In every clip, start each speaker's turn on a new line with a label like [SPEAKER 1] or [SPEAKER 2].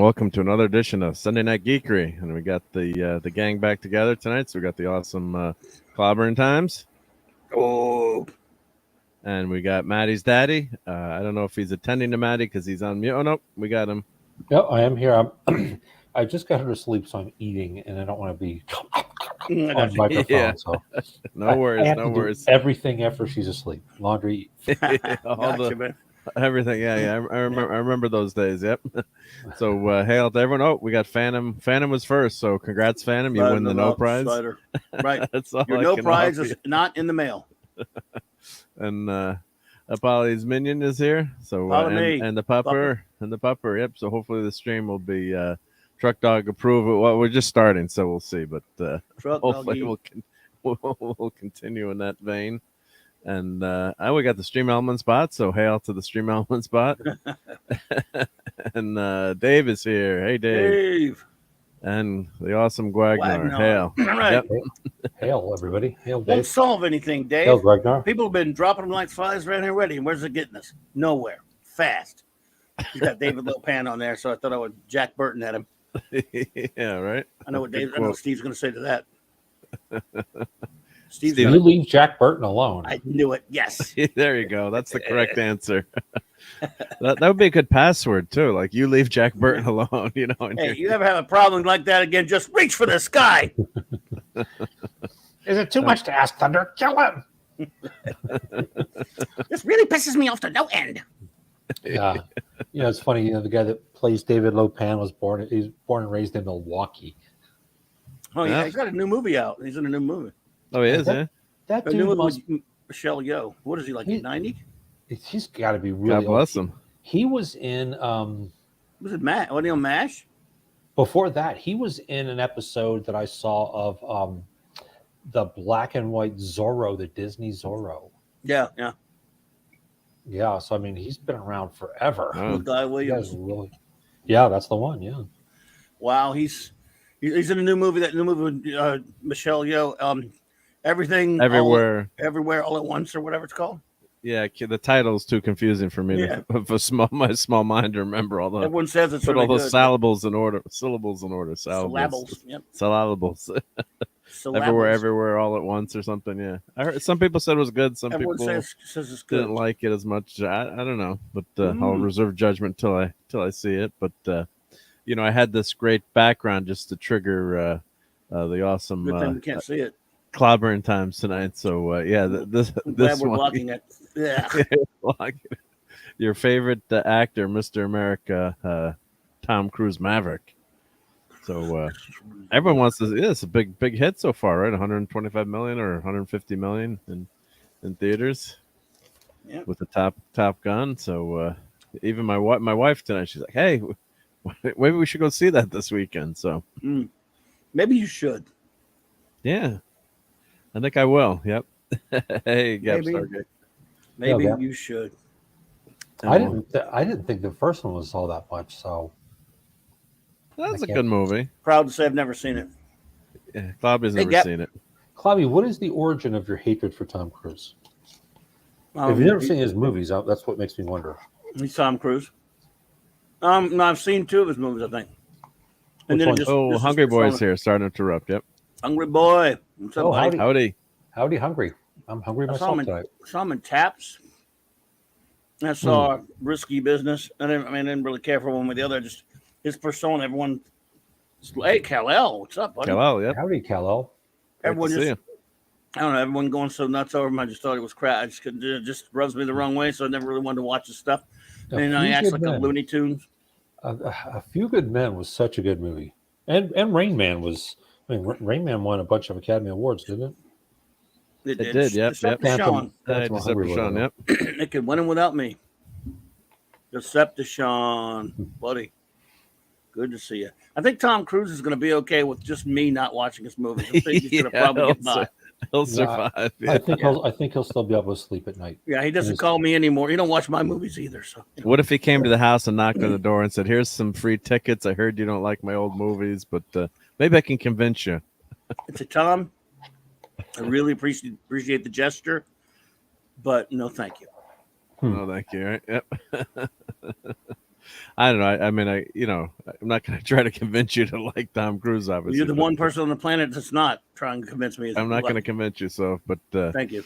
[SPEAKER 1] welcome to another edition of Sunday Night Geekery. And we got the gang back together tonight. So we got the awesome Clobbering Times.
[SPEAKER 2] Oh.
[SPEAKER 1] And we got Maddie's daddy. I don't know if he's attending to Maddie because he's on mute. Oh, no, we got him.
[SPEAKER 3] Yep, I am here. I just got her to sleep, so I'm eating, and I don't want to be on the microphone.
[SPEAKER 1] Yeah.
[SPEAKER 3] So
[SPEAKER 1] No worries,
[SPEAKER 3] I have
[SPEAKER 1] no
[SPEAKER 3] to
[SPEAKER 1] worries.
[SPEAKER 3] do everything after she's asleep. Laundry.
[SPEAKER 1] Everything, yeah. I remember those days. Yep. So hail to everyone. Oh, we got Phantom. Phantom was first, so congrats, Phantom. You win the no prize.
[SPEAKER 2] Right.
[SPEAKER 1] That's all.
[SPEAKER 2] Your no prize is not in the mail.
[SPEAKER 1] And Polly's minion is here. So and the pupper and the pupper. Yep. So hopefully the stream will be Truck Dog approved. Well, we're just starting, so we'll see. But hopefully we'll continue in that vein. And we got the Stream Element spot, so hail to the Stream Element spot. And Dave is here. Hey, Dave. And the awesome Gwagnar. Hail.
[SPEAKER 2] Right.
[SPEAKER 1] Yep.
[SPEAKER 3] Hail, everybody. Hail, Dave.
[SPEAKER 2] Won't solve anything, Dave.
[SPEAKER 3] Hail, Gwagnar.
[SPEAKER 2] People have been dropping them like flies around here already. And where's it getting us? Nowhere. Fast. He's got David Lopan on there, so I thought I would Jack Burton at him.
[SPEAKER 1] Yeah, right.
[SPEAKER 2] I know what Steve's going to say to that.
[SPEAKER 3] Steve, you leave Jack Burton alone.
[SPEAKER 2] I knew it. Yes.
[SPEAKER 1] There you go. That's the correct answer. that would be a good password too. Like, you leave Jack Burton alone. You know.
[SPEAKER 2] Hey, you ever have a problem like that again? Just reach for the sky.
[SPEAKER 3] Is it too much to ask, Thunder? Kill him.
[SPEAKER 2] This really pisses me off to no end.
[SPEAKER 3] Yeah. It's funny. The guy that plays David Lopan was born and raised in Milwaukee.
[SPEAKER 2] Oh yeah, he's got a new movie out. He's in a new movie.
[SPEAKER 1] Oh, he is, eh?
[SPEAKER 3] That dude
[SPEAKER 2] was Michelle Yeoh. What is he, like, 90?
[SPEAKER 3] He's got to be really
[SPEAKER 1] God bless him.
[SPEAKER 3] He was in...
[SPEAKER 2] was it Matt? Wasn't he on MASH?
[SPEAKER 3] Before that, he was in an episode that I saw of the black and white Zorro, the Disney Zorro.
[SPEAKER 2] Yeah.
[SPEAKER 3] Yeah, so, I mean, he's been around forever.
[SPEAKER 1] Oh.
[SPEAKER 2] Guy Williams.
[SPEAKER 3] Yeah, that's the one, yeah.
[SPEAKER 2] Wow, he's in a new movie. That new movie with Michelle Yeoh. Everything,
[SPEAKER 1] everywhere,
[SPEAKER 2] all at once, or whatever it's called.
[SPEAKER 1] Yeah, the title's too confusing for me for my small mind to remember all the.
[SPEAKER 2] Everyone says it's
[SPEAKER 1] put
[SPEAKER 2] really
[SPEAKER 1] all those
[SPEAKER 2] good.
[SPEAKER 1] syllables in order.
[SPEAKER 2] Syllables. Yep.
[SPEAKER 1] Syllables. Everywhere, all at once, or something. Yeah, I heard some people said it was good. Some
[SPEAKER 2] Everyone
[SPEAKER 1] people
[SPEAKER 2] says it's good.
[SPEAKER 1] Didn't like it as much. I don't know, but I'll reserve judgment till I see it. But I had this great background just to trigger the awesome.
[SPEAKER 2] Good thing we can't see it.
[SPEAKER 1] Clobbering Times tonight. So this
[SPEAKER 2] glad we're
[SPEAKER 1] one,
[SPEAKER 2] blocking it. Yeah.
[SPEAKER 1] Your favorite actor, Mr. America, Tom Cruise Maverick. So everyone wants to. Yeah, it's a big hit so far, right? 125 million or 150 million in theaters.
[SPEAKER 2] Yeah.
[SPEAKER 1] With the Top Gun. So even my wife tonight, she's like, "Hey, maybe we should go see that this weekend." So
[SPEAKER 2] maybe you should.
[SPEAKER 1] Yeah. I think I will. Yep. Hey, Gap Stargate.
[SPEAKER 2] Maybe you should.
[SPEAKER 3] I didn't think the first one was all that much. So
[SPEAKER 1] that's a good movie.
[SPEAKER 2] Proud to say I've never seen it.
[SPEAKER 1] Yeah, Clobby's never seen it.
[SPEAKER 3] Clobby, what is the origin of your hatred for Tom Cruise? If you've never seen his movies, that's what makes me wonder.
[SPEAKER 2] He's Tom Cruise. No, I've seen 2 of his movies, I think. And then
[SPEAKER 1] Hungry Boy's here. Starting to interrupt. Yep.
[SPEAKER 2] Hungry Boy. What's up,
[SPEAKER 1] howdy.
[SPEAKER 3] Howdy, Hungry. I'm hungry myself tonight.
[SPEAKER 2] Saw him in Taps. I saw Risky Business. I didn't really care for one or the other. Just his persona. Everyone, hey, Kal-El, what's up, buddy?
[SPEAKER 1] Kal-El, yeah.
[SPEAKER 3] Howdy, Kal-El.
[SPEAKER 2] Everyone just, I don't know, everyone going so nuts over him. I just thought it was crap. I just couldn't. It just rubs me the wrong way. So I never really wanted to watch his stuff. And I acts like a Looney Tunes.
[SPEAKER 3] A Few Good Men was such a good movie, and Rain Man was. I mean, Rain Man won a bunch of Academy Awards, didn't it?
[SPEAKER 2] It did. Yep. Decepticon.
[SPEAKER 1] Decepticon. Yep.
[SPEAKER 2] It could win him without me. Decepticon, buddy. Good to see you. I think Tom Cruise is going to be okay with just me not watching his movies. I think he's going to probably get by.
[SPEAKER 1] He'll survive.
[SPEAKER 3] Yeah. I think he'll still be able to sleep at night.
[SPEAKER 2] Yeah, he doesn't call me anymore. He don't watch my movies either. So.
[SPEAKER 1] What if he came to the house and knocked on the door and said, "Here's some free tickets. I heard you don't like my old movies, but maybe I can convince you."
[SPEAKER 2] It's a Tom. I really appreciate the gesture, but no, thank you.
[SPEAKER 1] No, thank you. Right? Yep. I don't know. I mean, I'm not going to try to convince you to like Tom Cruise. Obviously,
[SPEAKER 2] You're the one person on the planet that's not trying to convince me.
[SPEAKER 1] I'm not going to convince you. So, but
[SPEAKER 2] thank you.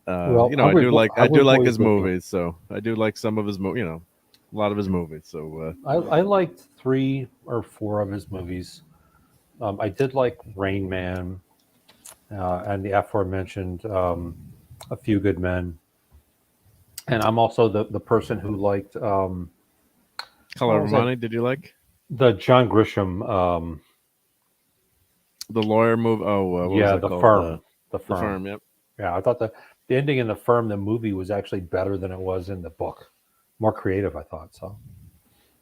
[SPEAKER 3] Well,
[SPEAKER 1] I do like
[SPEAKER 3] Boy
[SPEAKER 1] his
[SPEAKER 3] is with me.
[SPEAKER 1] movies. So I do like some of his a lot of his movies. So
[SPEAKER 3] I liked 3 or 4 of his movies. I did like Rain Man and the aforementioned A Few Good Men. And I'm also the person who liked
[SPEAKER 1] Color
[SPEAKER 3] what
[SPEAKER 1] of
[SPEAKER 3] was that?
[SPEAKER 1] Money. Did you like
[SPEAKER 3] The John Grisham.
[SPEAKER 1] the lawyer movie? Oh, what was
[SPEAKER 3] Yeah,
[SPEAKER 1] it
[SPEAKER 3] The
[SPEAKER 1] called?
[SPEAKER 3] Firm.
[SPEAKER 1] The Firm. Yep.
[SPEAKER 3] Yeah, I thought the ending in The Firm, the movie, was actually better than it was in the book. More creative, I thought. So,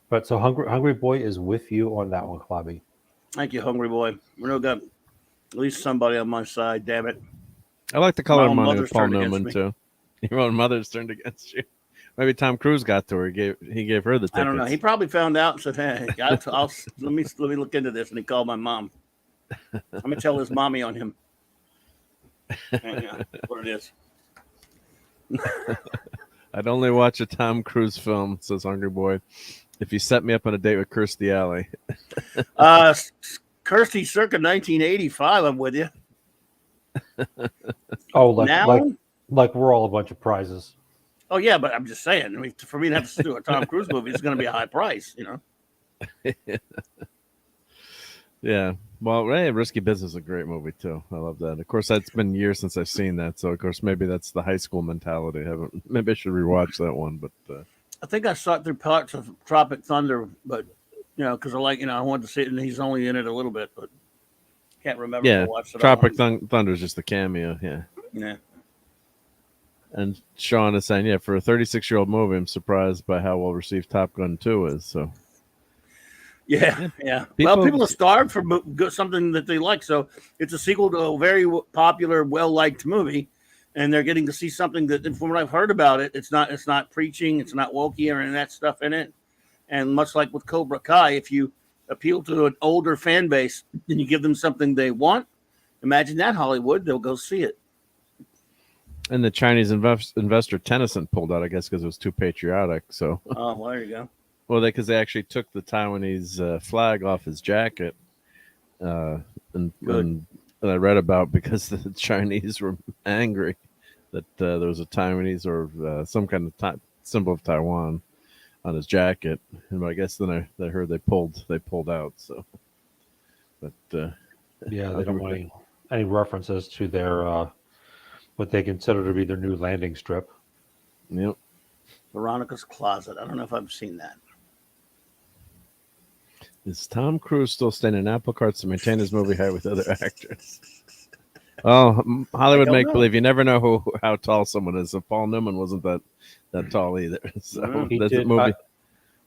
[SPEAKER 3] but so Hungry Boy is with you on that one, Klobby.
[SPEAKER 2] Thank you, hungry boy. We know got at least somebody on my side. Damn it.
[SPEAKER 1] I like the Color
[SPEAKER 2] My
[SPEAKER 1] of
[SPEAKER 2] own
[SPEAKER 1] Money
[SPEAKER 2] mother's
[SPEAKER 1] with Paul
[SPEAKER 2] turned against
[SPEAKER 1] Newman
[SPEAKER 2] me.
[SPEAKER 1] too. Your own mother's turned against you. Maybe Tom Cruise got to her. He gave her the tickets.
[SPEAKER 2] I don't know. He probably found out and said, "Hey, let me look into this." And he called my mom. I'm gonna tell his mommy on him. Yeah, what it is.
[SPEAKER 1] I'd only watch a Tom Cruise film, says Hungry Boy, if you set me up on a date with Kirstie Alley.
[SPEAKER 2] Kirstie circa 1985. I'm with you.
[SPEAKER 3] Oh,
[SPEAKER 2] Now?
[SPEAKER 3] like we're all a bunch of prizes.
[SPEAKER 2] Oh yeah, but I'm just saying. I mean, for me to have to do a Tom Cruise movie, it's going to be a high price, you know.
[SPEAKER 1] Yeah. Well, Risky Business is a great movie too. I love that. Of course, that's been years since I've seen that, so of course maybe that's the high school mentality. Maybe I should rewatch that one, but
[SPEAKER 2] I think I saw it through parts of Tropic Thunder, but because I wanted to see it, and he's only in it a little bit, but can't remember if I watched it.
[SPEAKER 1] Tropic Thunder is just a cameo. Yeah.
[SPEAKER 2] Yeah. And
[SPEAKER 1] Sean is saying, for a 36-year-old movie, I'm surprised by how well received Top Gun 2 is. So.
[SPEAKER 2] Yeah. People are starved for something that they like. So it's a sequel to a very popular, well-liked movie, and they're getting to see something that, from what I've heard about it, it's not preaching, it's not wokey or any of that stuff in it. And much like with Cobra Kai, if you appeal to an older fan base and you give them something they want, imagine that, Hollywood, they'll go see it.
[SPEAKER 1] And the Chinese investor Tennyson pulled out, I guess, because it was too patriotic. So.
[SPEAKER 2] Oh, well, there you go.
[SPEAKER 1] Well, because they actually took the Taiwanese flag off his jacket, and I read about because the Chinese were angry that there was a Taiwanese or some kind of symbol of Taiwan on his jacket, and I guess then I heard they pulled out. So, but
[SPEAKER 3] they don't want any references to their what they consider to be their new landing strip.
[SPEAKER 1] Yep.
[SPEAKER 2] Veronica's Closet. I don't know if I've seen that.
[SPEAKER 1] Is Tom Cruise still staying in apple carts to maintain his movie height with other actors? Oh, Hollywood make believe. You never know how tall someone is. So Paul Newman wasn't that tall either. So that's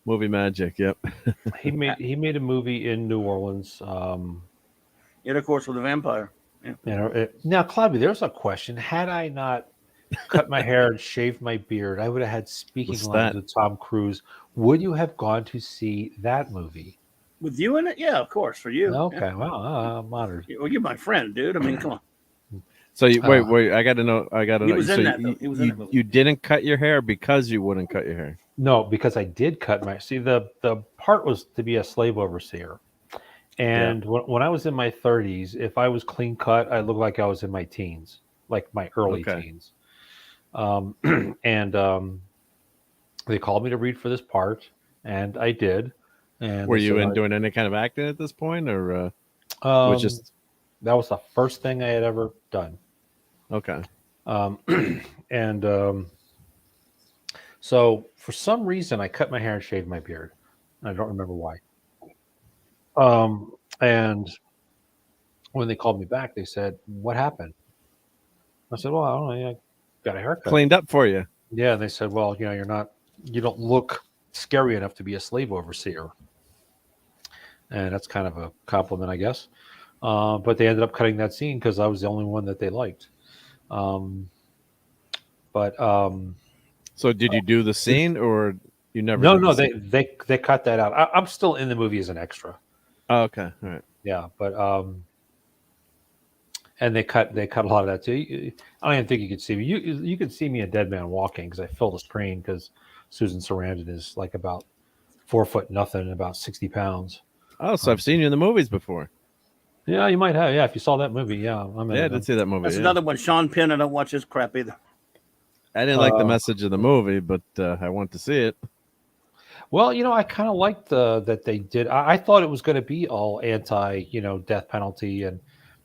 [SPEAKER 1] movie magic. Yep.
[SPEAKER 3] He made a movie in New Orleans.
[SPEAKER 2] Intercourse with a Vampire. Yeah.
[SPEAKER 3] Now, Klobby, there's a question. Had I not cut my hair and shaved my beard, I would have had speaking lines with Tom Cruise. Would you have gone to see that movie?
[SPEAKER 2] With you in it? Yeah, of course, for you.
[SPEAKER 3] Okay,
[SPEAKER 2] yeah.
[SPEAKER 3] Well, I'm honored.
[SPEAKER 2] Well, you're my friend, dude. I mean, come on.
[SPEAKER 1] So wait. I got to know.
[SPEAKER 2] He was in that. He was in that movie.
[SPEAKER 1] You didn't cut your hair because you wouldn't cut your hair.
[SPEAKER 3] No, because I did cut my. See, the part was to be a slave overseer, and when I was in my 30s, if I was clean cut, I looked like I was in my teens, like my early teens. And they called me to read for this part, and I did. And
[SPEAKER 1] were you doing any kind of acting at this point, or
[SPEAKER 3] was just that was the first thing I had ever done?
[SPEAKER 1] Okay.
[SPEAKER 3] So for some reason, I cut my hair and shaved my beard. I don't remember why. And when they called me back, they said, "What happened?" I said, "Well, I don't know. I got a haircut.
[SPEAKER 1] Cleaned up for you."
[SPEAKER 3] Yeah, and they said, "Well, you don't look scary enough to be a slave overseer." And that's kind of a compliment, I guess. But they ended up cutting that scene because I was the only one that they liked. So
[SPEAKER 1] did you do the scene, or you never?
[SPEAKER 3] No. They cut that out. I'm still in the movie as an extra.
[SPEAKER 1] Oh, okay, all right.
[SPEAKER 3] Yeah, but and they cut a lot of that too. I don't even think you could see me. You could see me a dead man walking because I filled the screen because Susan Sarandon is like about 4 foot nothing, about 60 pounds.
[SPEAKER 1] Oh, so I've seen you in the movies before.
[SPEAKER 3] Yeah, you might have. Yeah, if you saw that movie, yeah,
[SPEAKER 1] I did see that movie.
[SPEAKER 2] That's another one. Sean Penn. I don't watch his crap either.
[SPEAKER 1] I didn't like the message of the movie, but I want to see it.
[SPEAKER 3] Well, I kind of liked that they did. I thought it was going to be all anti, death penalty,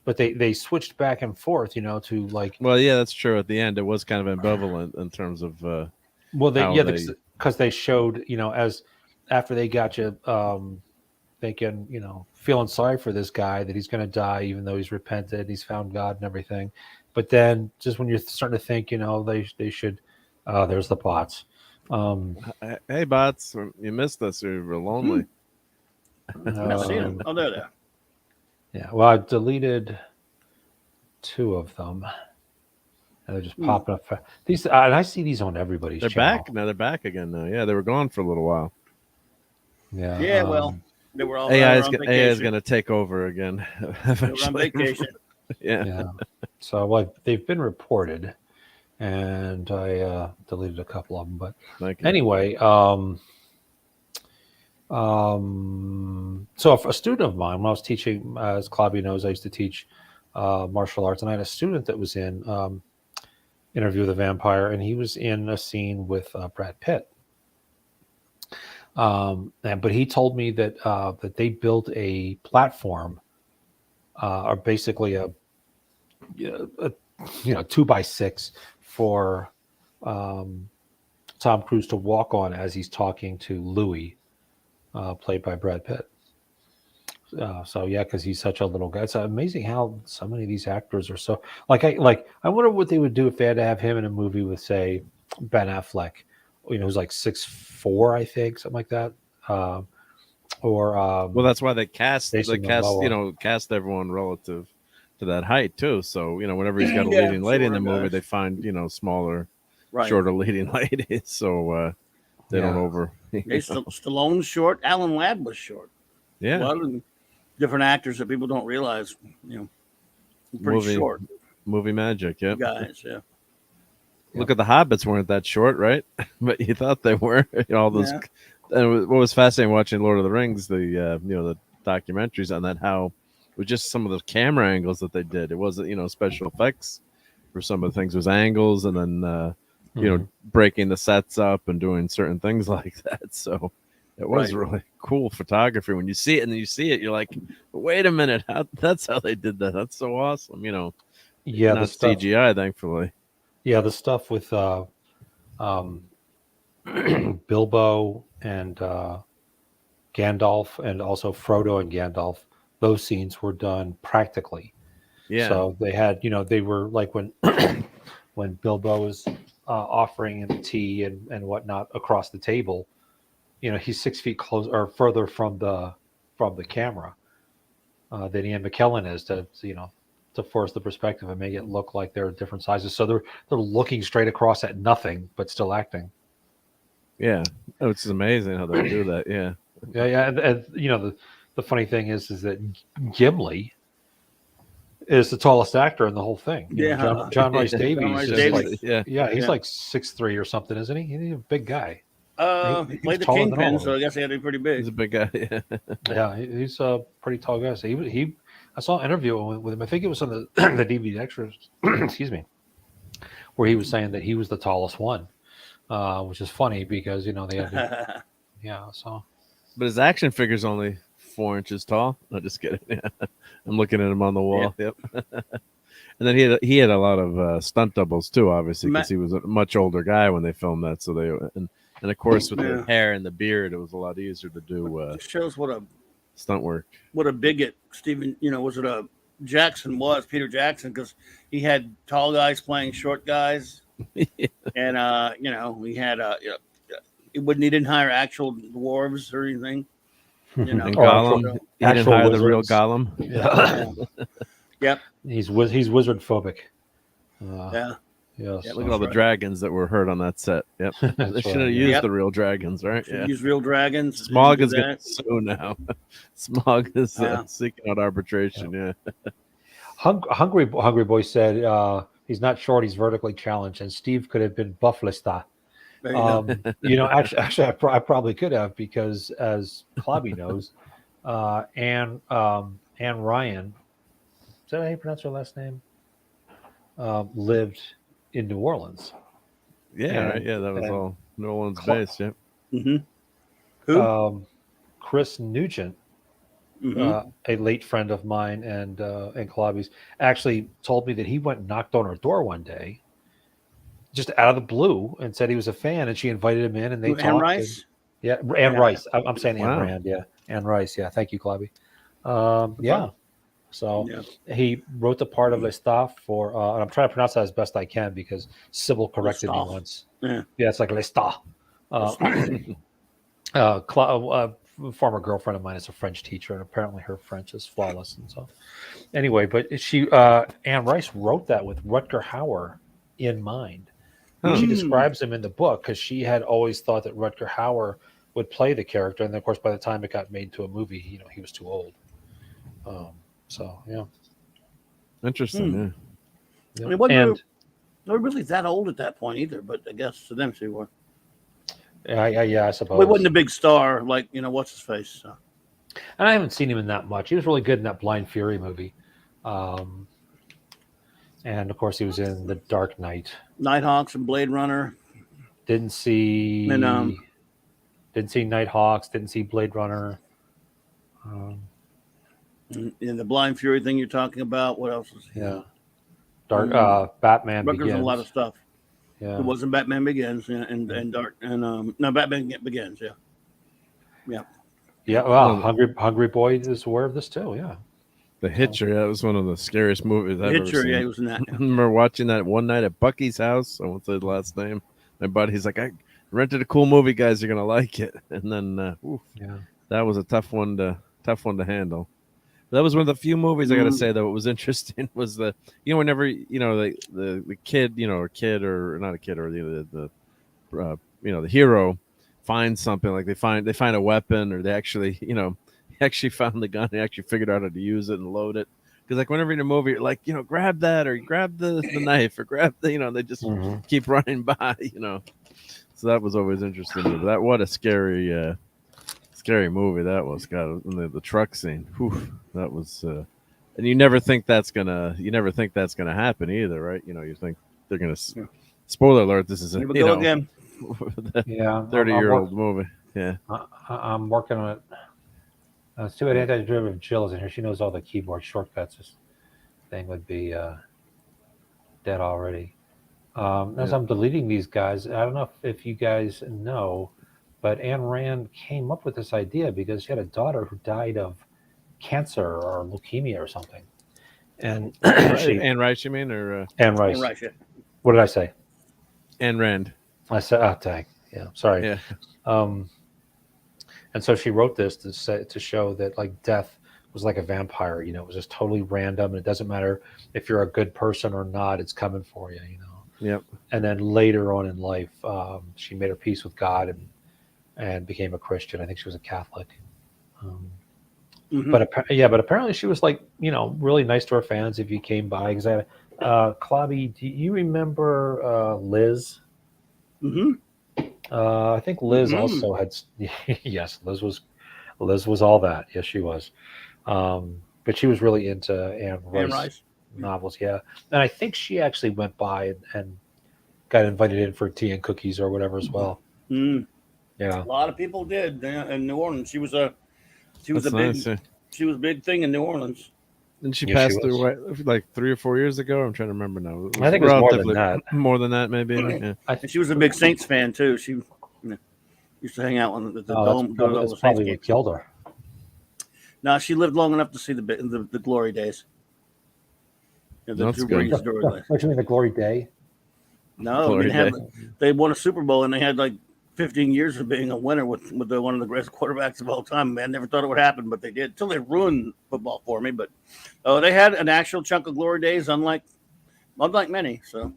[SPEAKER 3] but they switched back and forth, to like.
[SPEAKER 1] Well, yeah, that's true. At the end, it was kind of ambivalent in terms of.
[SPEAKER 3] Because they showed, as after they got you thinking, feeling sorry for this guy that he's going to die, even though he's repented, he's found God and everything. But then, just when you're starting to think, they should. There's the bots.
[SPEAKER 1] Hey, bots, you missed us. You were lonely.
[SPEAKER 2] I see them. Oh, there.
[SPEAKER 3] Yeah. Well, I deleted 2 of them. And they're just popping up. These, and I see these on everybody's
[SPEAKER 1] channel.
[SPEAKER 3] Back.
[SPEAKER 1] Now they're back again now. Yeah, they were gone for a little while.
[SPEAKER 3] Yeah.
[SPEAKER 2] Yeah, well, they were all
[SPEAKER 1] AI is going to take over again.
[SPEAKER 2] They were on vacation.
[SPEAKER 1] Yeah.
[SPEAKER 3] So they've been reported, and I deleted a couple of them. But anyway, so if a student of mine, when I was teaching, as Claudia knows, I used to teach martial arts, and I had a student that was in Interview with a Vampire, and he was in a scene with Brad Pitt. But he told me that they built a platform, or basically a 2x6 for Tom Cruise to walk on as he's talking to Louis, played by Brad Pitt. Because he's such a little guy. It's amazing how so many of these actors are so I wonder what they would do if they had to have him in a movie with, say, Ben Affleck, who's like 6'4", I think, something like that. Well,
[SPEAKER 1] that's why they cast
[SPEAKER 3] Momoa.
[SPEAKER 1] Cast everyone relative to that height too. So whenever he's got a leading lady in the movie, they find smaller, shorter leading ladies, so they don't over.
[SPEAKER 2] Stallone's short. Alan Ladd was short.
[SPEAKER 1] Yeah,
[SPEAKER 2] a lot of different actors that people don't realize. Pretty short.
[SPEAKER 1] Movie magic. Yeah,
[SPEAKER 2] guys. Yeah.
[SPEAKER 1] Look at the Hobbits, weren't that short, right? But you thought they were. All those. Yeah. And what was fascinating watching Lord of the Rings, the documentaries on that, how it was just some of the camera angles that they did. It wasn't special effects for some of the things. It was angles, and then breaking the sets up and doing certain things like that. So it was really cool photography. When you see it, and then you see it, you're like, wait a minute, that's how they did that. That's so awesome. Not CGI, thankfully.
[SPEAKER 3] Yeah, the stuff with Bilbo and Gandalf, and also Frodo and Gandalf, those scenes were done practically. Yeah. So they had, they were like when when Bilbo was offering him tea and whatnot across the table, he's 6 feet close or further from the camera than Ian McKellen is to force the perspective and make it look like they're different sizes. So they're looking straight across at nothing, but still acting.
[SPEAKER 1] Yeah. Oh, it's amazing how they do that. Yeah.
[SPEAKER 3] Yeah. And the funny thing is that Gimli is the tallest actor in the whole thing. John Rhys Davies. He's like 6'3" or something, isn't he? He's a big guy.
[SPEAKER 2] He played the Kingpin, so I guess he had to be pretty big.
[SPEAKER 1] He's a big guy.
[SPEAKER 3] Yeah, he's a pretty tall guy. So I saw an interview with him. I think it was on the DVD extras. Excuse me, where he was saying that he was the tallest one, which is funny because they had so.
[SPEAKER 1] But his action figure's only 4 inches tall. No, just kidding. I'm looking at him on the wall. Yep. And then he had a lot of stunt doubles too, obviously, because he was a much older guy when they filmed that. So they and of course with the hair and the beard, it was a lot easier to do.
[SPEAKER 2] It shows what a
[SPEAKER 1] stunt work.
[SPEAKER 2] What a bigot Stephen, was it a Jackson was Peter Jackson, because he had tall guys playing short guys, and we had he didn't hire actual dwarves or anything.
[SPEAKER 1] And Gollum, he didn't hire the real Gollum.
[SPEAKER 2] Yeah. Yep.
[SPEAKER 3] He's wizard phobic.
[SPEAKER 1] Look at all the dragons that were hurt on that set. Yep. They should have used the real dragons, right?
[SPEAKER 2] Use real dragons.
[SPEAKER 1] Smog is going to sue now. Smog is seeking out arbitration. Yeah.
[SPEAKER 3] Hungry Boy said he's not short, he's vertically challenged, and Steve could have been Bufflista. Actually, I probably could have, because as Clobby knows, Anne Ryan, is that how you pronounce her last name? Lived in New Orleans.
[SPEAKER 1] Yeah, right. Yeah, that was all New Orleans based. Yeah.
[SPEAKER 2] Mm-hmm. Who?
[SPEAKER 3] Chris Nugent, a late friend of mine and Clobby's, actually told me that he went and knocked on her door one day, just out of the blue, and said he was a fan, and she invited him in, and they talked.
[SPEAKER 2] Anne Rice?
[SPEAKER 3] Anne Rice. I'm saying Anne Rand. Yeah, Anne Rice. Yeah, thank you, Clobby. So he wrote the part of Lestat for, and I'm trying to pronounce that as best I can because Sybil corrected me once. Yeah, it's like Lestat. Former girlfriend of mine is a French teacher, and apparently her French is flawless. And so, anyway, but she, Anne Rice, wrote that with Rutger Hauer in mind. She describes him in the book because she had always thought that Rutger Hauer would play the character, and then, of course, by the time it got made to a movie, he was too old.
[SPEAKER 1] Interesting.
[SPEAKER 2] Yeah. I mean, they were really that old at that point either, but I guess to them she were.
[SPEAKER 3] Yeah, I suppose.
[SPEAKER 2] He wasn't a big star like what's his face. So.
[SPEAKER 3] And I haven't seen him in that much. He was really good in that Blind Fury movie, and of course he was in The Dark Knight,
[SPEAKER 2] Nighthawks, and Blade Runner.
[SPEAKER 3] Didn't see Nighthawks. Didn't see Blade Runner.
[SPEAKER 2] In the Blind Fury thing you're talking about, what else is he?
[SPEAKER 3] Yeah, Batman Begins.
[SPEAKER 2] A lot of stuff.
[SPEAKER 3] Yeah,
[SPEAKER 2] it wasn't Batman Begins and Dark and no, Batman Begins. Yeah.
[SPEAKER 3] Well, Hungry Boy is aware of this too. Yeah,
[SPEAKER 1] The Hitcher. That was one of the scariest movies I've ever seen.
[SPEAKER 2] Yeah, he was in that. Yeah.
[SPEAKER 1] I remember watching that one night at Bucky's house. I won't say the last name. My buddy's like, I rented a cool movie, guys. You're gonna like it. And then, that was a tough one to handle. That was one of the few movies I got to say that what was interesting was whenever the kid or not a kid or the hero finds something, like they find a weapon, or they actually found the gun, they actually figured out how to use it and load it. Because like whenever in a movie you're like, grab that, or grab the knife, or grab they just keep running by, So that was always interesting. But what a scary movie that was. God, the truck scene. Whew, that was and you never think that's gonna happen either, right? You think they're gonna spoiler alert, this is a
[SPEAKER 2] again.
[SPEAKER 1] 30-year-old movie. Yeah.
[SPEAKER 3] I'm working on it. Let's see what Anti-Derivative Jill is in here. She knows all the keyboard shortcuts. This thing would be dead already. As I'm deleting these guys, I don't know if you guys know, but Anne Rand came up with this idea because she had a daughter who died of cancer or leukemia or something. And
[SPEAKER 1] Anne Rice, you mean, or
[SPEAKER 3] Anne Rice?
[SPEAKER 2] Anne Rice, yeah.
[SPEAKER 3] What did I say?
[SPEAKER 1] Anne Rand.
[SPEAKER 3] I said, dang. Yeah, sorry.
[SPEAKER 1] Yeah.
[SPEAKER 3] And so she wrote this to show that like death was like a vampire. It was just totally random, and it doesn't matter if you're a good person or not; it's coming for you.
[SPEAKER 1] Yep.
[SPEAKER 3] And then later on in life, she made her peace with God and became a Christian. I think she was a Catholic. But apparently she was like, really nice to her fans if you came by. Because Clobby, do you remember Liz? I think Liz also had. Yes, Liz was all that. Yes, she was. But she was really into Anne Rice novels. Yeah, and I think she actually went by and got invited in for tea and cookies or whatever as well.
[SPEAKER 2] Yeah,
[SPEAKER 3] a
[SPEAKER 2] lot of people did in New Orleans. She was a big thing in New Orleans.
[SPEAKER 1] And she passed away like 3 or 4 years ago. I'm trying to remember now.
[SPEAKER 3] I think it was more than that.
[SPEAKER 1] More than that, maybe. Yeah.
[SPEAKER 2] And she was a big Saints fan too. She used to hang out on the dome.
[SPEAKER 3] That's probably what killed her.
[SPEAKER 2] No, she lived long enough to see the glory days.
[SPEAKER 1] That's good.
[SPEAKER 3] What do you mean, the glory day?
[SPEAKER 2] No, they won a Super Bowl and they had like 15 years of being a winner with one of the greatest quarterbacks of all time. Man, never thought it would happen, but they did. Until they ruined football for me. But they had an actual chunk of glory days, unlike many. So,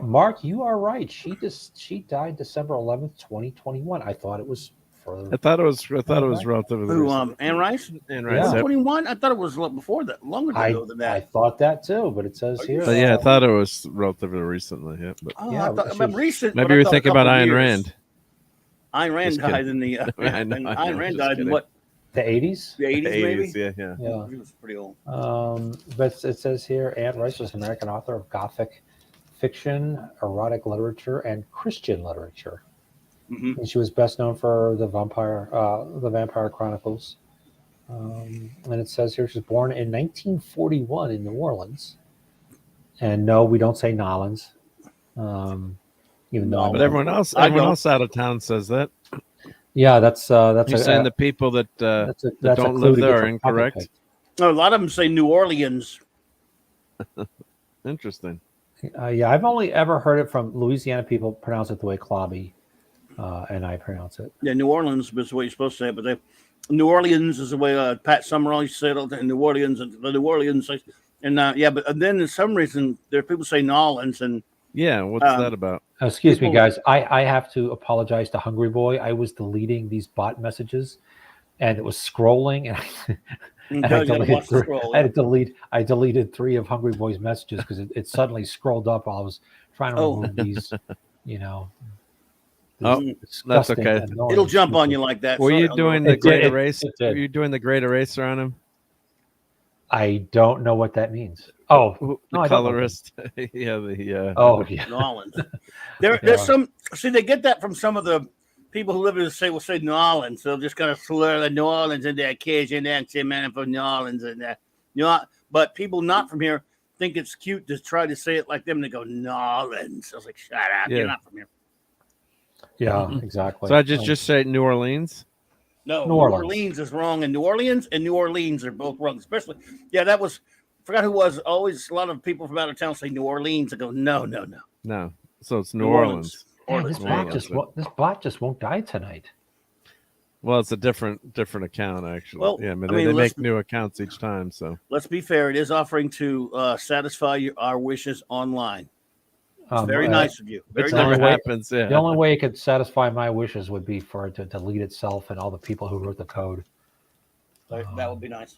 [SPEAKER 3] Mark, you are right. She died December 11th, 2021. I thought it was for.
[SPEAKER 1] I thought it was relatively.
[SPEAKER 2] Who?
[SPEAKER 1] recent.
[SPEAKER 2] Anne Rice.
[SPEAKER 1] Anne Rice.
[SPEAKER 3] Yeah.
[SPEAKER 2] 21. I thought it was before that, longer ago than
[SPEAKER 3] I
[SPEAKER 2] that.
[SPEAKER 3] thought that too, but it says
[SPEAKER 2] Are you
[SPEAKER 3] here.
[SPEAKER 1] But yeah, I thought it was relatively recently. Yeah, but
[SPEAKER 2] Oh,
[SPEAKER 3] Yeah,
[SPEAKER 2] I thought
[SPEAKER 3] she
[SPEAKER 2] I'm
[SPEAKER 3] was-
[SPEAKER 2] recent.
[SPEAKER 1] maybe
[SPEAKER 2] but I
[SPEAKER 1] you're
[SPEAKER 2] thought a
[SPEAKER 1] thinking about
[SPEAKER 2] couple
[SPEAKER 1] Ayn
[SPEAKER 2] years.
[SPEAKER 1] Rand.
[SPEAKER 2] Ayn Rand
[SPEAKER 1] Just kidding.
[SPEAKER 2] died in the.
[SPEAKER 1] I know, I
[SPEAKER 2] Ayn
[SPEAKER 1] know,
[SPEAKER 2] Rand
[SPEAKER 1] just
[SPEAKER 2] died in
[SPEAKER 1] kidding.
[SPEAKER 2] what?
[SPEAKER 3] the 80s.
[SPEAKER 2] The 80s, maybe.
[SPEAKER 1] Yeah.
[SPEAKER 3] Yeah.
[SPEAKER 2] She was pretty old.
[SPEAKER 3] But it says here, Anne Rice was an American author of Gothic fiction, erotic literature, and Christian literature.
[SPEAKER 2] Mm-hmm.
[SPEAKER 3] And she was best known for the Vampire Chronicles. And it says here she was born in 1941 in New Orleans. And no, we don't say Nolans. Even though
[SPEAKER 1] But everyone else out of town says that.
[SPEAKER 3] yeah, that's
[SPEAKER 1] You're saying the people that don't live there are incorrect.
[SPEAKER 2] No, a lot of them say New Orleans.
[SPEAKER 1] Interesting.
[SPEAKER 3] Yeah, I've only ever heard it from Louisiana people pronounce it the way Clobby and I pronounce it.
[SPEAKER 2] Yeah, New Orleans is the way you're supposed to say it, but New Orleans is the way Pat Summerall said it. In New Orleans, the New Orleans, and but then for some reason there are people say Nolans, and
[SPEAKER 1] yeah, what's that about?
[SPEAKER 3] Excuse me, guys. I have to apologize to Hungry Boy. I was deleting these bot messages, and it was scrolling, and I deleted 3 of Hungry Boy's messages because it suddenly scrolled up while I was trying to remove these,
[SPEAKER 1] That's okay.
[SPEAKER 2] It'll jump on you like that.
[SPEAKER 1] Were you doing the great erase? Were you doing the great eraser on him?
[SPEAKER 3] I don't know what that means. Oh,
[SPEAKER 1] the colorist. Yeah,
[SPEAKER 2] Nolans. There's some. See, they get that from some of the people who live in the state will say New Orleans. They'll just kind of slur the New Orleans in their Cajun accent, man, from New Orleans and that. But people not from here think it's cute to try to say it like them. And they go Nolans. I was like, shut up, you're not from here.
[SPEAKER 3] Yeah, exactly.
[SPEAKER 1] So I just say New Orleans.
[SPEAKER 2] No, New Orleans is wrong, and New Orleans are both wrong. Especially, that was. I forgot who was. Always a lot of people from out of town say New Orleans. I go, no.
[SPEAKER 1] So it's New Orleans.
[SPEAKER 3] Man, this bot just won't die tonight.
[SPEAKER 1] Well, it's a different account actually.
[SPEAKER 2] Well,
[SPEAKER 1] yeah, they make new accounts each time. So
[SPEAKER 2] let's be fair. It is offering to satisfy our wishes online. It's very nice of you. Very nice.
[SPEAKER 1] Happens. Yeah.
[SPEAKER 3] The only way it could satisfy my wishes would be for it to delete itself and all the people who wrote the code.
[SPEAKER 2] That would be nice.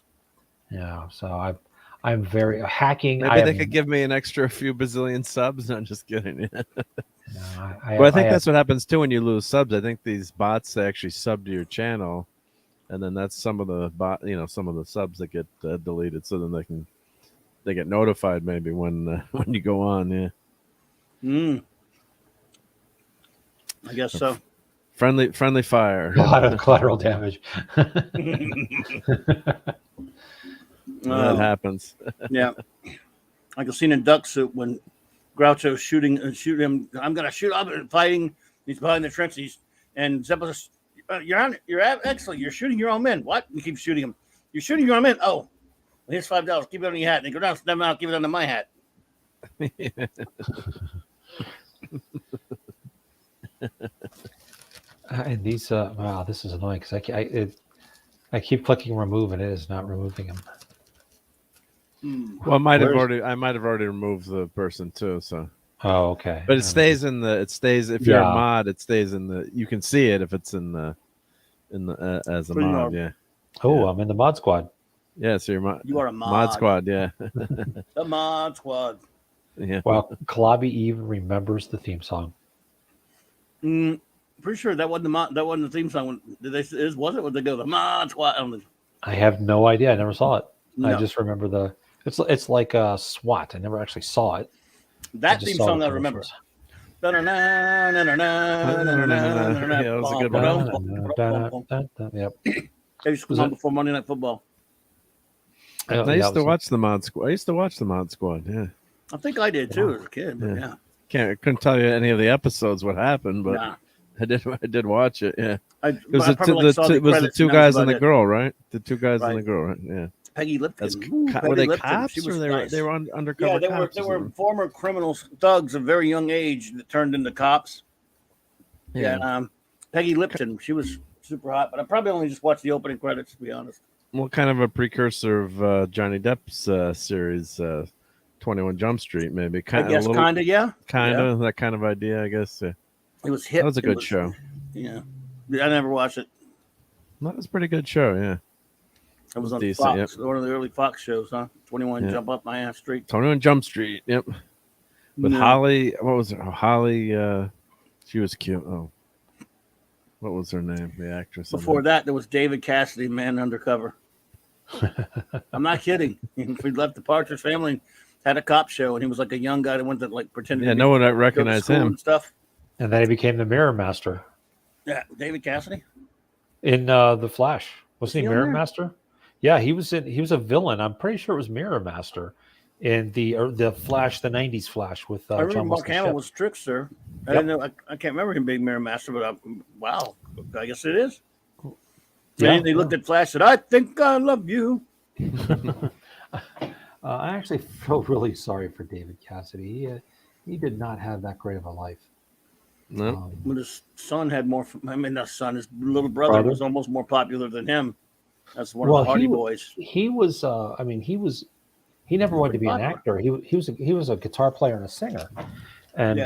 [SPEAKER 3] Yeah. So I'm very hacking.
[SPEAKER 1] Maybe they could give me an extra few bazillion subs. No, I'm just kidding. I think that's what happens too when you lose subs. I think these bots actually sub to your channel, and then that's some of the some of the subs that get deleted. So then they get notified maybe when you go on. Yeah.
[SPEAKER 2] I guess so.
[SPEAKER 1] Friendly fire.
[SPEAKER 3] A lot of collateral damage.
[SPEAKER 1] That happens.
[SPEAKER 2] Yeah. Like a scene in Duck Soup when Groucho's shooting him. I'm gonna shoot up and fighting. He's behind the trenches, and Zeppo says, "You're excellent. You're shooting your own men. What?" And he keeps shooting him. You're shooting your own men. Oh, well, here's $5. Keep it on your hat. And they go down. Step out. Give it under my hat.
[SPEAKER 3] And these wow, this is annoying because I keep clicking remove and it is not removing them.
[SPEAKER 1] Well, I might have already removed the person too. So.
[SPEAKER 3] Oh, okay.
[SPEAKER 1] But it stays if you're a mod, it stays in the. You can see it if it's in the as a mod. Yeah.
[SPEAKER 3] Oh, I'm in the mod squad.
[SPEAKER 1] Yeah, so
[SPEAKER 2] you are a
[SPEAKER 1] mod squad. Yeah.
[SPEAKER 2] The mod squad.
[SPEAKER 1] Yeah.
[SPEAKER 3] Well, Kalabby even remembers the theme song.
[SPEAKER 2] Pretty sure that wasn't the theme song. Was it? Would they go the mod squad?
[SPEAKER 3] I have no idea. I never saw it.
[SPEAKER 2] No.
[SPEAKER 3] I just remember it's like a SWAT. I never actually saw it.
[SPEAKER 2] That theme song I remember.
[SPEAKER 1] Yeah, that was a good one.
[SPEAKER 3] Yep.
[SPEAKER 2] They used to come on before Monday Night Football.
[SPEAKER 1] I used to watch the mod squad. Yeah.
[SPEAKER 2] I think I did too as a kid. But yeah.
[SPEAKER 1] Couldn't tell you any of the episodes what happened, but I did watch it. Yeah. It was the two guys and the girl, right? The two guys and the girl, right? Yeah.
[SPEAKER 2] Peggy Lipton.
[SPEAKER 1] Were they cops or they were undercover?
[SPEAKER 2] Yeah, they were former criminals, thugs of very young age that turned into cops. Yeah. Peggy Lipton, she was super hot, but I probably only just watched the opening credits to be honest.
[SPEAKER 1] Well, kind of a precursor of Johnny Depp's series, 21 Jump Street, maybe.
[SPEAKER 2] Kind of,
[SPEAKER 1] that kind of idea, I guess. Yeah.
[SPEAKER 2] It was hip.
[SPEAKER 1] That was a good show.
[SPEAKER 2] Yeah. I never watched it.
[SPEAKER 1] That was a pretty good show. Yeah.
[SPEAKER 2] It was on
[SPEAKER 1] decent,
[SPEAKER 2] Fox, one of the early Fox shows, huh? 21 Jump Up My Ass Street.
[SPEAKER 1] 21 Jump Street. Yep. With Holly, what was it? Holly, she was cute. Oh, what was her name? The actress.
[SPEAKER 2] Before that, there was David Cassidy, Man Undercover. I'm not kidding. He left the Partridge Family and had a cop show, and he was like a young guy that went to like pretend.
[SPEAKER 1] Yeah, no one recognized him
[SPEAKER 2] and stuff.
[SPEAKER 3] And then he became the Mirror Master.
[SPEAKER 2] Yeah, David Cassidy
[SPEAKER 3] in the Flash. Wasn't he Mirror Master? Yeah, he was a villain. I'm pretty sure it was Mirror Master in the Flash, the '90s Flash with.
[SPEAKER 2] I remember Mark Hamill was Trickster. I didn't know. I can't remember him being Mirror Master, but wow, I guess it is. Yeah, they looked at Flash and said, "I think I love you."
[SPEAKER 3] I actually feel really sorry for David Cassidy. He did not have that great of a life.
[SPEAKER 1] No,
[SPEAKER 2] but his son had more. I mean, not son. His little brother was almost more popular than him. That's one of the Hardy Boys.
[SPEAKER 3] He was. He never wanted to be an actor. He was a guitar player and a singer, and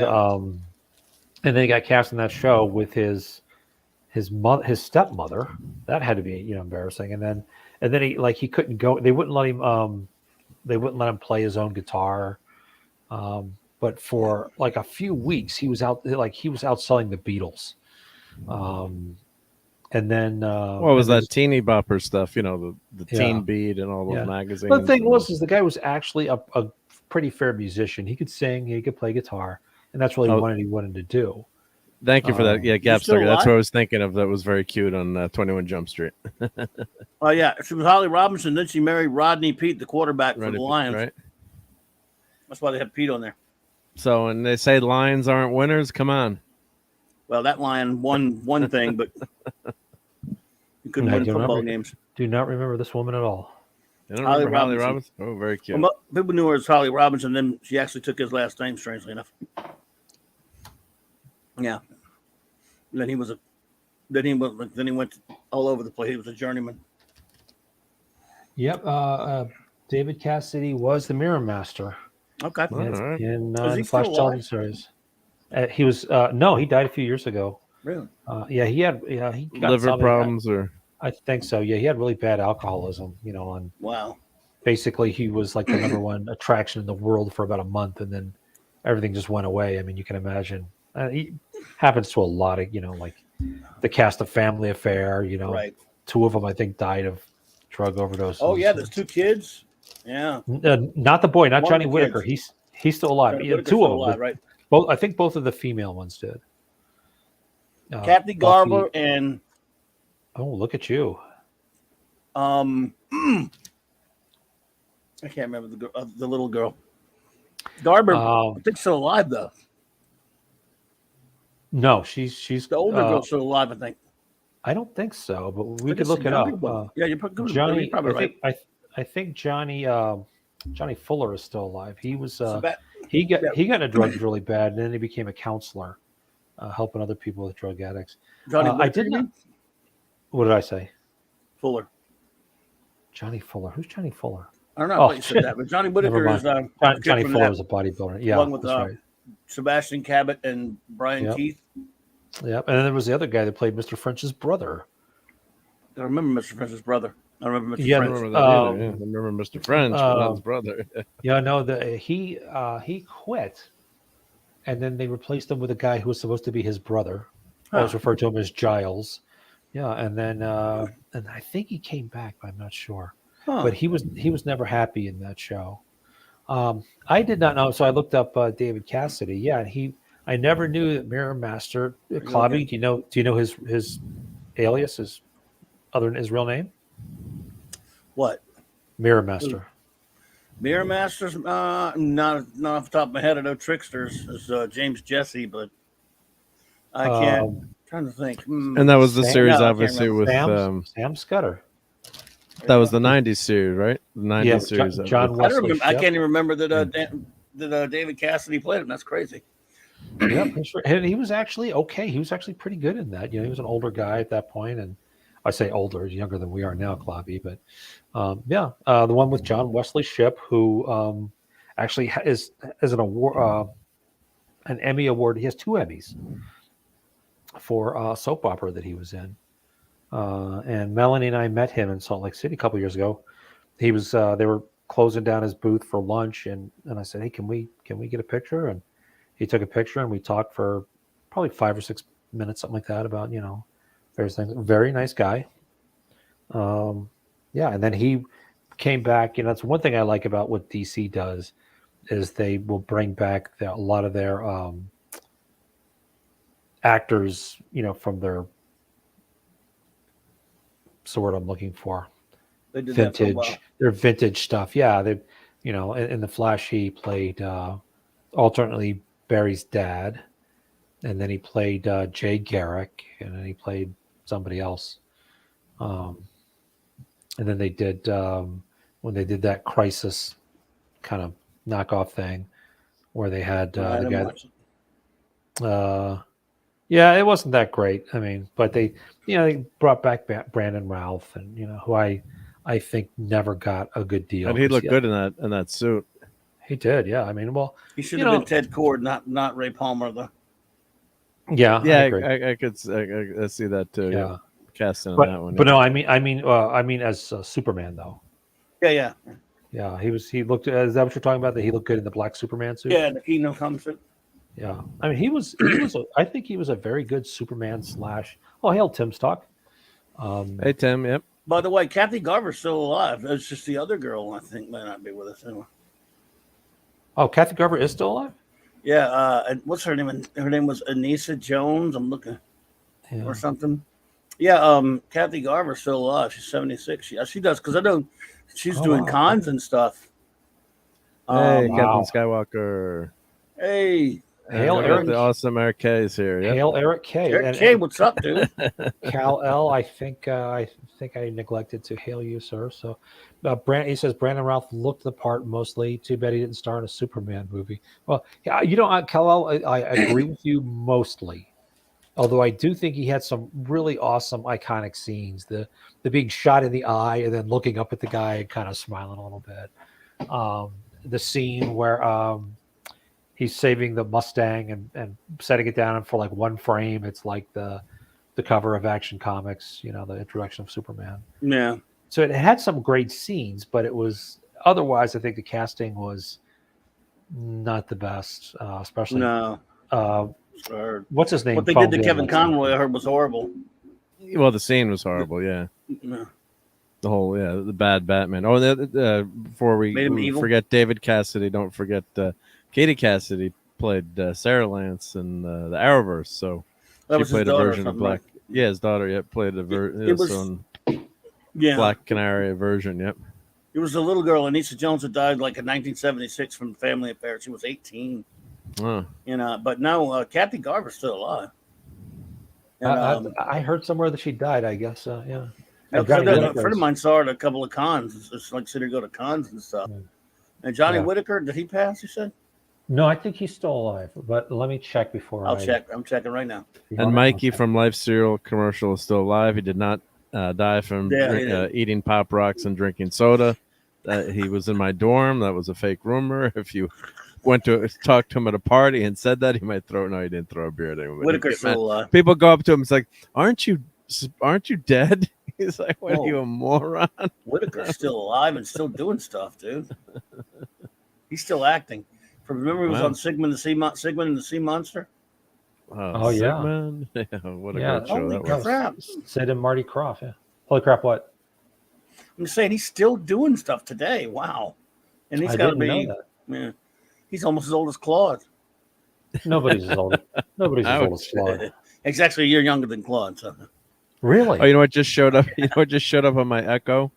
[SPEAKER 3] then he got cast in that show with his stepmother. That had to be embarrassing. And then he couldn't go. They wouldn't let him play his own guitar. But for like a few weeks, he was out selling the Beatles. And then
[SPEAKER 1] what was that teeny bopper stuff? The Teen Beat and all those magazines.
[SPEAKER 3] But the thing was the guy was actually a pretty fair musician. He could sing, he could play guitar, and that's really what he wanted to do.
[SPEAKER 1] Thank you for that. Yeah, Gapster. That's what I was thinking of. That was very cute on 21 Jump Street.
[SPEAKER 2] Oh yeah, she was Holly Robinson. Then she married Rodney Peete, the quarterback for the Lions.
[SPEAKER 1] Right.
[SPEAKER 2] That's why they have Pete on there.
[SPEAKER 1] So, and they say Lions aren't winners. Come on.
[SPEAKER 2] Well, that Lion won one thing, but you couldn't win football games.
[SPEAKER 3] Do not remember this woman at all.
[SPEAKER 1] Holly Robinson. Oh, very cute.
[SPEAKER 2] Well, people knew her as Holly Robinson. Then she actually took his last name, strangely enough. Yeah. Then he went all over the place. He was a journeyman.
[SPEAKER 3] Yep. David Cassidy was the Mirror Master.
[SPEAKER 2] Okay.
[SPEAKER 3] In the Flash television series. He was no, he died a few years ago.
[SPEAKER 2] Really?
[SPEAKER 3] He got
[SPEAKER 1] liver problems, or
[SPEAKER 3] I think so. Yeah, he had really bad alcoholism. And
[SPEAKER 2] wow.
[SPEAKER 3] Basically, he was like the number one attraction in the world for about a month, and then everything just went away. I mean, you can imagine. He happens to a lot of like the cast of Family Affair.
[SPEAKER 2] Right.
[SPEAKER 3] Two of them I think died of drug overdoses.
[SPEAKER 2] Oh yeah, there's two kids. Yeah.
[SPEAKER 3] Not the boy, not Johnny Whitaker. He's still alive. Two of them,
[SPEAKER 2] alive, right?
[SPEAKER 3] I think both of the female ones did.
[SPEAKER 2] Kathy Garber and
[SPEAKER 3] look at you.
[SPEAKER 2] I can't remember the little girl. Garber, I think still alive though.
[SPEAKER 3] No, she's
[SPEAKER 2] the older girl still alive. I think.
[SPEAKER 3] I don't think so, but we could look it up.
[SPEAKER 2] Yeah, you're probably
[SPEAKER 3] Johnny.
[SPEAKER 2] right.
[SPEAKER 3] I think Johnny Fuller is still alive. He was he got into drugs really bad, and then he became a counselor, helping other people with drug addicts.
[SPEAKER 2] Johnny,
[SPEAKER 3] I did not. What did I say?
[SPEAKER 2] Fuller.
[SPEAKER 3] Johnny Fuller. Who's Johnny Fuller?
[SPEAKER 2] I don't know if you said that, but Johnny Whitaker is
[SPEAKER 3] Johnny Fuller is a bodybuilder. Yeah,
[SPEAKER 2] along with
[SPEAKER 3] right.
[SPEAKER 2] Sebastian Cabot and Brian Keith.
[SPEAKER 3] Yep, and then there was the other guy that played Mr. French's brother.
[SPEAKER 2] I remember Mr. French's brother. I remember Mr.
[SPEAKER 1] French.
[SPEAKER 2] I
[SPEAKER 1] remember that either. I remember Mr. French, but not his brother.
[SPEAKER 3] Yeah, no, he quit, and then they replaced him with a guy who was supposed to be his brother. I was referred to him as Giles. Yeah, and then and I think he came back, but I'm not sure. But he was never happy in that show. I did not know, so I looked up David Cassidy. Yeah, I never knew that Mirror Master Clobby. Do you know his alias, his other than his real name?
[SPEAKER 2] What?
[SPEAKER 3] Mirror Master.
[SPEAKER 2] Mirror Masters, not off the top of my head. I know Tricksters is James Jesse, but I can't. I'm trying to think.
[SPEAKER 1] And that was the series, obviously, with
[SPEAKER 3] Sam Scudder.
[SPEAKER 1] That was the '90s series, right? The '90s series.
[SPEAKER 3] John Wesley.
[SPEAKER 2] I can't even remember that David Cassidy played him. That's crazy.
[SPEAKER 3] Yeah, and he was actually okay. He was actually pretty good in that. He was an older guy at that point, and I say older, he's younger than we are now, Clobby. But the one with John Wesley Shipp, who actually is an award, an Emmy award. He has 2 Emmys. for a soap opera that he was in. And Melanie and I met him in Salt Lake City a couple years ago. He was they were closing down his booth for lunch, and I said, "Hey, can we get a picture?" And he took a picture, and we talked for probably 5 or 6 minutes, something like that, about various things. Very nice guy. Yeah, and then he came back. That's one thing I like about what DC does is they will bring back a lot of their actors, from their sort I'm looking for.
[SPEAKER 2] They did
[SPEAKER 3] vintage,
[SPEAKER 2] that for a while.
[SPEAKER 3] Their vintage stuff. Yeah, they, in the Flash, he played alternately Barry's dad, and then he played Jay Garrick, and then he played somebody else. And then they did when they did that Crisis kind of knockoff thing, where they had the guy. Yeah, it wasn't that great. I mean, but they brought back Brandon Routh, and who I think never got a good deal.
[SPEAKER 1] And he looked good in that suit.
[SPEAKER 3] He did, yeah. I mean, well,
[SPEAKER 2] he should have been Ted Cord, not Ray Palmer, though.
[SPEAKER 3] Yeah,
[SPEAKER 1] I could see that too. Yeah, casting on that one.
[SPEAKER 3] But no, I mean, as Superman though.
[SPEAKER 2] Yeah.
[SPEAKER 3] He looked. Is that what you're talking about? That he looked good in the black Superman suit.
[SPEAKER 2] Yeah, the Kingdom Come suit.
[SPEAKER 3] Yeah, I mean, he was. I think he was a very good Superman / Oh, hail Tim's talk.
[SPEAKER 1] Hey Tim, yep.
[SPEAKER 2] By the way, Kathy Garver's still alive. It's just the other girl, I think, might not be with us anymore.
[SPEAKER 3] Oh, Kathy Garver is still alive?
[SPEAKER 2] Yeah. And what's her name? Her name was Anissa Jones. I'm looking, or something. Yeah. Kathy Garver's still alive. She's 76. She does, because I know she's doing cons and stuff.
[SPEAKER 1] Hey, Captain Skywalker.
[SPEAKER 2] Hey.
[SPEAKER 3] Hail Eric.
[SPEAKER 1] The awesome Eric K is here. Yep.
[SPEAKER 3] Hail Eric K.
[SPEAKER 2] Eric K, what's up, dude?
[SPEAKER 3] Cal L, I think I neglected to hail you, sir. So, he says Brandon Routh looked the part mostly. Too bad he didn't star in a Superman movie. Well, Cal L, I agree with you mostly. Although I do think he had some really awesome, iconic scenes. The being shot in the eye and then looking up at the guy and kind of smiling a little bit. The scene where he's saving the Mustang and setting it down for like one frame. It's like the cover of Action Comics, the introduction of Superman.
[SPEAKER 2] Yeah.
[SPEAKER 3] So it had some great scenes, but it was otherwise. I think the casting was not the best, especially.
[SPEAKER 2] No.
[SPEAKER 3] What's his name?
[SPEAKER 2] What they did to Kevin Conroy, I heard, was horrible.
[SPEAKER 1] Well, the scene was horrible. Yeah.
[SPEAKER 2] No.
[SPEAKER 1] The whole the bad Batman. Oh, before we forget David Cassidy, don't forget Katie Cassidy played Sarah Lance in the Arrowverse. So she played a version of Black. Right? Yeah, his daughter. Played a version. Black Canary version. Yep.
[SPEAKER 2] It was a little girl, Anissa Jones, that died like in 1976 from family affairs. She was 18. But no, Kathy Garver's still alive. And,
[SPEAKER 3] I heard somewhere that she died. I guess. Yeah.
[SPEAKER 2] A friend of mine saw her at a couple of cons. It's like sitting go to cons and stuff. Yeah. And Johnny Whitaker, did he pass? You said?
[SPEAKER 3] No, I think he's still alive. But let me check before.
[SPEAKER 2] I'll check. I'm checking right now.
[SPEAKER 1] And Mikey from Life Cereal commercial is still alive. He did not die from eating Pop Rocks and drinking soda. He was in my dorm. That was a fake rumor. If you went to talk to him at a party and said that, he might throw. No, he didn't throw a beer at anyone.
[SPEAKER 2] Whitaker's still alive.
[SPEAKER 1] People go up to him. It's like, aren't you dead? He's like, what are you, a moron?
[SPEAKER 2] Whitaker's still alive and still doing stuff, dude. He's still acting. Remember he was on Sigmund and the Sea Monster?
[SPEAKER 3] Oh, yeah.
[SPEAKER 1] What a great show that was.
[SPEAKER 2] Crap.
[SPEAKER 3] Said in Marty Krofft, yeah. Holy crap, what?
[SPEAKER 2] I'm saying he's still doing stuff today. Wow. And he's got to be, he's almost as old as Claude.
[SPEAKER 3] Nobody's as old as Claude.
[SPEAKER 2] He's actually a year younger than Claude. So.
[SPEAKER 3] Really?
[SPEAKER 1] Oh, you know what just showed up? On my Echo?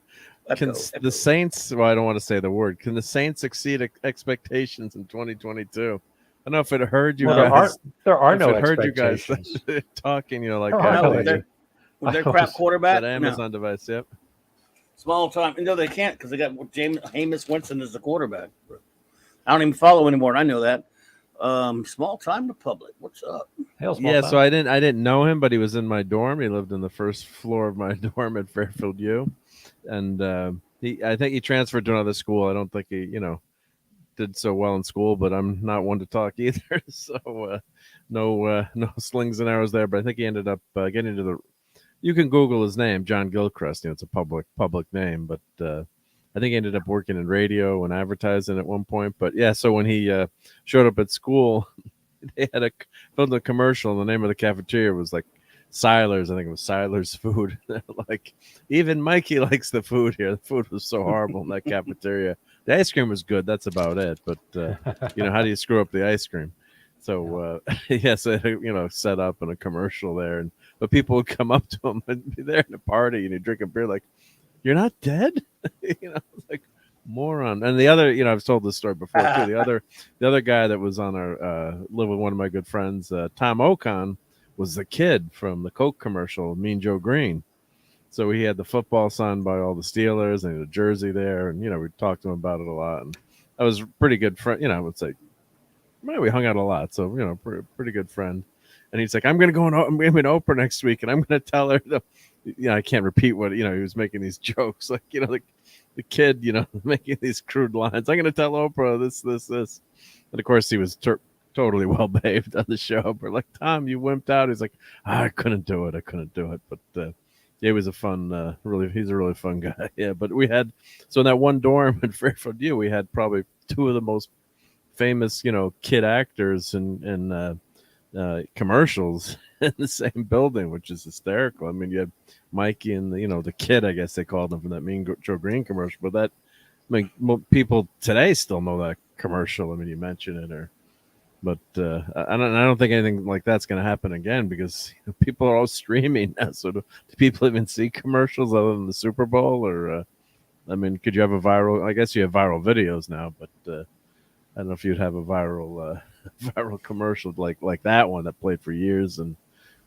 [SPEAKER 1] Can the Saints? Well, I don't want to say the word. Can the Saints exceed expectations in 2022? I don't know if it heard you guys.
[SPEAKER 3] There are no expectations.
[SPEAKER 1] Heard you guys talking.
[SPEAKER 2] With their crap quarterback.
[SPEAKER 1] That Amazon device. Yep.
[SPEAKER 2] Small time. No, they can't because they got Jameis Winston as the quarterback. I don't even follow anymore. I know that. Small time Republic. What's up?
[SPEAKER 1] So I didn't know him, but he was in my dorm. He lived in the first floor of my dorm at Fairfield U, and I think he transferred to another school. I don't think he did so well in school, but I'm not one to talk either. So no slings and arrows there. But I think he ended up getting into the. You can Google his name, John Gilchrist. It's a public name, but I think he ended up working in radio and advertising at one point. But yeah, so when he showed up at school, they had filmed a commercial, and the name of the cafeteria was like Siler's. I think it was Siler's Food. Like, even Mikey likes the food here. The food was so horrible in that cafeteria. The ice cream was good. That's about it. But how do you screw up the ice cream? So yes, set up in a commercial there, but people would come up to him and be there in a party, and he'd drink a beer like, "You're not dead," like, moron. And the other, I've told this story before too. The other guy that was on our live with one of my good friends, Tom Ocon, was the kid from the Coke commercial, Mean Joe Green. So he had the football signed by all the Steelers, and he had a jersey there, and we talked to him about it a lot. And I was a pretty good friend. I would say, we hung out a lot, so pretty good friend. And he's like, I'm going to go I'm going to Oprah next week, and I'm going to tell her. I can't repeat what he was making these jokes, like the kid, making these crude lines. I'm going to tell Oprah this. And of course, he was totally well behaved on the show. But like, Tom, you wimped out. He's like, I couldn't do it. But he was a fun, he's a really fun guy. Yeah. But we had, so in that one dorm in Fairfield U, we had probably two of the most famous, kid actors and commercials in the same building, which is hysterical. I mean, you had Mikey and the kid, I guess they called him, from that Mean Joe Green commercial. But that, people today still know that commercial. I mean, you mention it, but I don't think anything like that's going to happen again, because people are all streaming now. So do people even see commercials other than the Super Bowl? Or I mean, could you have a viral? I guess you have viral videos now, but I don't know if you'd have a viral commercial like that one that played for years and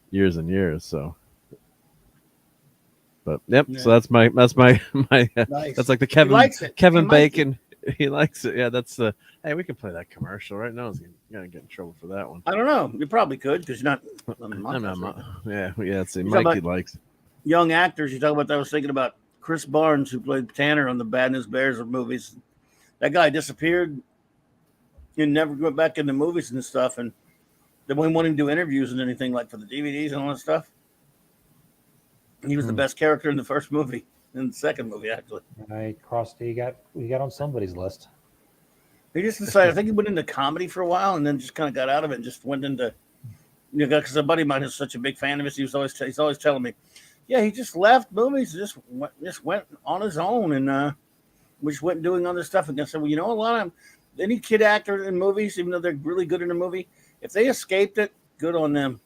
[SPEAKER 1] years and years. So, but yep. Yeah. So that's my nice. That's like the Kevin Bacon. He likes it. Yeah, that's the. Hey, we could play that commercial right now. He's gonna get in trouble for that one.
[SPEAKER 2] I don't know. You probably could, because you're not.
[SPEAKER 1] Yeah. Let's see. Mikey likes
[SPEAKER 2] young actors. You talk about that. I was thinking about Chris Barnes, who played Tanner on the Bad News Bears movies. That guy disappeared. He never went back into movies and stuff, and they wouldn't want him to do interviews and anything, like for the DVDs and all that stuff. He was the best character in the first movie, in the second movie, actually.
[SPEAKER 3] He got on somebody's list.
[SPEAKER 2] He just decided, I think he went into comedy for a while, and then just kind of got out of it and just went into, because a buddy of mine is such a big fan of his. He's always telling me, yeah, he just left movies, just went on his own, and we just went doing other stuff. And I said, well, a lot of any kid actor in movies, even though they're really good in a movie, if they escaped it, good on them.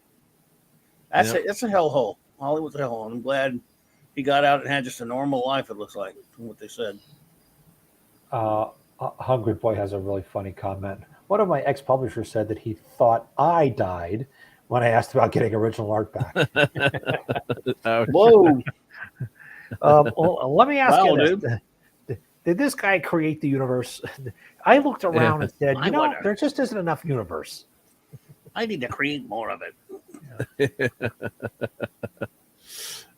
[SPEAKER 2] That's a hellhole. Hollywood's a hellhole. I'm glad he got out and had just a normal life, it looks like, from what they said.
[SPEAKER 3] Hungry Boy has a really funny comment. One of my ex-publishers said that he thought I died when I asked about getting original art back.
[SPEAKER 2] Whoa.
[SPEAKER 3] Well, let me ask you this. Did this guy create the universe? I looked around and said, there just isn't enough universe.
[SPEAKER 2] I need to create more of it.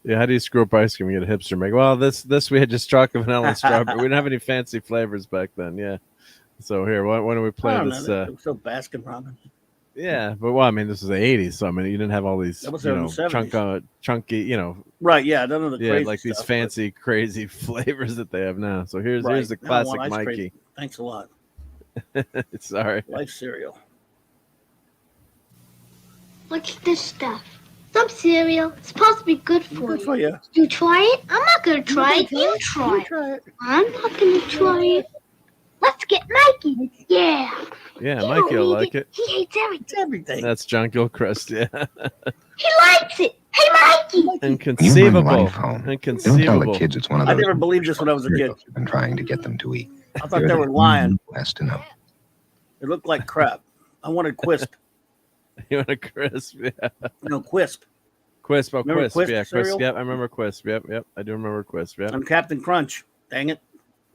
[SPEAKER 1] Yeah, how do you screw up ice cream? You get a hipster make. Well, this we had just chocolate, vanilla, and strawberry. We didn't have any fancy flavors back then. Yeah. So here, why don't we play this?
[SPEAKER 2] So Baskin Robbins.
[SPEAKER 1] Yeah, but this is the '80s, so you didn't have all these, chunky,
[SPEAKER 2] Right? Yeah, none of the crazy
[SPEAKER 1] like
[SPEAKER 2] stuff,
[SPEAKER 1] these fancy, crazy flavors that they have now. So here's the classic Mikey.
[SPEAKER 2] Cream. Thanks a lot.
[SPEAKER 1] Sorry.
[SPEAKER 2] Life cereal.
[SPEAKER 4] What's this stuff? Some cereal. It's supposed to be good for you.
[SPEAKER 2] Good for you.
[SPEAKER 4] You try it? I'm not going to try it. You try it. I'm not going to try it. Let's get Mikey. Yeah.
[SPEAKER 1] Yeah, Mikey will like it.
[SPEAKER 4] He hates everything.
[SPEAKER 1] That's John Gilchrist, yeah.
[SPEAKER 4] He likes it. Hey, Mikey.
[SPEAKER 1] Inconceivable.
[SPEAKER 5] Don't tell the kids it's one of those.
[SPEAKER 2] I never believed this when I was a kid.
[SPEAKER 5] You've been trying to get them to eat.
[SPEAKER 2] I thought they were lying.
[SPEAKER 5] Has to know.
[SPEAKER 2] It looked like crap. I wanted Quisp.
[SPEAKER 1] You want a crisp? Yeah.
[SPEAKER 2] Quisp.
[SPEAKER 1] Quisp. Oh,
[SPEAKER 2] remember
[SPEAKER 1] Quisp. Yeah,
[SPEAKER 2] cereal?
[SPEAKER 1] Quisp. Yep, I remember Quisp. Yep. I do remember Quisp. Yep.
[SPEAKER 2] I'm Captain Crunch. Dang it.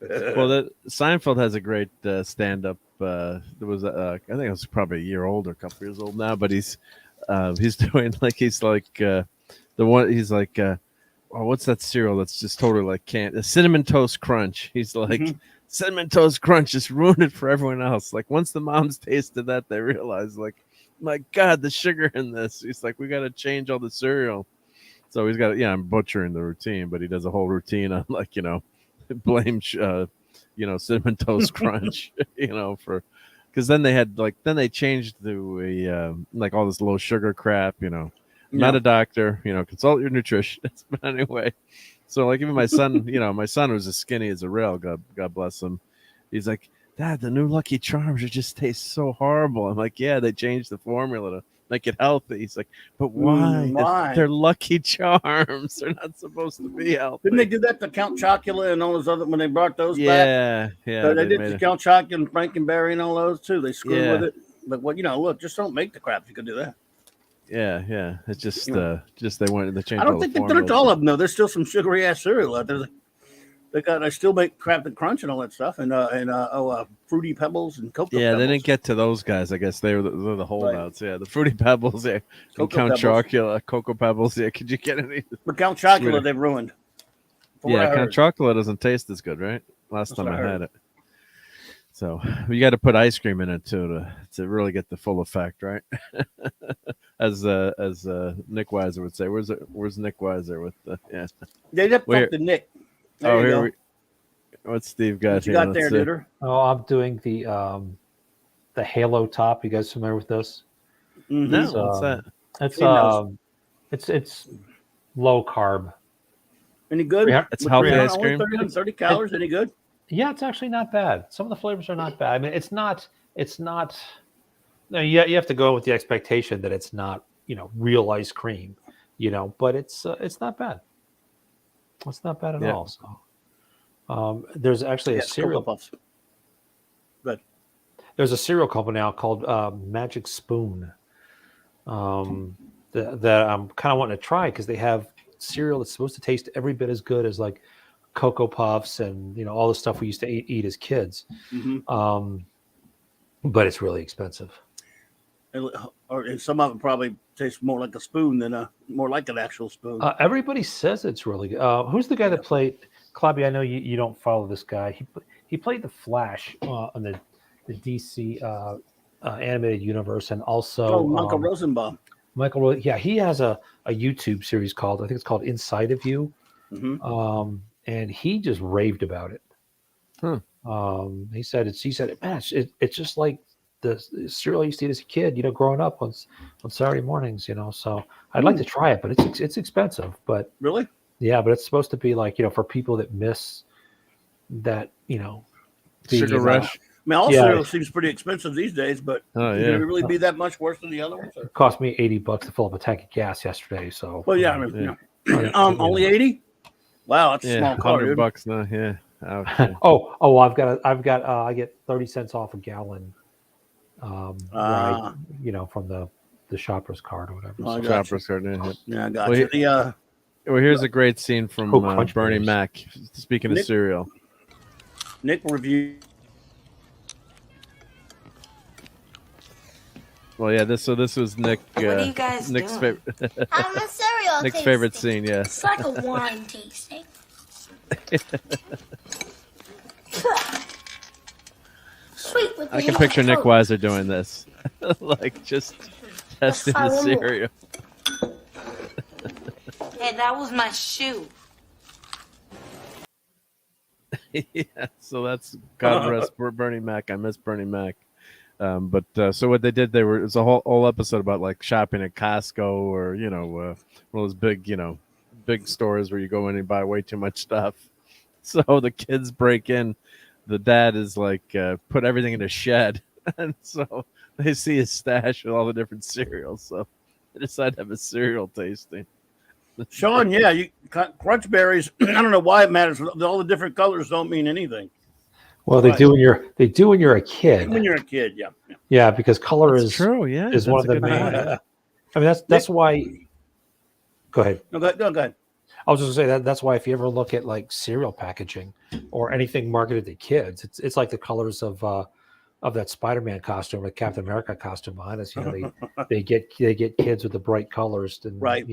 [SPEAKER 1] Well, Seinfeld has a great stand-up. There was, I think it was probably a year old or a couple years old now, but he's doing the one. He's like, oh, what's that cereal that's just totally like can't? Cinnamon Toast Crunch. He's like, Cinnamon Toast Crunch just ruined it for everyone else. Like once the moms tasted that, they realized like My God, the sugar in this. He's like, we got to change all the cereal. So he's got, I'm butchering the routine, but he does a whole routine on blame, Cinnamon Toast Crunch, for, because then they changed to all this low sugar crap, not a doctor, consult your nutritionist. But anyway, so like even my son, my son was as skinny as a rail, God bless him. He's like, Dad, the new Lucky Charms just taste so horrible. I'm like, yeah, they changed the formula to make it healthy. He's like, but why?
[SPEAKER 2] Why?
[SPEAKER 1] They're Lucky Charms. They're not supposed to be healthy.
[SPEAKER 2] Didn't they do that to Count Chocula and all those other when they brought those back?
[SPEAKER 1] Yeah.
[SPEAKER 2] So they did to Count Chocula and Frankenberry and all those too. They screwed with it. But look, just don't make the crap if you could do that.
[SPEAKER 1] Yeah. It's just they changed.
[SPEAKER 2] I don't think they did it to all of them though. There's still some sugary ass cereal out there. They still make Crafted Crunch and all that stuff, and Fruity Pebbles and Cocoa.
[SPEAKER 1] Yeah,
[SPEAKER 2] Pebbles.
[SPEAKER 1] they didn't get to those guys. I guess they're the holdouts. Right. Yeah, the Fruity Pebbles. Yeah, and Count Chocula, Cocoa Pebbles. Yeah, could you get any?
[SPEAKER 2] But Count Chocula, they've ruined.
[SPEAKER 1] Count Chocula doesn't taste as good, right? Last time I had it. So you got to put ice cream in it too to really get the full effect, right? as Nick Weiser would say. Where's Nick Weiser with the
[SPEAKER 2] They just talked to Nick. There
[SPEAKER 1] what's Steve got?
[SPEAKER 2] What you got there, Duder?
[SPEAKER 3] Oh, I'm doing the Halo top. You guys familiar with this?
[SPEAKER 2] Mm-hmm.
[SPEAKER 1] No, what's
[SPEAKER 3] that? It's low carb.
[SPEAKER 2] Any good?
[SPEAKER 1] It's healthy ice cream.
[SPEAKER 2] 30 calories. Any good?
[SPEAKER 3] Yeah, it's actually not bad. Some of the flavors are not bad. I mean, it's not. No, you have to go with the expectation that it's not, real ice cream, but it's not bad. It's not bad at all. So, there's actually a cereal.
[SPEAKER 2] Puffs. Good.
[SPEAKER 3] There's a cereal company now called Magic Spoon that I'm kind of wanting to try because they have cereal that's supposed to taste every bit as good as like Cocoa Puffs and all the stuff we used to eat as kids.
[SPEAKER 2] Mm-hmm.
[SPEAKER 3] But it's really expensive.
[SPEAKER 2] And some of them probably taste more like a spoon than more like an actual spoon.
[SPEAKER 3] Everybody says it's really good. Who's the guy that played Klobby? I know you don't follow this guy. He played the Flash on the DC animated universe, and also
[SPEAKER 2] Michael Rosenbaum.
[SPEAKER 3] He has a YouTube series called, I think it's called Inside of You.
[SPEAKER 2] Mm-hmm.
[SPEAKER 3] And he just raved about it. He said it's just like the cereal I used to eat as a kid, growing up on Saturday mornings, So I'd like to try it, but it's expensive. But
[SPEAKER 2] really,
[SPEAKER 3] yeah, but it's supposed to be like for people that miss that,
[SPEAKER 1] sugar rush.
[SPEAKER 2] I mean, all cereal seems pretty expensive these days, but can it really be that much worse than the other ones?
[SPEAKER 3] It cost me $80 to fill up a tank of gas yesterday. So
[SPEAKER 2] only 80. Wow, that's a small car,
[SPEAKER 1] $100 now. Yeah.
[SPEAKER 3] Ouch. I get 30 cents off a gallon. From the shopper's card or whatever.
[SPEAKER 1] Shopper's card.
[SPEAKER 2] Yeah, I got you.
[SPEAKER 1] Here's a great scene from Bernie Mac. Speaking of cereal,
[SPEAKER 2] Nick reviewed.
[SPEAKER 1] Well, yeah. This was Nick.
[SPEAKER 6] What are you guys
[SPEAKER 1] Nick's
[SPEAKER 6] doing?
[SPEAKER 1] favorite.
[SPEAKER 4] I'm a cereal
[SPEAKER 1] Nick's
[SPEAKER 4] tasting.
[SPEAKER 1] favorite scene. Yeah.
[SPEAKER 4] It's like a wine tasting. Sweet with
[SPEAKER 1] I can picture Nick Weiser doing this, like just testing the cereal.
[SPEAKER 6] Hey, that was my shoe.
[SPEAKER 1] Yeah, so that's God rest Bernie Mac. I miss Bernie Mac. But so what they did, it's a whole episode about like shopping at Costco or one of those big stores where you go in and buy way too much stuff. So the kids break in. The dad is like put everything in a shed, and so they see his stash with all the different cereals. So they decide to have a cereal tasting.
[SPEAKER 2] Sean, you Crunch Berries. I don't know why it matters. All the different colors don't mean anything.
[SPEAKER 3] Well, they do when you're a kid.
[SPEAKER 2] When you're a kid, yeah.
[SPEAKER 3] Yeah, because color is
[SPEAKER 1] true. Yeah,
[SPEAKER 3] is one of the main. I mean, that's why. Go ahead.
[SPEAKER 2] No, go ahead.
[SPEAKER 3] I was just gonna say that's why if you ever look at like cereal packaging or anything marketed to kids, it's like the colors of that Spider-Man costume or Captain America costume behind us. They get kids with the bright colors, and
[SPEAKER 2] right.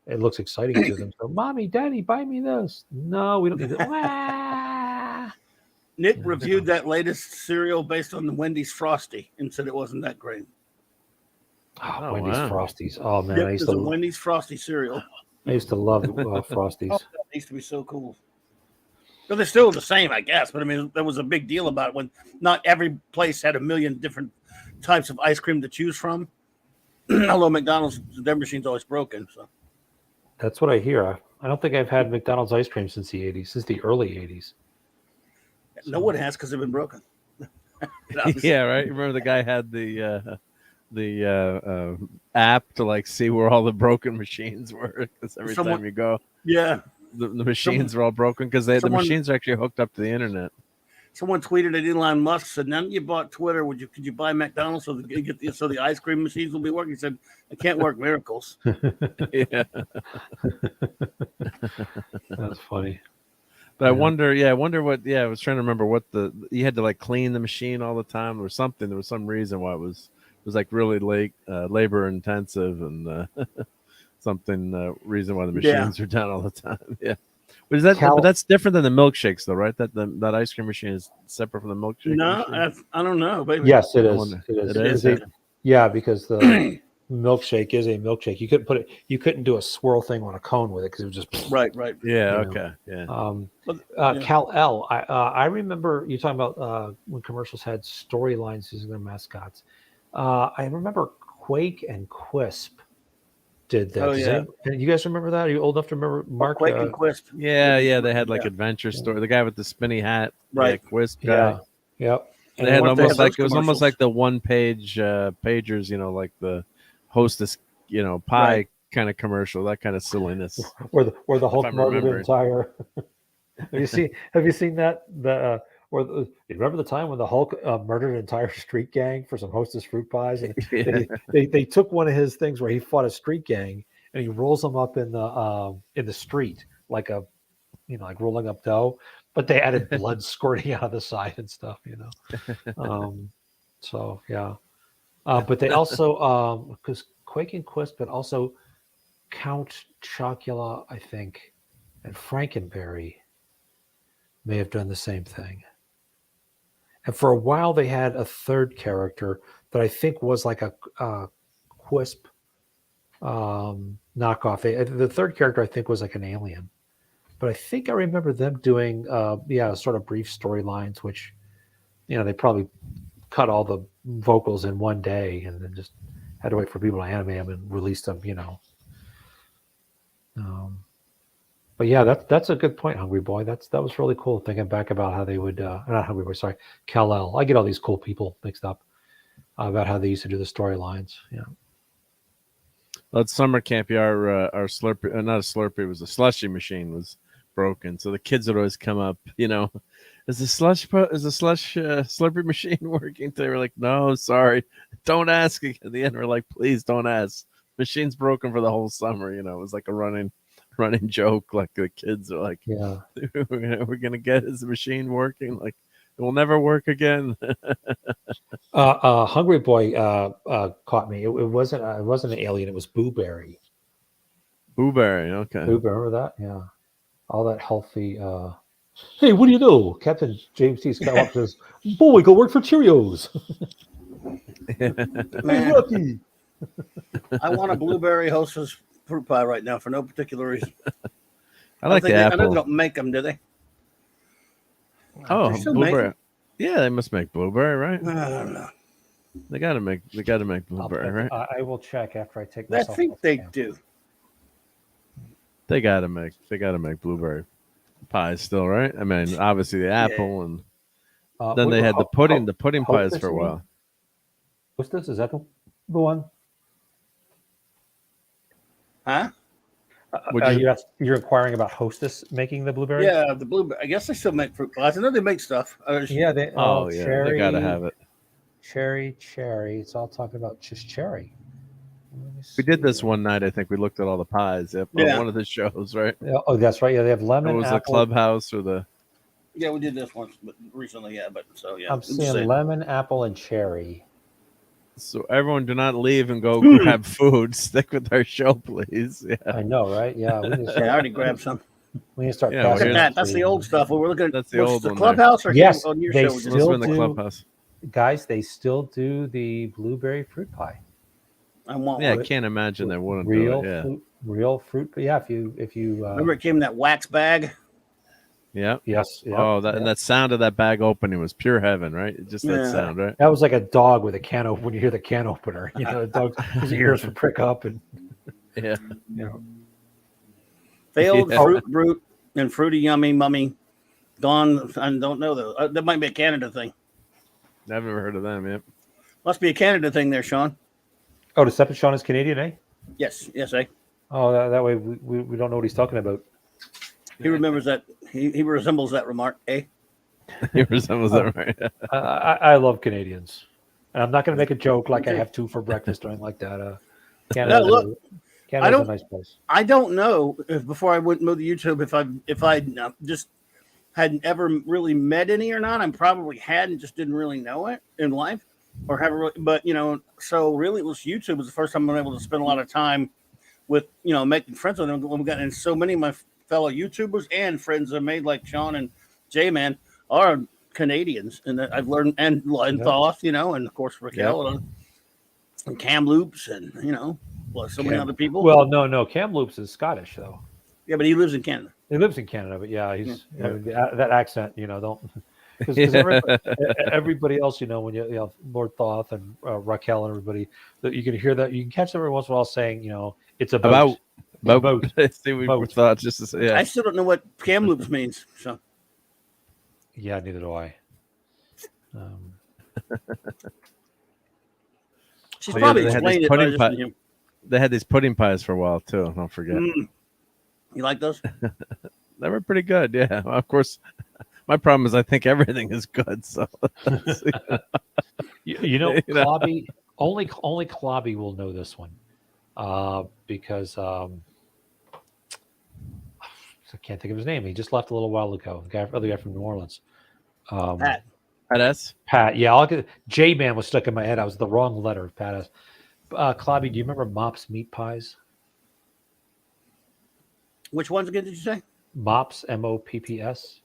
[SPEAKER 3] It looks exciting to them. So, Mommy, Daddy, buy me this. No, we don't need it.
[SPEAKER 2] Nick reviewed that latest cereal based on the Wendy's Frosty and said it wasn't that great.
[SPEAKER 3] Oh, Wendy's Frosties. Oh man,
[SPEAKER 2] Yep,
[SPEAKER 3] I used
[SPEAKER 2] there's
[SPEAKER 3] to
[SPEAKER 2] a Wendy's Frosty cereal.
[SPEAKER 3] I used to love Frosties.
[SPEAKER 2] Oh, that used to be so cool. But they're still the same, I guess. But I mean, there was a big deal about it when not every place had a million different types of ice cream to choose from. Although McDonald's, their machine's always broken. So
[SPEAKER 3] That's what I hear. I don't think I've had McDonald's ice cream since the 80s, since the early 80s.
[SPEAKER 2] no one has because they've been broken.
[SPEAKER 1] Yeah, right. Remember the guy had the app to like see where all the broken machines were because every time you go,
[SPEAKER 2] yeah,
[SPEAKER 1] the machines are all broken because the machines are actually hooked up to the internet.
[SPEAKER 2] Someone tweeted at Elon Musk, said, "Now that you bought Twitter, could you buy McDonald's so the ice cream machines will be working?" He said, "I can't work miracles."
[SPEAKER 1] Yeah,
[SPEAKER 3] that's funny.
[SPEAKER 1] But I wonder what. Yeah, I was trying to remember what you had to like clean the machine all the time or something. There was some reason why it was like really labor intensive and something reason why the machines are down all the time. Yeah. But but that's different than the milkshakes, though, right? That ice cream machine is separate from the milkshake.
[SPEAKER 2] No, I don't know. Baby.
[SPEAKER 3] Yes, it is. It is. Yeah, because the milkshake is a milkshake. You couldn't do a swirl thing on a cone with it because it was just
[SPEAKER 2] right.
[SPEAKER 1] Yeah. Okay. Yeah.
[SPEAKER 3] Kal-El. I remember you talking about when commercials had storylines using their mascots. I remember Quake and Quisp did that.
[SPEAKER 2] Oh, yeah.
[SPEAKER 3] You guys remember that? Are you old enough to remember Mark?
[SPEAKER 2] Quake and Quisp.
[SPEAKER 1] Yeah. They had like adventure story. The guy with the spinny hat,
[SPEAKER 2] right?
[SPEAKER 1] Quisp guy.
[SPEAKER 3] Yeah. Yep.
[SPEAKER 1] And they had almost like it was almost like the one page pagers, like the Hostess, pie kind of commercial, that kind of silliness.
[SPEAKER 3] Where the Hulk murdered the entire. Have you seen that? You remember the time when the Hulk murdered an entire street gang for some Hostess fruit pies? And they took one of his things where he fought a street gang and he rolls them up in the street like like rolling up dough, but they added blood squirting out of the side and stuff, So yeah, but they also because Quake and Quisp, but also Count Chocula, I think, and Frankenberry may have done the same thing. And for a while, they had a third character that I think was like a Quisp knockoff. The third character I think was like an alien, but I think I remember them doing sort of brief storylines, which they probably cut all the vocals in one day and then just had to wait for people to animate them and release them. But yeah, that's a good point, Hungry Boy. That was really cool thinking back about how they would not Hungry Boy, sorry, Kal-El. I get all these cool people mixed up about how they used to do the storylines. Yeah.
[SPEAKER 1] Well, at summer camp, our Slurpee, not a Slurpee, it was a slushy machine was broken. So the kids would always come up, is the Slurpee machine working? They were like, no, sorry, don't ask. At the end, we're like, please don't ask. Machine's broken for the whole summer. It was like a running joke. Like the kids are like,
[SPEAKER 3] yeah,
[SPEAKER 1] we're gonna get his machine working. Like it will never work again.
[SPEAKER 3] Hungry Boy caught me. It wasn't an alien. It was Booberry.
[SPEAKER 1] Booberry, okay.
[SPEAKER 3] Booberry, remember that? Yeah, all that healthy. Hey, what do you know? Captain James T. Scott says, "Boy, go work for Cheerios."
[SPEAKER 2] Man, lucky. I want a blueberry Hostess fruit pie right now for no particular reason.
[SPEAKER 1] I like the apple.
[SPEAKER 2] I know they don't make them, do they?
[SPEAKER 1] Oh, blueberry. Yeah, they must make blueberry, right?
[SPEAKER 2] I don't know.
[SPEAKER 1] They gotta make blueberry, right?
[SPEAKER 3] I will check after I take.
[SPEAKER 2] I think they do.
[SPEAKER 1] They gotta make blueberry pies still, right? I mean, obviously the apple and then they had the pudding pies for a while.
[SPEAKER 3] Hostess, is that the one?
[SPEAKER 2] Huh?
[SPEAKER 3] You're inquiring about Hostess making the blueberry?
[SPEAKER 2] Yeah, the blueberry. I guess they still make fruit pies. I know they make stuff.
[SPEAKER 3] Yeah, they. Cherry,
[SPEAKER 1] they gotta have it.
[SPEAKER 3] Cherry. It's all talking about just cherry.
[SPEAKER 1] We did this one night. I think we looked at all the pies. On one of the shows, right?
[SPEAKER 3] Oh, that's right. Yeah, they have lemon.
[SPEAKER 1] It was
[SPEAKER 3] apple.
[SPEAKER 1] the clubhouse or the.
[SPEAKER 2] Yeah, we did this once, but recently, yeah. But so yeah,
[SPEAKER 3] I'm seeing lemon, apple, and cherry.
[SPEAKER 1] So everyone, do not leave and go grab food. Stick with our show, please. Yeah,
[SPEAKER 3] I know, right? Yeah, we
[SPEAKER 2] I already grabbed some.
[SPEAKER 3] We need to start.
[SPEAKER 2] Look at that. That's the old stuff. We're looking at.
[SPEAKER 1] That's the old
[SPEAKER 2] the
[SPEAKER 1] one.
[SPEAKER 2] Clubhouse, or
[SPEAKER 3] yes,
[SPEAKER 2] on your
[SPEAKER 3] they
[SPEAKER 2] show?
[SPEAKER 3] Still
[SPEAKER 1] in the clubhouse.
[SPEAKER 3] Guys, they still do the blueberry fruit pie.
[SPEAKER 2] I want
[SPEAKER 1] Yeah,
[SPEAKER 2] one.
[SPEAKER 1] I can't imagine they wouldn't
[SPEAKER 3] real
[SPEAKER 1] do it. Yeah.
[SPEAKER 3] fruit, real fruit. But yeah, if you
[SPEAKER 2] Remember it came in that wax bag.
[SPEAKER 1] Yeah.
[SPEAKER 3] yes, yeah,
[SPEAKER 1] Oh, and that sound of that bag opening was pure heaven, right? Just that
[SPEAKER 2] Yeah.
[SPEAKER 1] sound, right?
[SPEAKER 3] that was like a dog with a can opener. When you hear the can opener, you know, the dog, his ears would prick up, and
[SPEAKER 1] Yeah.
[SPEAKER 3] you know,
[SPEAKER 2] Failed
[SPEAKER 1] Yeah.
[SPEAKER 2] Fruit Brute and Fruity Yummy Mummy. Gone. I don't know though. That might be a Canada thing.
[SPEAKER 1] I've never heard of them. Yep.
[SPEAKER 2] Must be a Canada thing there, Sean.
[SPEAKER 3] oh, Decepticon is Canadian, eh?
[SPEAKER 2] Yes,
[SPEAKER 3] Oh, that way we don't know what he's talking about.
[SPEAKER 2] He remembers that. He resembles that remark, eh?
[SPEAKER 1] He resembles that, right?
[SPEAKER 3] I love Canadians, and I'm not going to make a joke like I have two for breakfast or anything like that. Canada's,
[SPEAKER 2] No, look,
[SPEAKER 3] Canada's a nice place.
[SPEAKER 2] I don't know if before I went move to YouTube if I just hadn't ever really met any or not. I probably had and just didn't really know it in life or haven't really. But so really, it was YouTube was the first time I'm able to spend a lot of time with making friends with them. And so many of my fellow YouTubers and friends I made, like Sean and J-Man, are Canadians, and that I've learned and Thoth, and of course Raquel and Kamloops, and so many other people.
[SPEAKER 3] Well, no, Kamloops is Scottish though.
[SPEAKER 2] Yeah, but he lives in Canada.
[SPEAKER 3] He lives in Canada, but yeah, he's I mean, that accent, don't. Because everybody else, when you Lord Thoth and Raquel and everybody, you can hear that. You can catch them every once in a while saying, it's a boat.
[SPEAKER 1] Boat. See, we thought just to say, yeah.
[SPEAKER 2] I still don't know what Kamloops means. So
[SPEAKER 3] yeah, neither do I.
[SPEAKER 2] She's probably explained it.
[SPEAKER 1] They had these pudding pies for a while too. Don't forget.
[SPEAKER 2] You like those?
[SPEAKER 1] They were pretty good. Yeah. Well, of course. My problem is I think everything is good. So
[SPEAKER 3] Clobby, only Clobby will know this one, because I can't think of his name. He just left a little while ago. The other guy from New Orleans.
[SPEAKER 2] Pat.
[SPEAKER 1] Pat S.
[SPEAKER 3] Pat. Yeah, J-Man was stuck in my head. I was the wrong letter of Pat S. Clobby, do you remember Mops meat pies?
[SPEAKER 2] Which ones again did you say?
[SPEAKER 3] Mops, MOPPS.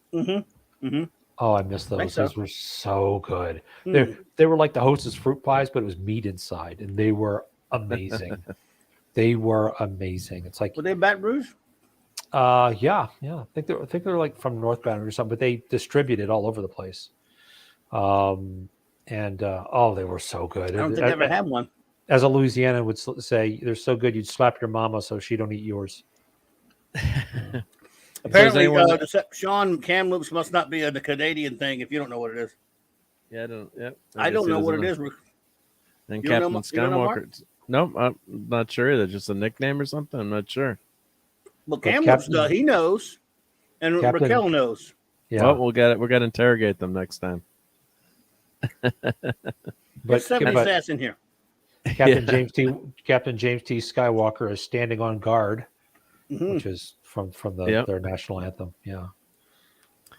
[SPEAKER 3] Oh, I missed those. Those were so good. They were like the Hostess fruit pies, but it was meat inside, and they were amazing. They were amazing. It's like,
[SPEAKER 2] were they Baton Rouge?
[SPEAKER 3] Yeah. I think they're like from North Baton Rouge or something, but they distributed all over the place. They were so good.
[SPEAKER 2] I don't think I ever had one.
[SPEAKER 3] As a Louisianan would say, they're so good you'd slap your mama so she don't eat yours.
[SPEAKER 2] Apparently, Sean, Kamloops must not be a Canadian thing if you don't know what it is.
[SPEAKER 1] Yeah, I don't. Yep.
[SPEAKER 2] I don't know what it is.
[SPEAKER 1] And Captain Skywalker. Nope, I'm not sure either. Just a nickname or something. I'm not sure.
[SPEAKER 2] Well, Kamloops, he knows, and Raquel knows.
[SPEAKER 3] Yeah.
[SPEAKER 1] Well, we'll get it. We're gonna interrogate them next time.
[SPEAKER 2] But somebody's ass in here.
[SPEAKER 3] Captain James T. Skywalker is standing on guard, which is from their national anthem. Yeah.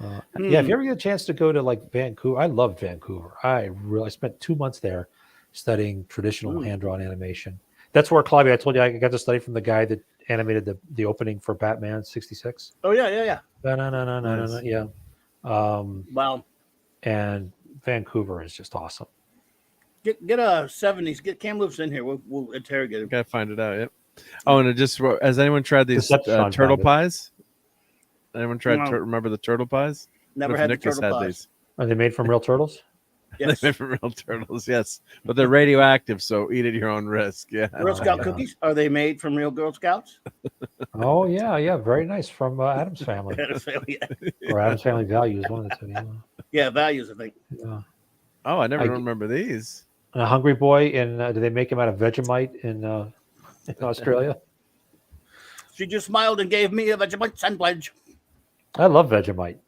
[SPEAKER 3] Yeah. If you ever get a chance to go to like Vancouver, I loved Vancouver. I spent 2 months there studying traditional hand-drawn animation. That's where Clobby, I told you I got to study from the guy that animated the opening for Batman '66.
[SPEAKER 2] Oh yeah.
[SPEAKER 3] No. Yeah.
[SPEAKER 2] Wow.
[SPEAKER 3] And Vancouver is just awesome.
[SPEAKER 2] Get a 70s. Get Kamloops in here. We'll interrogate him.
[SPEAKER 1] Gotta find it out. Yep. Oh, and has anyone tried these turtle pies? Anyone tried? Remember the turtle pies?
[SPEAKER 2] Never had the turtle pies.
[SPEAKER 1] These.
[SPEAKER 3] Are they made from real turtles?
[SPEAKER 2] Yes.
[SPEAKER 1] They're made from real turtles. Yes, but they're radioactive, so eat at your own risk. Yeah.
[SPEAKER 2] Girl Scout cookies, are they made from real Girl Scouts?
[SPEAKER 3] Oh yeah, very nice, from Addams Family. Or Addams Family Values, one of the two.
[SPEAKER 2] Yeah, Values, I think.
[SPEAKER 3] Yeah.
[SPEAKER 1] Oh, I never remember these.
[SPEAKER 3] And a Hungry Boy, do they make them out of Vegemite in Australia?
[SPEAKER 2] She just smiled and gave me a Vegemite sandwich.
[SPEAKER 3] I love Vegemite.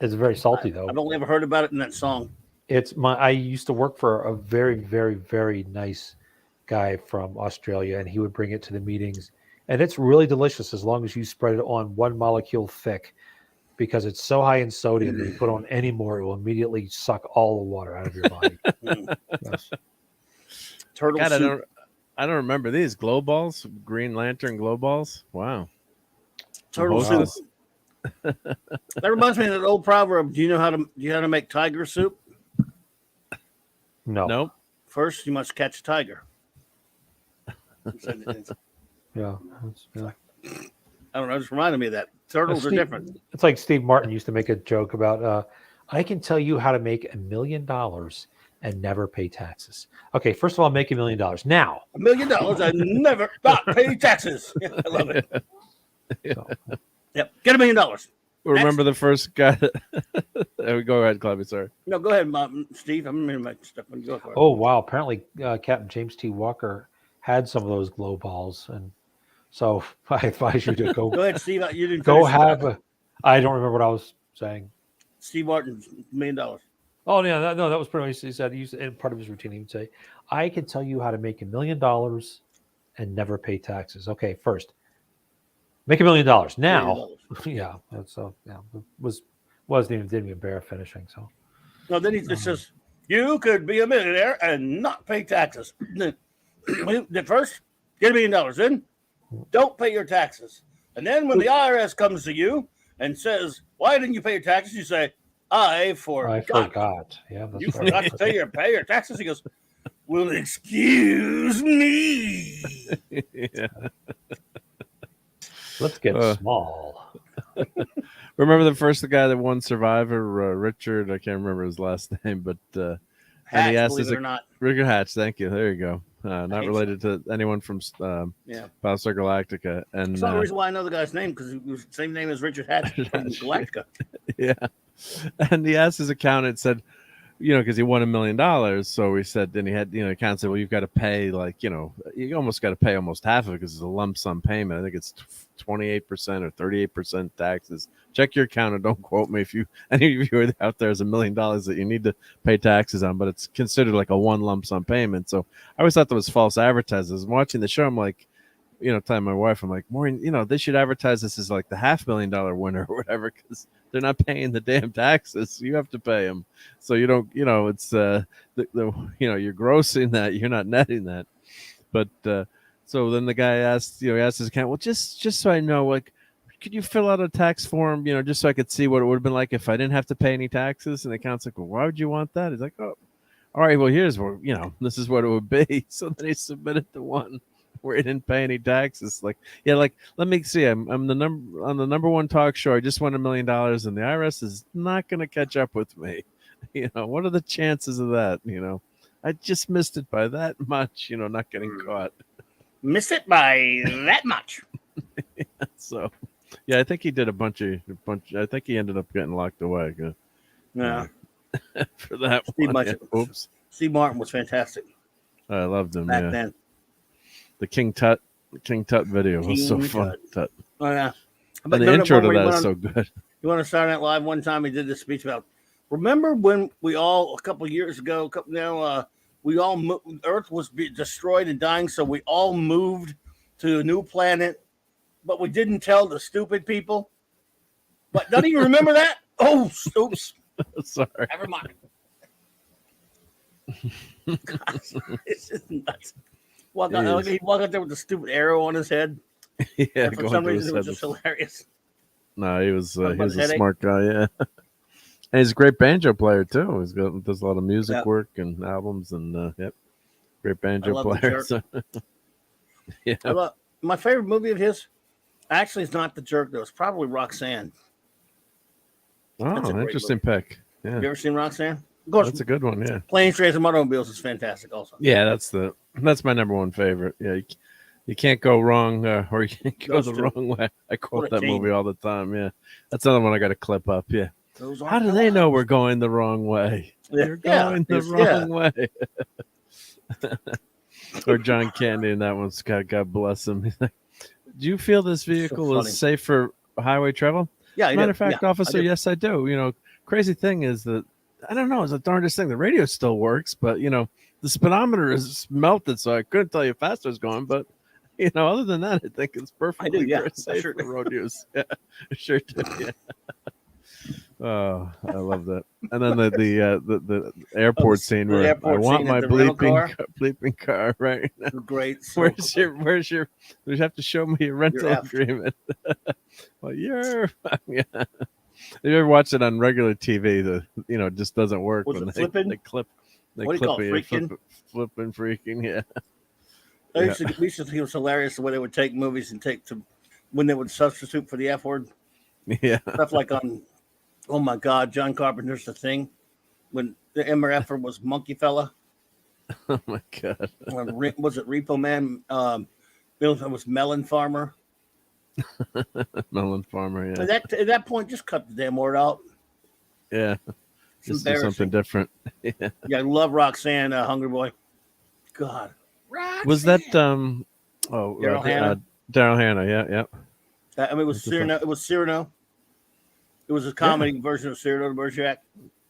[SPEAKER 3] It's very salty though.
[SPEAKER 2] I've only ever heard about it in that song.
[SPEAKER 3] I used to work for a very, very, very nice guy from Australia, and he would bring it to the meetings. And it's really delicious as long as you spread it on 1 molecule thick, because it's so high in sodium that you put on any more, it will immediately suck all the water out of your body. Yes.
[SPEAKER 2] Turtle soup.
[SPEAKER 1] I don't remember these glow balls, Green Lantern glow balls. Wow.
[SPEAKER 2] Turtle soup. That reminds me of that old proverb. Do you know how to make tiger soup?
[SPEAKER 3] No.
[SPEAKER 1] Nope.
[SPEAKER 2] First, you must catch a tiger.
[SPEAKER 3] Yeah.
[SPEAKER 2] I don't know. It just reminded me of that. Turtles are different.
[SPEAKER 3] It's like Steve Martin used to make a joke about, I can tell you how to make $1 million and never pay taxes. Okay, first of all, make $1 million. Now.
[SPEAKER 2] $1 million and never not pay taxes. Yeah, I love it.
[SPEAKER 3] So.
[SPEAKER 2] Yep. Get $1 million.
[SPEAKER 1] Remember the first guy that... Go ahead, Clubby, sorry.
[SPEAKER 2] No, go ahead, Steve. I'm in my stuff. Go for it.
[SPEAKER 3] Oh, wow. Apparently, Captain James T. Walker had some of those glow balls, and so I advise you to go.
[SPEAKER 2] Go ahead, Steve. You didn't
[SPEAKER 3] go have. I don't remember what I was saying.
[SPEAKER 2] Steve Martin, $1 million.
[SPEAKER 3] Oh yeah, that was pretty much. He said in part of his routine. He would say, "I can tell you how to make $1 million and never pay taxes." Okay, first, make $1 million. Now, yeah, that's didn't even bear finishing. So,
[SPEAKER 2] no, then it says you could be a millionaire and not pay taxes. First, get $1 million. Then, don't pay your taxes. And then when the IRS comes to you and says, "Why didn't you pay your taxes?" You say, I forgot.
[SPEAKER 3] Yeah,
[SPEAKER 2] you forgot to pay your taxes. He goes, "Well, excuse me."
[SPEAKER 3] Yeah. Let's get small.
[SPEAKER 1] Remember the first guy that won Survivor, Richard? I can't remember his last name, but
[SPEAKER 2] Hatch,
[SPEAKER 1] and he asked
[SPEAKER 2] believe it or not.
[SPEAKER 1] Richard Hatch. Thank you. There you go. Not related to anyone from Battlestar Galactica. And
[SPEAKER 2] that's the only reason why I know the guy's name, because he was the same name as Richard Hatch from Galactica.
[SPEAKER 1] Yeah. And he asked his accountant, said, because he won $1 million. So he said, then he had, the accountant said, well, you've got to pay you almost got to pay almost half of it because it's a lump sum payment. I think it's 28% or 38% taxes. Check your accountant. Don't quote me if any of you are out there is $1 million that you need to pay taxes on, but it's considered like a one lump sum payment. So I always thought that was false advertising. Watching the show, I'm like, telling my wife, I'm like, Maureen, they should advertise this as like the $500,000 winner or whatever, because they're not paying the damn taxes. You have to pay them. So you don't, it's you're grossing that, you're not netting that. But so then the guy asked, he asked his accountant, well, just so I know, like, could you fill out a tax form, just so I could see what it would have been like if I didn't have to pay any taxes? And the accountant's like, well, why would you want that? He's like, oh, all right, well, here's what, this is what it would be. So then he submitted the one where he didn't pay any taxes. Like, let me see. I'm on the number one talk show. I just won $1 million, and the IRS is not going to catch up with me. What are the chances of that? I just missed it by that much. Not getting caught.
[SPEAKER 2] Missed it by that much.
[SPEAKER 1] So, yeah, I think he did a bunch. I think he ended up getting locked away.
[SPEAKER 2] Yeah.
[SPEAKER 1] For that one. Yeah. Oops.
[SPEAKER 2] Steve Martin was fantastic.
[SPEAKER 1] I loved him
[SPEAKER 2] back then.
[SPEAKER 1] The King Tut video was so fun. Tut.
[SPEAKER 2] Oh yeah.
[SPEAKER 1] And the intro to that is so good.
[SPEAKER 2] You want to Saturday Night Live? One time he did this speech about. Remember when we all a couple of years ago? Earth was destroyed and dying, so we all moved to a new planet, but we didn't tell the stupid people. But don't you remember that? Oh, oops.
[SPEAKER 1] Sorry.
[SPEAKER 2] Never mind. It's just nuts. He walked out there with the stupid arrow on his head.
[SPEAKER 1] Yeah,
[SPEAKER 2] for some reason it was just hilarious.
[SPEAKER 1] No, he was a smart guy. Yeah, and he's a great banjo player too. Does a lot of music work and albums, and great banjo player. So. Yeah,
[SPEAKER 2] my favorite movie of his actually is not The Jerk though. It's probably Roxanne.
[SPEAKER 1] Oh, interesting pick. Yeah,
[SPEAKER 2] you ever seen Roxanne? Of course,
[SPEAKER 1] that's a good one. Yeah,
[SPEAKER 2] Planes, Trains, and Automobiles is fantastic. Also,
[SPEAKER 1] yeah, that's my number one favorite. Yeah, you can't go wrong, or you can't go the wrong way. I quote that movie all the time. Yeah, that's another one I got to clip up. Yeah, how do they know we're going the wrong way? You're going the wrong way. Or John Candy, and that one's God bless him. He's like, do you feel this vehicle is safe for highway travel?
[SPEAKER 2] Yeah,
[SPEAKER 1] matter of fact, officer, yes, I do. Crazy thing is that I don't know. It's the darndest thing. The radio still works, but the speedometer is melted, so I couldn't tell you how fast I was going. But other than that, I think it's perfectly safe for road use. Yeah, I sure do. Yeah. Oh, I love that. And then the airport scene where I want my bleeping car right now.
[SPEAKER 2] Great.
[SPEAKER 1] So where's your? You have to show me your rental agreement. Well, yeah. You ever watch it on regular TV? It just doesn't work
[SPEAKER 2] when
[SPEAKER 1] they clip. They clip it. Flipping freaking. Yeah.
[SPEAKER 2] We used to think it was hilarious the way they would take movies and when they would substitute for the F word.
[SPEAKER 1] Yeah.
[SPEAKER 2] Stuff like on, oh my God, John Carpenter's The Thing, when the MRF was Monkey Fella.
[SPEAKER 1] Oh my God.
[SPEAKER 2] Was it Repo Man? It was Melon Farmer.
[SPEAKER 1] Melon Farmer, yeah.
[SPEAKER 2] At that point, just cut the damn word out.
[SPEAKER 1] Yeah. Just do something different.
[SPEAKER 2] Yeah, I love Roxanne, Hungry Boy. God.
[SPEAKER 1] Roxanne. Was that
[SPEAKER 2] Daryl Hannah?
[SPEAKER 1] Daryl Hannah, yeah.
[SPEAKER 2] I mean, it was Cyrano. It was Cyrano. It was a comedy version of Cyrano de Bergerac.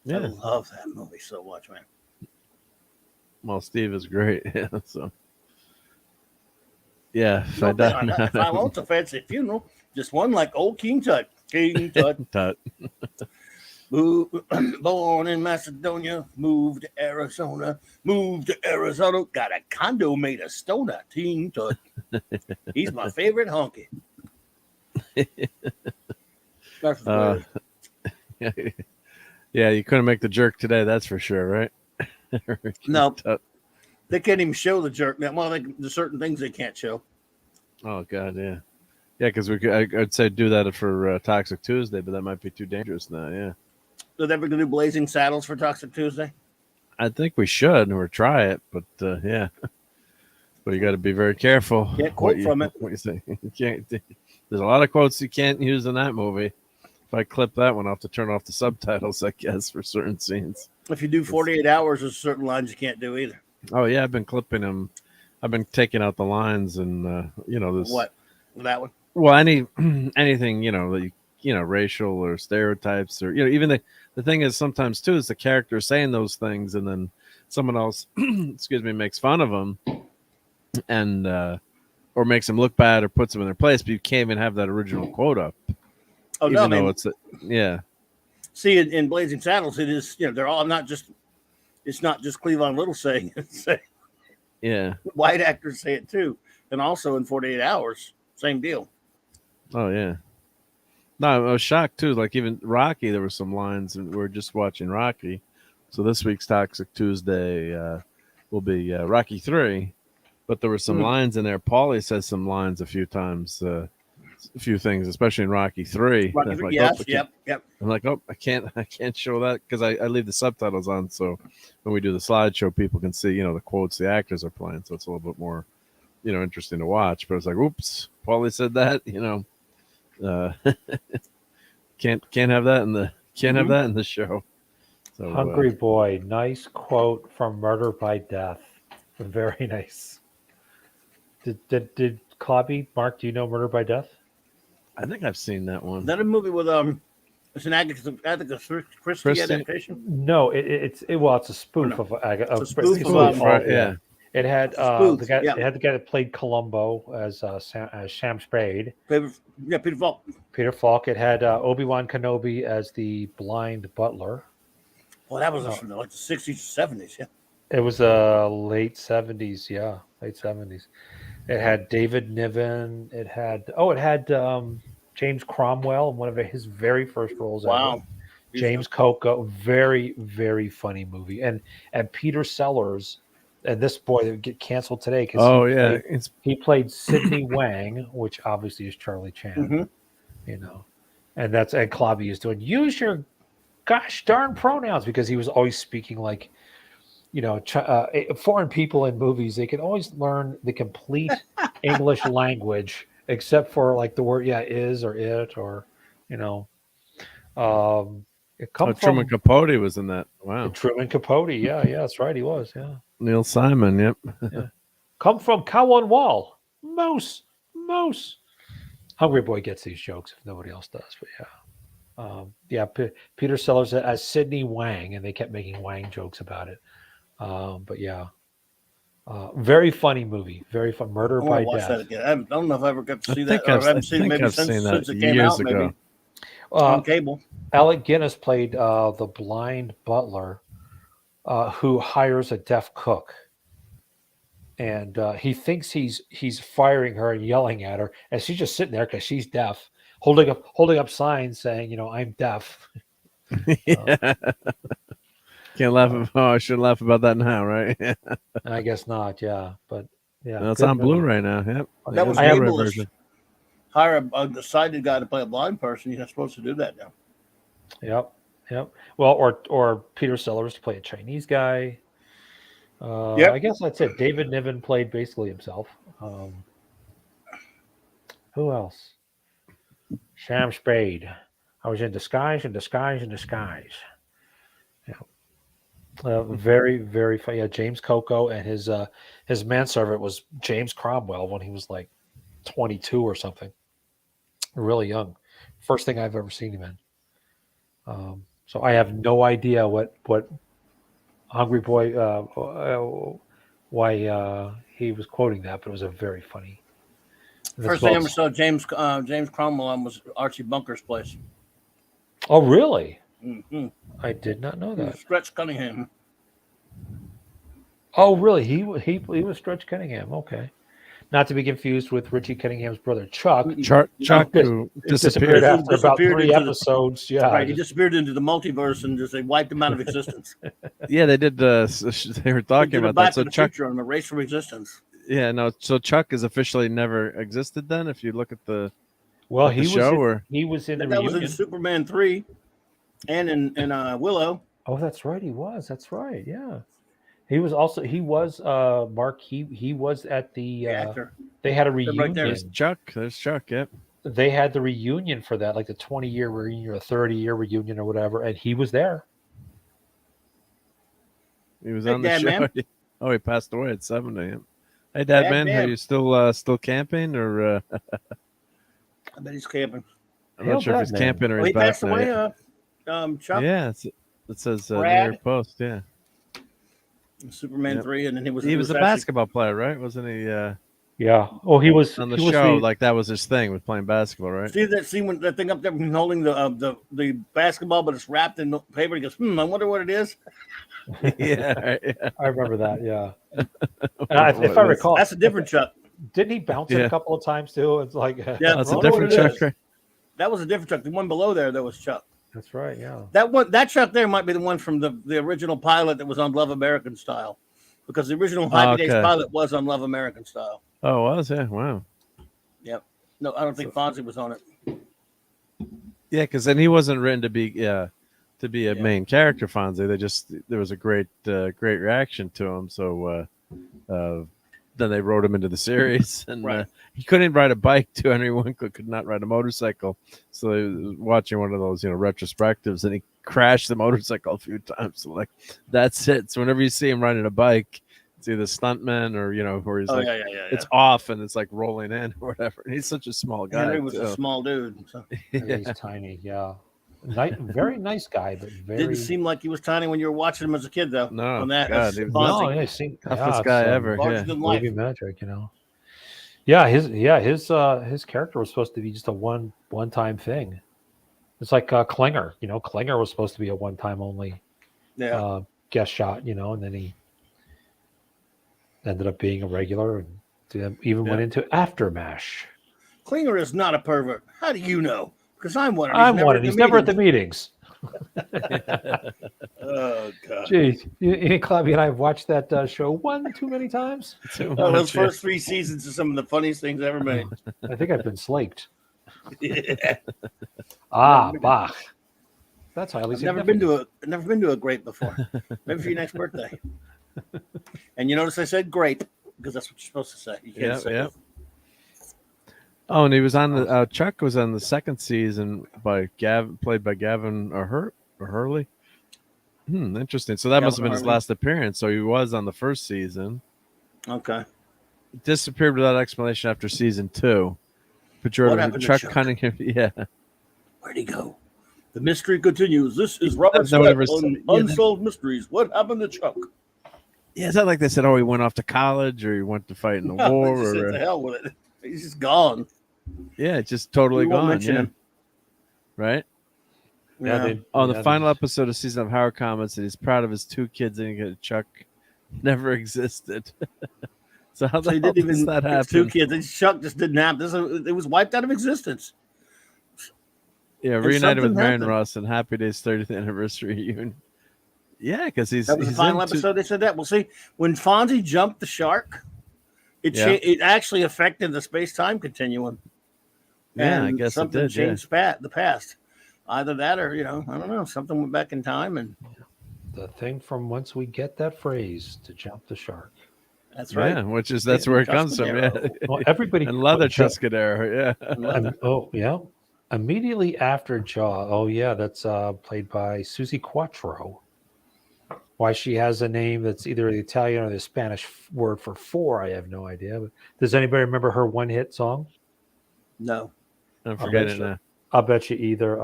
[SPEAKER 2] Yeah. I love that movie so much, man.
[SPEAKER 1] Well, Steve is great. Yeah, so. Yeah,
[SPEAKER 2] if I want a fancy funeral, just one like old King Tut. King Tut.
[SPEAKER 1] Tut.
[SPEAKER 2] Born in Macedonia, moved to Arizona, got a condo made of stoner. King Tut. He's my favorite honky.
[SPEAKER 1] Yeah, you couldn't make the jerk today, that's for sure, right?
[SPEAKER 2] No, they can't even show the jerk now. Well, there's certain things they can't show.
[SPEAKER 1] Oh God, yeah, because I'd say do that for Toxic Tuesday, but that might be too dangerous now. Yeah.
[SPEAKER 2] So they're going to do Blazing Saddles for Toxic Tuesday?
[SPEAKER 1] I think we should or try it, but yeah. But you got to be very careful.
[SPEAKER 2] Can't quote from it.
[SPEAKER 1] What you say? You can't. There's a lot of quotes you can't use in that movie. If I clip that one, I'll have to turn off the subtitles, I guess, for certain scenes.
[SPEAKER 2] If you do 48 hours, there's certain lines you can't do either.
[SPEAKER 1] Oh yeah, I've been clipping them. I've been taking out the lines and this.
[SPEAKER 2] What? That one?
[SPEAKER 1] Well, anything that racial or stereotypes or even the thing is sometimes too is the character saying those things and then someone else, excuse me, makes fun of them and or makes them look bad or puts them in their place, but you can't even have that original quote up.
[SPEAKER 2] Oh no, man.
[SPEAKER 1] It's yeah.
[SPEAKER 2] See, in Blazing Saddles, it is they're all not just. It's not just Cleavon Little saying it.
[SPEAKER 1] Yeah.
[SPEAKER 2] White actors say it too, and also in 48 Hours, same deal.
[SPEAKER 1] Oh yeah. No, I was shocked too. Like even Rocky, there were some lines, and we're just watching Rocky. So this week's Toxic Tuesday will be Rocky 3, but there were some lines in there. Paulie says some lines a few times, a few things, especially in Rocky 3.
[SPEAKER 2] Like, yes, yep.
[SPEAKER 1] I'm like, I can't show that because I leave the subtitles on, so when we do the slideshow, people can see the quotes the actors are playing, so it's a little bit more interesting to watch. But it's like, oops, Paulie said that, can't have that in the show. So,
[SPEAKER 3] Hungry Boy, nice quote from Murder by Death. Very nice. Did Clobby, Mark, do you know Murder by Death?
[SPEAKER 1] I think I've seen that one.
[SPEAKER 2] Is that a movie with it's an Agatha Christie adaptation?
[SPEAKER 3] No, it's a spoof of Agatha.
[SPEAKER 2] It's a spoof of
[SPEAKER 1] yeah.
[SPEAKER 3] It had the guy.
[SPEAKER 2] Yeah.
[SPEAKER 3] It had the guy that played Columbo as Sam Spade.
[SPEAKER 2] Peter Falk.
[SPEAKER 3] Peter Falk. It had Obi-Wan Kenobi as the blind butler.
[SPEAKER 2] Well, that was like the 60s, 70s, yeah.
[SPEAKER 3] It was late 70s, yeah, late 70s. It had David Niven. It had James Cromwell in one of his very first roles.
[SPEAKER 2] Wow.
[SPEAKER 3] Ever. James Coco, very, very funny movie. And Peter Sellers, and this boy that would get canceled today because he played Sidney Wang, which obviously is Charlie Chan. And Clobby is doing use your gosh darn pronouns because he was always speaking like foreign people in movies. They can always learn the complete English language except for like the word is or it or it comes from
[SPEAKER 1] Truman Capote was in that. Wow.
[SPEAKER 3] Truman Capote, yeah, that's right, he was, yeah.
[SPEAKER 1] Neil Simon, yep.
[SPEAKER 3] Yeah. Come from Cowan Wall. Mouse. Hungry Boy gets these jokes if nobody else does, but yeah. Peter Sellers as Sidney Wang, and they kept making Wang jokes about it. But yeah. Very funny movie. Very fun. Murder by Death.
[SPEAKER 2] That again. I don't know if I ever got to see that. I haven't seen it maybe since it came out, maybe. On cable.
[SPEAKER 3] Alec Guinness played the blind butler who hires a deaf cook. And he thinks he's firing her and yelling at her, and she's just sitting there because she's deaf, holding up signs saying, I'm deaf.
[SPEAKER 1] Yeah. Can't laugh. I shouldn't laugh about that now, right?
[SPEAKER 3] I guess not. Yeah, but Yeah,
[SPEAKER 1] No, it's
[SPEAKER 3] good
[SPEAKER 1] on
[SPEAKER 3] movie.
[SPEAKER 1] Blu-ray now. Yep.
[SPEAKER 2] That was
[SPEAKER 1] I have a
[SPEAKER 2] ableist.
[SPEAKER 1] version.
[SPEAKER 2] Hire a sighted guy to play a blind person. You're not supposed to do that now.
[SPEAKER 3] Yep. Well, or Peter Sellers to play a Chinese guy.
[SPEAKER 2] Yep.
[SPEAKER 3] I guess that's it. David Niven played basically himself. Who else? Sam Spade. I was in disguise. Yeah. Very, very funny. Yeah, James Coco, and his manservant was James Cromwell when he was like 22 or something. Really young. First thing I've ever seen him in. So I have no idea what Hungry Boy why he was quoting that, but it was a very funny.
[SPEAKER 2] First thing I ever saw James Cromwell on was Archie Bunker's place.
[SPEAKER 3] Oh, really?
[SPEAKER 2] Mm-hmm.
[SPEAKER 3] I did not know that.
[SPEAKER 2] Stretch Cunningham.
[SPEAKER 3] Oh, really? He was Stretch Cunningham. Okay. Not to be confused with Richie Cunningham's brother Chuck.
[SPEAKER 1] Chuck who disappeared
[SPEAKER 3] after about 3 episodes. Yeah,
[SPEAKER 2] right. He disappeared into the multiverse and just they wiped him out of existence.
[SPEAKER 1] Yeah, they did. They were talking about that. So Chuck
[SPEAKER 2] on the race from existence.
[SPEAKER 1] Yeah, no. So Chuck is officially never existed. Then, if you look at the
[SPEAKER 3] he was in the
[SPEAKER 2] that
[SPEAKER 3] reunion.
[SPEAKER 2] was in Superman 3, and in Willow.
[SPEAKER 3] Oh, that's right. He was. That's right. Yeah. He was Mark. He was at the
[SPEAKER 2] actor.
[SPEAKER 3] They had a reunion.
[SPEAKER 2] Right
[SPEAKER 1] there's Chuck. Yep.
[SPEAKER 3] They had the reunion for that, like the 20-year reunion or 30-year reunion or whatever, and he was there.
[SPEAKER 1] He was on the show. Man. Oh, he passed away at 70. Hey, Dad, man, are you still camping or?
[SPEAKER 2] I bet he's camping.
[SPEAKER 1] I'm not sure if he's camping or he's
[SPEAKER 2] he
[SPEAKER 1] back
[SPEAKER 2] passed away. Chuck.
[SPEAKER 1] Yeah, it says New York Post. Yeah.
[SPEAKER 2] Superman 3, and then he was
[SPEAKER 1] a basketball player, right? Wasn't he?
[SPEAKER 3] Yeah. Oh, he was
[SPEAKER 1] on the show. Like that was his thing with playing basketball, right?
[SPEAKER 2] See that scene when that thing up there holding the basketball, but it's wrapped in paper. He goes, I wonder what it is.
[SPEAKER 1] Yeah,
[SPEAKER 3] I remember that. Yeah. If I recall,
[SPEAKER 2] that's a different Chuck.
[SPEAKER 3] Didn't he bounce it a couple of times too? It's like
[SPEAKER 1] that's a different Chuck. Right?
[SPEAKER 2] That was a different Chuck. The one below there was Chuck.
[SPEAKER 3] That's right. Yeah.
[SPEAKER 2] That Chuck there might be the one from the original pilot that was on Love American Style, because the original Happy Days pilot was on Love American Style.
[SPEAKER 1] Oh, it was, yeah. Wow.
[SPEAKER 2] Yep. No, I don't think Fonzie was on it.
[SPEAKER 1] Yeah, because then he wasn't written to be a main character, Fonzie. There was a great reaction to him, so then they wrote him into the series, and he couldn't ride a bike too. Henry Winkler could not ride a motorcycle, so he was watching one of those retrospectives, and he crashed the motorcycle a few times. So that's it. So whenever you see him riding a bike, it's either stuntman or where he's it's off and it's like rolling in or whatever. And he's such a small guy.
[SPEAKER 2] Henry was a small dude. So.
[SPEAKER 3] He's tiny. Yeah. Very nice guy, but
[SPEAKER 2] didn't seem like he was tiny when you were watching him as a kid, though.
[SPEAKER 1] No,
[SPEAKER 2] on that,
[SPEAKER 1] God,
[SPEAKER 3] he seemed
[SPEAKER 1] toughest guy ever.
[SPEAKER 3] Movie magic, Yeah, his character was supposed to be just a one-time thing. It's like Klinger. Klinger was supposed to be a one-time only guest shot. And then he ended up being a regular, and even went into Aftermash.
[SPEAKER 2] Klinger is not a pervert. How do you know? Because I'm one.
[SPEAKER 3] He's never at the meetings.
[SPEAKER 2] Oh God!
[SPEAKER 3] Geez, Clappy and I have watched that show one too many times.
[SPEAKER 2] Those first 3 seasons are some of the funniest things ever made.
[SPEAKER 3] I think I've been slaked. Bach. That's highly significant.
[SPEAKER 2] I've never been to a grape before. Maybe for your next birthday. And you notice I said grape because that's what you're supposed to say. You can't say it.
[SPEAKER 1] Oh, and he was on the Chuck was on the second season played by Gavin or Hurley. Interesting. So that must have been his last appearance. So he was on the first season.
[SPEAKER 2] Okay.
[SPEAKER 1] Disappeared without explanation after season 2. But Chuck Cunningham. Yeah.
[SPEAKER 2] Where'd he go? The mystery continues. This is Robert Scott on Unsolved Mysteries. What happened to Chuck?
[SPEAKER 1] Yeah, it's not like they said, he went off to college or he went to fight in the war.
[SPEAKER 2] Or the hell with it. He's just gone.
[SPEAKER 1] Yeah, just totally gone. Yeah. Right?
[SPEAKER 2] Yeah.
[SPEAKER 1] On the final episode of season of Howard comments that he's proud of his 2 kids and Chuck never existed. So how the hell does that happen?
[SPEAKER 2] 2 kids. And Chuck just didn't happen. It was wiped out of existence.
[SPEAKER 1] Yeah, reunited with Marion Ross and Happy Days 30th anniversary reunion. Yeah, because
[SPEAKER 2] that was the final episode. They said that. Well, see, when Fonzie jumped the shark, It actually affected the space-time continuum.
[SPEAKER 1] Yeah,
[SPEAKER 2] And
[SPEAKER 1] I guess
[SPEAKER 2] something
[SPEAKER 1] it did.
[SPEAKER 2] changed the past. Either that or, I don't know, something went back in time. And
[SPEAKER 3] the thing from whence we get that phrase, to jump the shark.
[SPEAKER 2] That's right.
[SPEAKER 1] Yeah, that's where it comes from. Yeah.
[SPEAKER 3] Well, everybody
[SPEAKER 1] and leather Tuscadero. Yeah.
[SPEAKER 3] Yeah. Immediately after Jaw. Oh, yeah. That's played by Susie Quattro. Why she has a name that's either the Italian or the Spanish word for four, I have no idea. But does anybody remember her one-hit song?
[SPEAKER 2] No.
[SPEAKER 1] I'm forgetting it now.
[SPEAKER 3] I'll bet you either.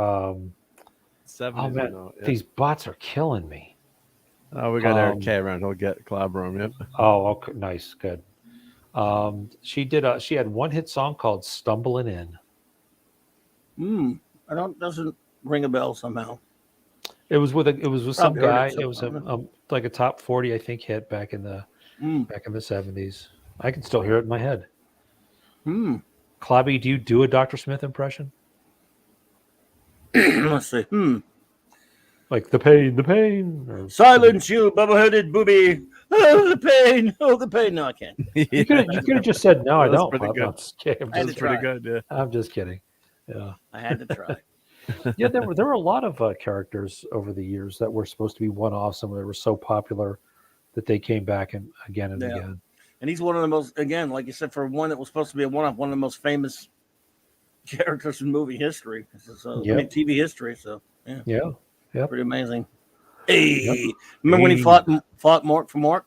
[SPEAKER 1] 70s,
[SPEAKER 3] yeah. These bots are killing me.
[SPEAKER 1] Oh, we got Eric K around. He'll get clobber him. Yep.
[SPEAKER 3] Oh, okay, nice, good. She had one hit song called "Stumbling In."
[SPEAKER 2] Doesn't ring a bell somehow.
[SPEAKER 3] It was with some guy. It was like a top 40, I think, hit back in the 70s. I can still hear it in my head. Clobby, do you do a Dr. Smith impression?
[SPEAKER 2] Let's see.
[SPEAKER 3] Like the pain. Or
[SPEAKER 2] silence, you bubble-headed booby. Oh, the pain. Oh, the pain. No, I can't.
[SPEAKER 3] You could have just said no. I don't.
[SPEAKER 1] Pretty good.
[SPEAKER 3] That's
[SPEAKER 1] pretty good. Yeah.
[SPEAKER 3] I'm just kidding. Yeah,
[SPEAKER 2] I had to try.
[SPEAKER 3] Yeah, there were a lot of characters over the years that were supposed to be one-offs, and they were so popular that they came back and again.
[SPEAKER 2] And he's one of the most, again, like you said, for one that was supposed to be a one-off, one of the most famous characters in movie history. TV history. So
[SPEAKER 3] yeah,
[SPEAKER 2] pretty amazing. Hey, remember when he fought Mork for Mork?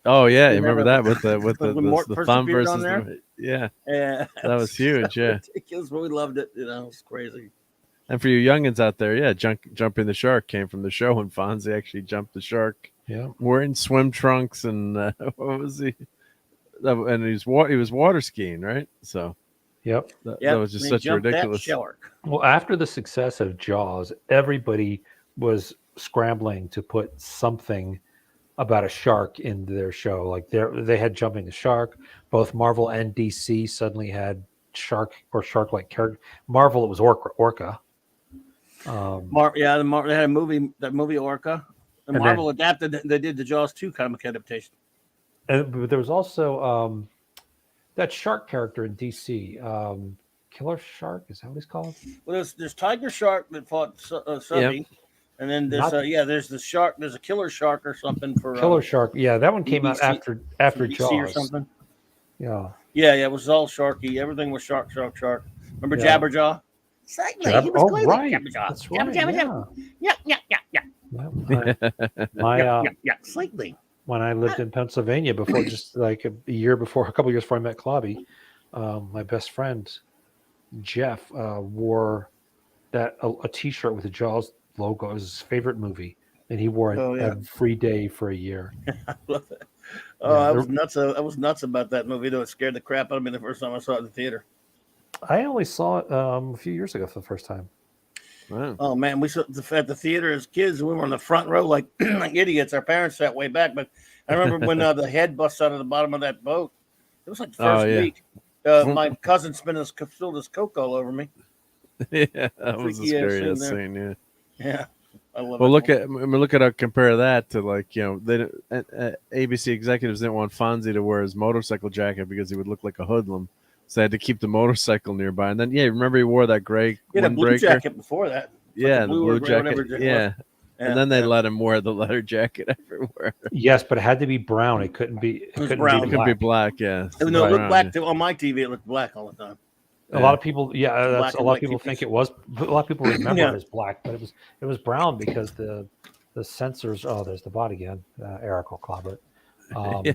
[SPEAKER 1] Oh yeah, you remember that with the thumb versus
[SPEAKER 2] there?
[SPEAKER 1] Yeah,
[SPEAKER 2] that
[SPEAKER 1] was huge. Yeah,
[SPEAKER 2] ridiculous, but we loved it. It's crazy.
[SPEAKER 1] And for you youngins out there, yeah, jumping the shark came from the show when Fonzie actually jumped the shark.
[SPEAKER 3] Yeah,
[SPEAKER 1] wearing swim trunks and what was he? And he was water skiing, right? So,
[SPEAKER 3] that
[SPEAKER 1] was just such a ridiculous
[SPEAKER 2] shark.
[SPEAKER 3] Well, after the success of Jaws, everybody was scrambling to put something about a shark into their show. Like they had jumping the shark. Both Marvel and DC suddenly had shark or shark-like character. Marvel, it was Orca.
[SPEAKER 2] They had a movie, that movie Orca. And Marvel adapted. They did the Jaws 2 comic adaptation.
[SPEAKER 3] But there was also that shark character in DC, Killer Shark. Is that what he's called?
[SPEAKER 2] Well, there's Tiger Shark that fought Subby, and then there's the shark. There's a Killer Shark or something for
[SPEAKER 3] Killer Shark. Yeah, that one came out after Jaws
[SPEAKER 2] or something.
[SPEAKER 3] Yeah.
[SPEAKER 2] It was all sharky. Everything was shark. Remember Jabberjaw?
[SPEAKER 4] Exactly. He was crazy.
[SPEAKER 3] Right.
[SPEAKER 4] Jabberjaw.
[SPEAKER 3] That's right.
[SPEAKER 2] Yeah. Slightly.
[SPEAKER 3] When I lived in Pennsylvania before, just like a couple years before I met Clobby, my best friend Jeff wore a T-shirt with the Jaws logo. It was his favorite movie, and he wore it every day for a year.
[SPEAKER 2] I love it. I was nuts. I was nuts about that movie. Though it scared the crap out of me the first time I saw it in the theater.
[SPEAKER 3] I only saw it a few years ago for the first time.
[SPEAKER 1] Wow.
[SPEAKER 2] Oh man, we saw at the theater as kids. We were in the front row like idiots. Our parents sat way back, but I remember when the head busts out of the bottom of that boat. It was like the first week. My cousin spilled his Coke all over me.
[SPEAKER 1] Yeah, that was a scary scene.
[SPEAKER 2] Yeah. I love
[SPEAKER 1] well, look at compare that to ABC executives didn't want Fonzie to wear his motorcycle jacket because he would look like a hoodlum. So they had to keep the motorcycle nearby. And then, remember he wore that gray
[SPEAKER 2] blue jacket before that.
[SPEAKER 1] The blue jacket. Yeah. And then they let him wear the leather jacket everywhere.
[SPEAKER 3] Yes, but it had to be brown. It couldn't be. It couldn't
[SPEAKER 2] brown.
[SPEAKER 3] Be
[SPEAKER 1] it could be black. Yeah.
[SPEAKER 2] No, it looked black on my TV. It looked black all the time.
[SPEAKER 3] A lot of people, that's a lot of people think it was. A lot of people remember it as black, but it was brown because the sensors. Oh, there's the bot again. Eric will clobber it.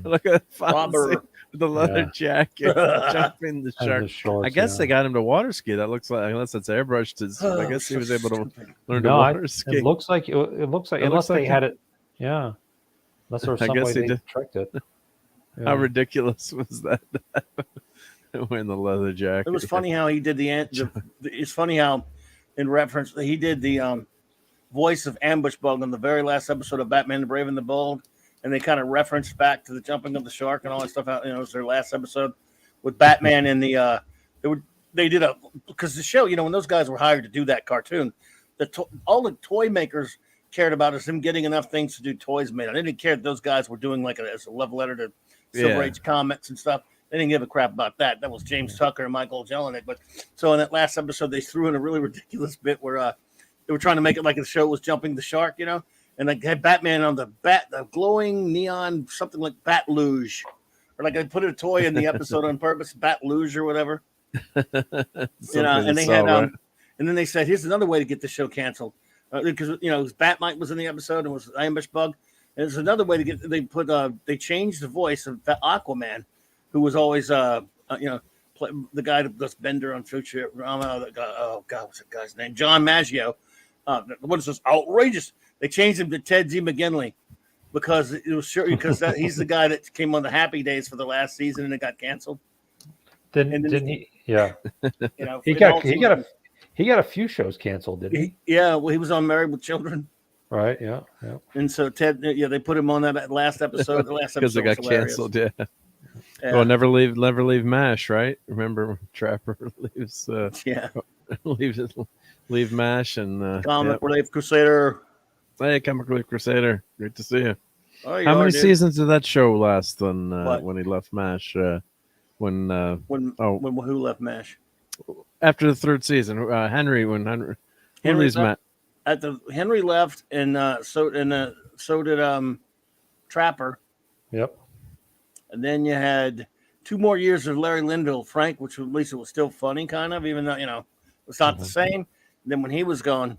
[SPEAKER 1] Look at Fonzie with the leather jacket jumping the shark.
[SPEAKER 3] Shorts,
[SPEAKER 1] I guess they got him to water ski. That looks like, unless it's airbrushed. I guess he was able to learn to water ski.
[SPEAKER 3] It looks like unless they had it. Yeah, unless there was some way they tricked it. Yeah.
[SPEAKER 1] How ridiculous was that? Wearing the leather jacket.
[SPEAKER 2] It was funny how he did it's funny how, in reference, he did the voice of Ambush Bug on the very last episode of Batman the Brave and the Bold. And they kind of referenced back to the jumping of the shark and all that stuff. It was their last episode with Batman and they did because the show, when those guys were hired to do that cartoon, all the toy makers cared about is him getting enough things to do toys made. I didn't care that those guys were doing as a love letter to Silver Age comics and stuff. They didn't give a crap about that. That was James Tucker and Michael Jelenic. But so in that last episode, they threw in a really ridiculous bit where they were trying to make it like the show was Jumping the Shark, and they had Batman on the glowing neon, something like Bat Luge. Or like I put a toy in the episode on purpose, Bat Luge or whatever. And they had and then they said, here's another way to get the show canceled. Because Batmite was in the episode and was Ambush Bug. And there's another way to get they changed the voice of Aquaman, who was always the guy that does Bender on Futurama. What's that guy's name? John Maggio. What is this? Outrageous. They changed him to Ted Z. McGinley because he's the guy that came on the Happy Days for the last season and it got canceled.
[SPEAKER 3] Didn't he? Yeah. He got a few shows canceled, didn't he?
[SPEAKER 2] Yeah. Well, he was on Married with Children.
[SPEAKER 3] Right. Yeah.
[SPEAKER 2] And so Ted, they put him on that last episode. The last episode
[SPEAKER 1] because it got canceled. Yeah. Well, never leave MASH, right? Remember, Trapper leaves. Leave MASH and
[SPEAKER 2] Comic Relief Crusader.
[SPEAKER 1] Hey, Comic Relief Crusader, great to see you.
[SPEAKER 2] Oh,
[SPEAKER 1] how many seasons did that show last? When he left MASH? When who
[SPEAKER 2] left MASH?
[SPEAKER 1] After the third season, Henry leaves MASH.
[SPEAKER 2] Henry left, and so did Trapper.
[SPEAKER 3] Yep.
[SPEAKER 2] And then you had 2 more years of Larry Linville, Frank, which at least it was still funny, kind of, even though it's not the same. And then when he was gone,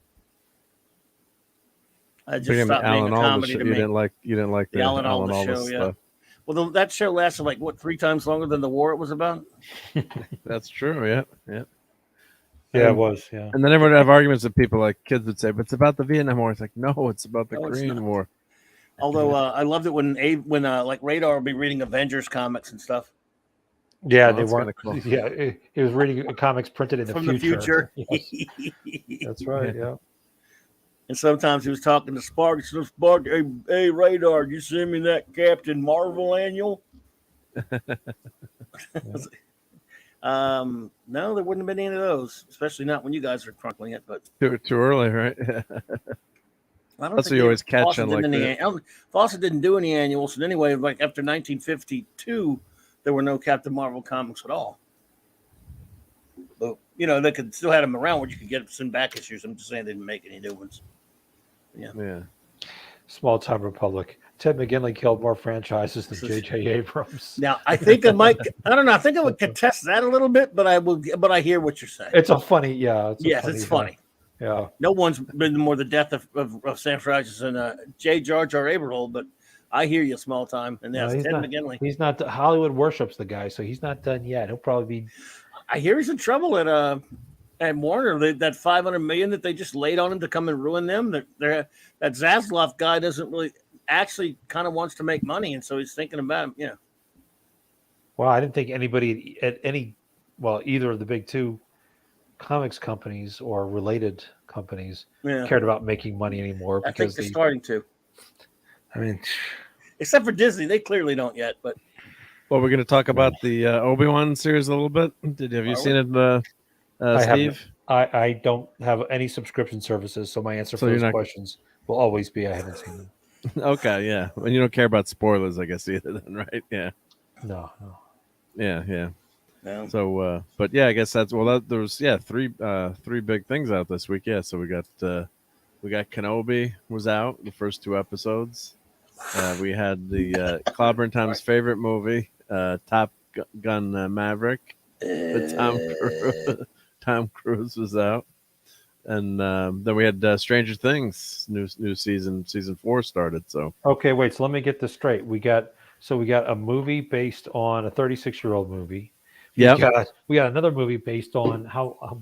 [SPEAKER 2] I just stopped being a comedy to me.
[SPEAKER 1] You didn't like the
[SPEAKER 2] Alan Alda show, stuff. Well, that show lasted 3 times longer than the war it was about.
[SPEAKER 1] That's true. Yeah.
[SPEAKER 3] Yeah, it was. Yeah.
[SPEAKER 1] And then everyone would have arguments with people kids would say, but it's about the Vietnam War. It's like, no, it's about the Korean War.
[SPEAKER 2] Although I loved it when Radar would be reading Avengers comics and stuff.
[SPEAKER 3] Yeah, they weren't. Cool. Yeah, he was reading comics printed in
[SPEAKER 2] the future.
[SPEAKER 3] Yes. That's right. Yeah.
[SPEAKER 2] And sometimes he was talking to Spark. He said, Spark, hey, Radar, you send me that Captain Marvel annual? No, there wouldn't have been any of those, especially not when you guys are crunkling it. But
[SPEAKER 1] too early, right? That's what you always catch on that.
[SPEAKER 2] Fawcett didn't do any annuals, and anyway, after 1952, there were no Captain Marvel comics at all. But they could still have them around where you could get some back issues. I'm just saying they didn't make any new ones.
[SPEAKER 1] Yeah.
[SPEAKER 3] Small time republic. Ted McGinley killed more franchises than J.J. Abrams.
[SPEAKER 2] Now, I think I might. I don't know. I think I would contest that a little bit, but I will. But I hear what you're saying.
[SPEAKER 3] It's a funny. Yeah.
[SPEAKER 2] It's funny.
[SPEAKER 3] Yeah.
[SPEAKER 2] No one's been more the death of Sam franchises than J. George R. Abrams, but I hear you, small time. And that's Ted McGinley.
[SPEAKER 3] He's not. Hollywood worships the guy, so he's not done yet. He'll probably be.
[SPEAKER 2] I hear he's in trouble at Warner. That $500 million that they just laid on him to come and ruin them. That Zaslav guy doesn't really actually kind of wants to make money, and so he's thinking about him.
[SPEAKER 3] Well, I didn't think anybody at either of the big 2 comics companies or related companies cared about making money anymore.
[SPEAKER 2] I think they're starting to.
[SPEAKER 3] I mean,
[SPEAKER 2] except for Disney, they clearly don't yet. But
[SPEAKER 1] we're going to talk about the Obi-Wan series a little bit. Have you seen it, Steve?
[SPEAKER 3] I don't have any subscription services, so my answer for those questions will always be I haven't seen them.
[SPEAKER 1] Okay, yeah. And you don't care about spoilers, I guess, either, then, right? Yeah.
[SPEAKER 3] No.
[SPEAKER 1] Yeah. No. So, but yeah, I guess there was 3 big things out this week. Yeah, so we got Kenobi was out, the first 2 episodes. We had the Clobber and Tom's favorite movie, Top Gun Maverick. Tom Cruise was out. And then we had Stranger Things, new season 4 started. So
[SPEAKER 3] okay, wait. So let me get this straight. We got a movie based on a 36-year-old movie.
[SPEAKER 1] Yeah.
[SPEAKER 3] We got another movie based on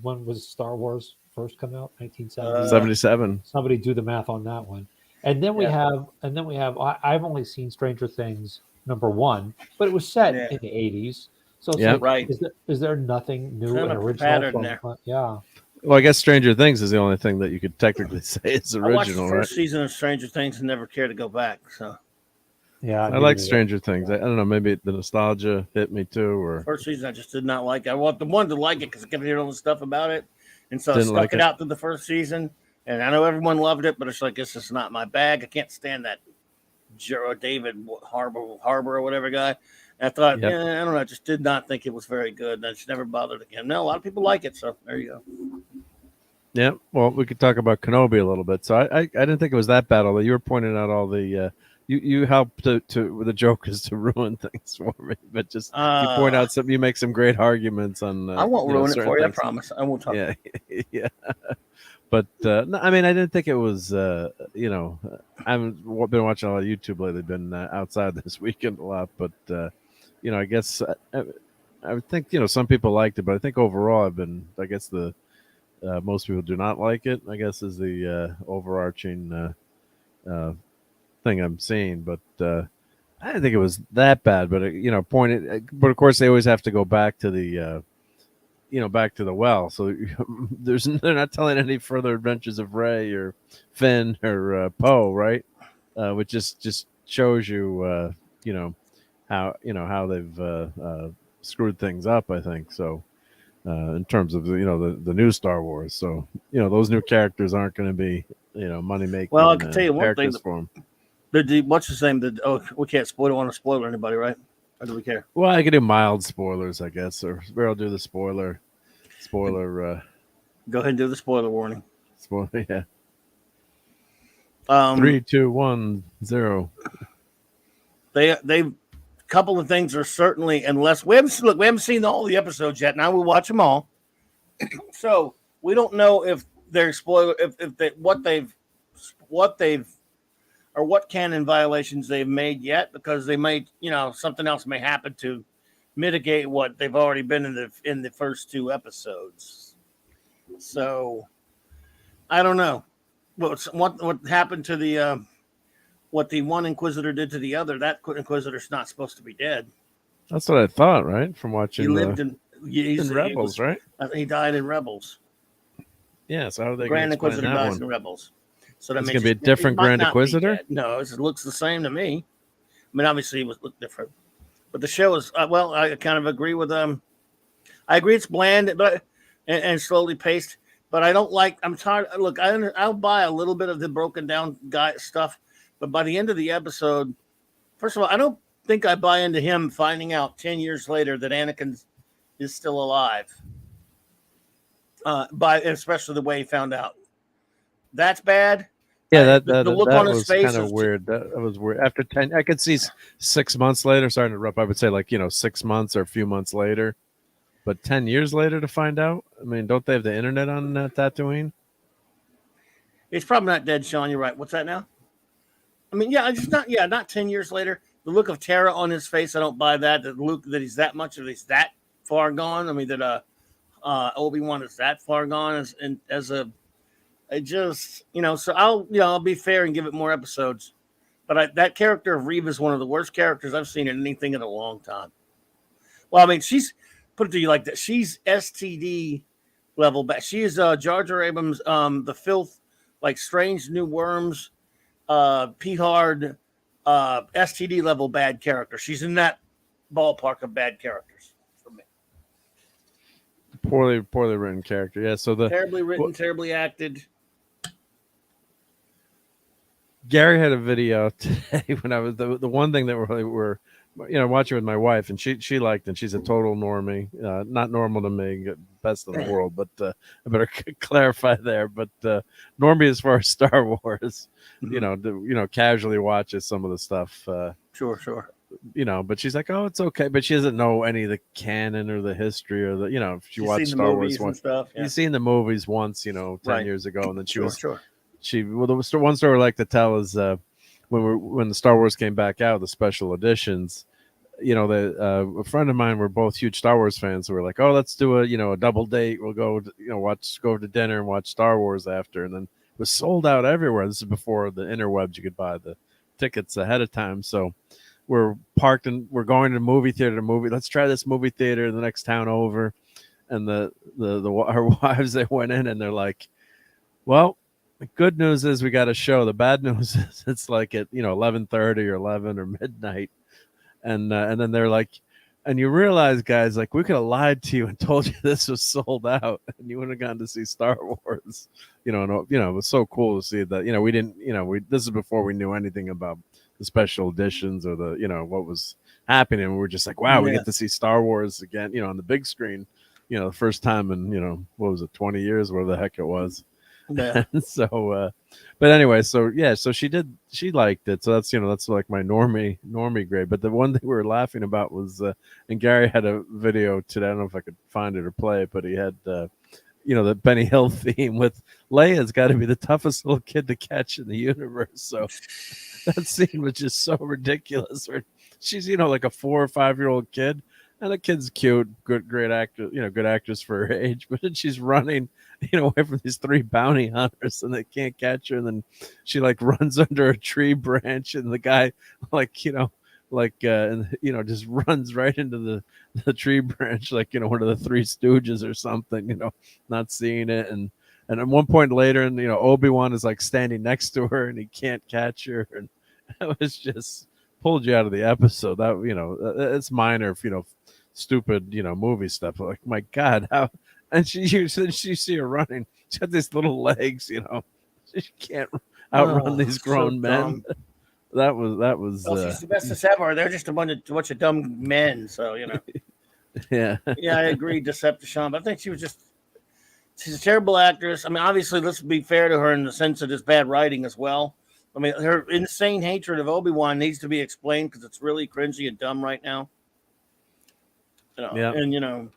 [SPEAKER 3] when was Star Wars first come out?
[SPEAKER 1] 1977.
[SPEAKER 3] Somebody do the math on that one. And then we have. I've only seen Stranger Things #1, but it was set in the 80s. So
[SPEAKER 2] right.
[SPEAKER 3] Is there nothing new and original from there? Yeah.
[SPEAKER 1] Well, I guess Stranger Things is the only thing that you could technically say is original.
[SPEAKER 2] I watched the first season of Stranger Things and never cared to go back. So,
[SPEAKER 3] yeah,
[SPEAKER 1] I like Stranger Things. I don't know, maybe the nostalgia hit me too. Or
[SPEAKER 2] first season, I just did not like it. I wanted to like it because I kept hearing all the stuff about it, and so I stuck it out through the first season. And I know everyone loved it, but it's like, it's just not my bag. I can't stand that David Harbor or whatever guy. And I thought,
[SPEAKER 1] Yep.
[SPEAKER 2] I don't know. I just did not think it was very good. And I just never bothered again. No, a lot of people like it. So there you go.
[SPEAKER 1] Yeah. Well, we could talk about Kenobi a little bit. So I didn't think it was that bad, although you were pointing out all the, you helped to with the jokers to ruin things for me, but just you point out you make some great arguments on.
[SPEAKER 2] I won't ruin it for you.
[SPEAKER 1] Things.
[SPEAKER 2] I promise. I won't talk.
[SPEAKER 1] Yeah, yeah. But no, I mean, I didn't think it was. I haven't been watching a lot of YouTube lately. Been outside this weekend a lot, but I guess I would think some people liked it, but I think overall, I guess the most people do not like it. I guess is the overarching thing I'm seeing, but I didn't think it was that bad. But but of course they always have to go back to the back to the well. So they're not telling any further adventures of Rey or Finn or Poe, right? Which just shows you how they've screwed things up. I think so. In terms of the new Star Wars, so those new characters aren't going to be money making.
[SPEAKER 2] Well, I can tell you one thing.
[SPEAKER 1] For them.
[SPEAKER 2] What's the same? We can't want to spoil anybody, right? Or do we care?
[SPEAKER 1] Well, I could do mild spoilers, I guess, or I'll do the spoiler.
[SPEAKER 2] Go ahead and do the spoiler warning.
[SPEAKER 1] Spoiler, yeah. 3, 2, 1, 0.
[SPEAKER 2] They couple of things are certainly, unless we haven't seen all the episodes yet. Now we watch them all, so we don't know if they're spoiler what they've or what canon violations they've made yet, because they might something else may happen to mitigate what they've already been in the first 2 episodes. So I don't know what happened to the what the one Inquisitor did to the other. That Inquisitor's not supposed to be dead.
[SPEAKER 1] That's what I thought, right? From watching.
[SPEAKER 2] He lived in
[SPEAKER 1] Rebels, right?
[SPEAKER 2] He died in Rebels.
[SPEAKER 1] Yeah. So how are they
[SPEAKER 2] Grand Inquisitor dies in Rebels? So that
[SPEAKER 1] it's
[SPEAKER 2] means
[SPEAKER 1] going to be a different Grand Inquisitor.
[SPEAKER 2] No, it looks the same to me. I mean, obviously it look different, but the show is I kind of agree with I agree it's bland, but and slowly paced. But I don't like. I'm tired. Look, I'll buy a little bit of the broken down guy stuff. But by the end of the episode, first of all, I don't think I buy into him finding out 10 years later that Anakin is still alive. Especially the way he found out. That's bad.
[SPEAKER 1] Yeah,
[SPEAKER 2] the look on his face
[SPEAKER 1] kind of weird. That was weird. After 10, I could see 6 months later. Sorry to interrupt. I would say 6 months or a few months later. But 10 years later to find out? I mean, don't they have the internet on Tatooine?
[SPEAKER 2] It's probably not dead, Sean. You're right. What's that now? I mean, not 10 years later. The look of terror on his face, I don't buy that. The look that he's that far gone. I mean, that Obi-Wan is that far gone so I'll be fair and give it more episodes. But that character of Reva is one of the worst characters I've seen in anything in a long time. Well, I mean, she's put it to you like that. She's STD level bad. She is Jar Jar Abrams, the filth, like Strange New Worms, P-Hard, STD level bad character. She's in that ballpark of bad characters for me.
[SPEAKER 1] Poorly written character. Yeah, so
[SPEAKER 2] terribly written, terribly acted.
[SPEAKER 1] Gary had a video today when I was the one thing that we're watching with my wife, and she liked it. She's a total normie, not normal to me, best in the world, but I better clarify there. But normie as far as Star Wars, casually watches some of the stuff.
[SPEAKER 2] Sure.
[SPEAKER 1] But she's like, oh, it's okay. But she doesn't know any of the canon or the history or if she watched Star Wars once.
[SPEAKER 2] Stuff, yeah.
[SPEAKER 1] You've seen the movies once, 10 years ago, and then she was.
[SPEAKER 2] Sure.
[SPEAKER 1] The one story I like to tell is when the Star Wars came back out, the special editions. A friend of mine were both huge Star Wars fans. So we're like, oh, let's do a double date. We'll go go to dinner and watch Star Wars after. And then it was sold out everywhere. This is before the interwebs. You could buy the tickets ahead of time. So we're parked and we're going to the movie theater. Let's try this movie theater in the next town over. And our wives, they went in and they're like, well. The good news is we got a show. The bad news is it's like at 11:30 or 11 or midnight, and then they're like, And you realize, guys, like we could have lied to you and told you this was sold out, and you wouldn't have gone to see Star Wars. And, it was so cool to see that. We didn't. This is before we knew anything about the special editions or the what was happening. We were just like, wow, we get to see Star Wars again. On the big screen. The first time in what was it, 20 years, whatever the heck it was.
[SPEAKER 2] Yeah.
[SPEAKER 1] So, but anyway, so she liked it. So that's like my normie grade. But the one thing we were laughing about was, and Gary had a video today. I don't know if I could find it or play it, but he had, the Benny Hill theme with Leia's got to be the toughest little kid to catch in the universe. So that scene was just so ridiculous. Where she's, like a 4 or 5 year old kid. And the kid's cute, great actor, good actress for her age. But then she's running, away from these 3 bounty hunters, and they can't catch her. And then she runs under a tree branch, and the guy, just runs right into the tree branch, one of the 3 Stooges or something. Not seeing it. And at one point later, and Obi-Wan is standing next to her, and he can't catch her, and it was just pulled you out of the episode. That it's minor, if stupid movie stuff. Like, my God, how? And you see her running. She got these little legs. She can't outrun these grown men.
[SPEAKER 2] Dumb.
[SPEAKER 1] That was.
[SPEAKER 2] She's the bestest ever. They're just a bunch of dumb men. So
[SPEAKER 1] Yeah.
[SPEAKER 2] Yeah, I agree, Decepticon. But I think she's a terrible actress. I mean, obviously, let's be fair to her in the sense that it's bad writing as well. I mean, her insane hatred of Obi-Wan needs to be explained because it's really cringy and dumb right now.
[SPEAKER 1] Yeah.
[SPEAKER 2] And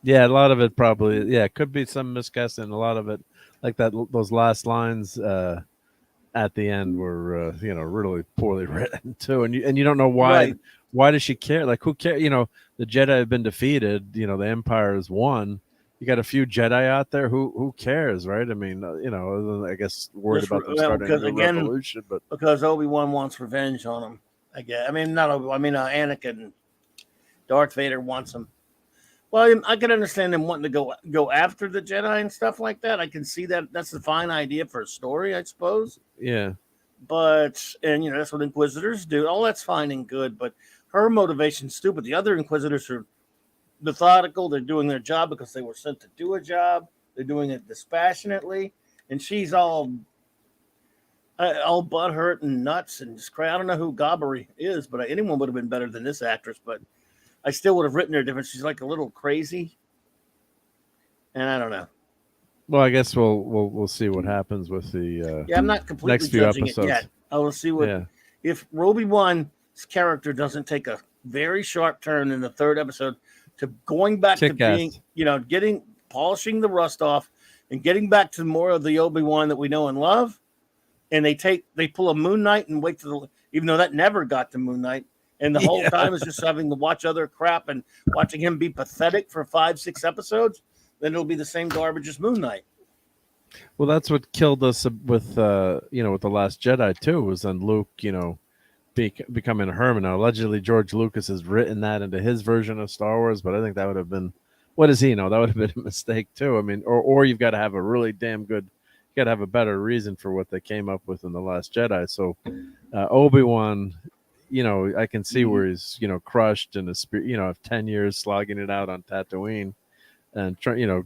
[SPEAKER 1] yeah, a lot of it probably, it could be some miscasting. A lot of it, like those last lines at the end were, really poorly written too. And you don't know why.
[SPEAKER 2] Right.
[SPEAKER 1] Why does she care? Like, who cares? The Jedi have been defeated. The Empire has won. You got a few Jedi out there. Who cares, right? I mean, I guess worried about them starting a revolution, but
[SPEAKER 2] because Obi-Wan wants revenge on him. I guess. I mean, not Obi-Wan. I mean, Anakin. Darth Vader wants him. Well, I can understand them wanting to go after the Jedi and stuff like that. I can see that. That's a fine idea for a story, I suppose.
[SPEAKER 1] Yeah.
[SPEAKER 2] But that's what Inquisitors do. All that's fine and good, but her motivation's stupid. The other Inquisitors are methodical. They're doing their job because they were sent to do a job. They're doing it dispassionately, and she's all butthurt and nuts and just crazy. I don't know who Gobbery is, but anyone would have been better than this actress. But I still would have written her different. She's like a little crazy, and I don't know.
[SPEAKER 1] Well, I guess we'll see what happens with the
[SPEAKER 2] I'm not completely
[SPEAKER 1] next few
[SPEAKER 2] judging
[SPEAKER 1] episodes.
[SPEAKER 2] it yet. I will see what if Obi-Wan's character doesn't take a very sharp turn in the 3rd episode to going back to being, polishing the rust off and getting back to more of the Obi-Wan that we know and love. And they pull a Moon Knight and wait to even though that never got to Moon Knight. And the whole time is just having to watch other crap and watching him be pathetic for 5-6 episodes. Then it'll be the same garbage as Moon Knight.
[SPEAKER 1] Well, that's what killed us with with The Last Jedi too, was then Luke, becoming a hermit. Now, allegedly George Lucas has written that into his version of Star Wars, but I think that would have been, what does he know? That would have been a mistake too. I mean, or you've got to have a really damn good, you got to have a better reason for what they came up with in The Last Jedi. So Obi-Wan, I can see where he's, crushed in a spirit, of 10 years slogging it out on Tatooine and,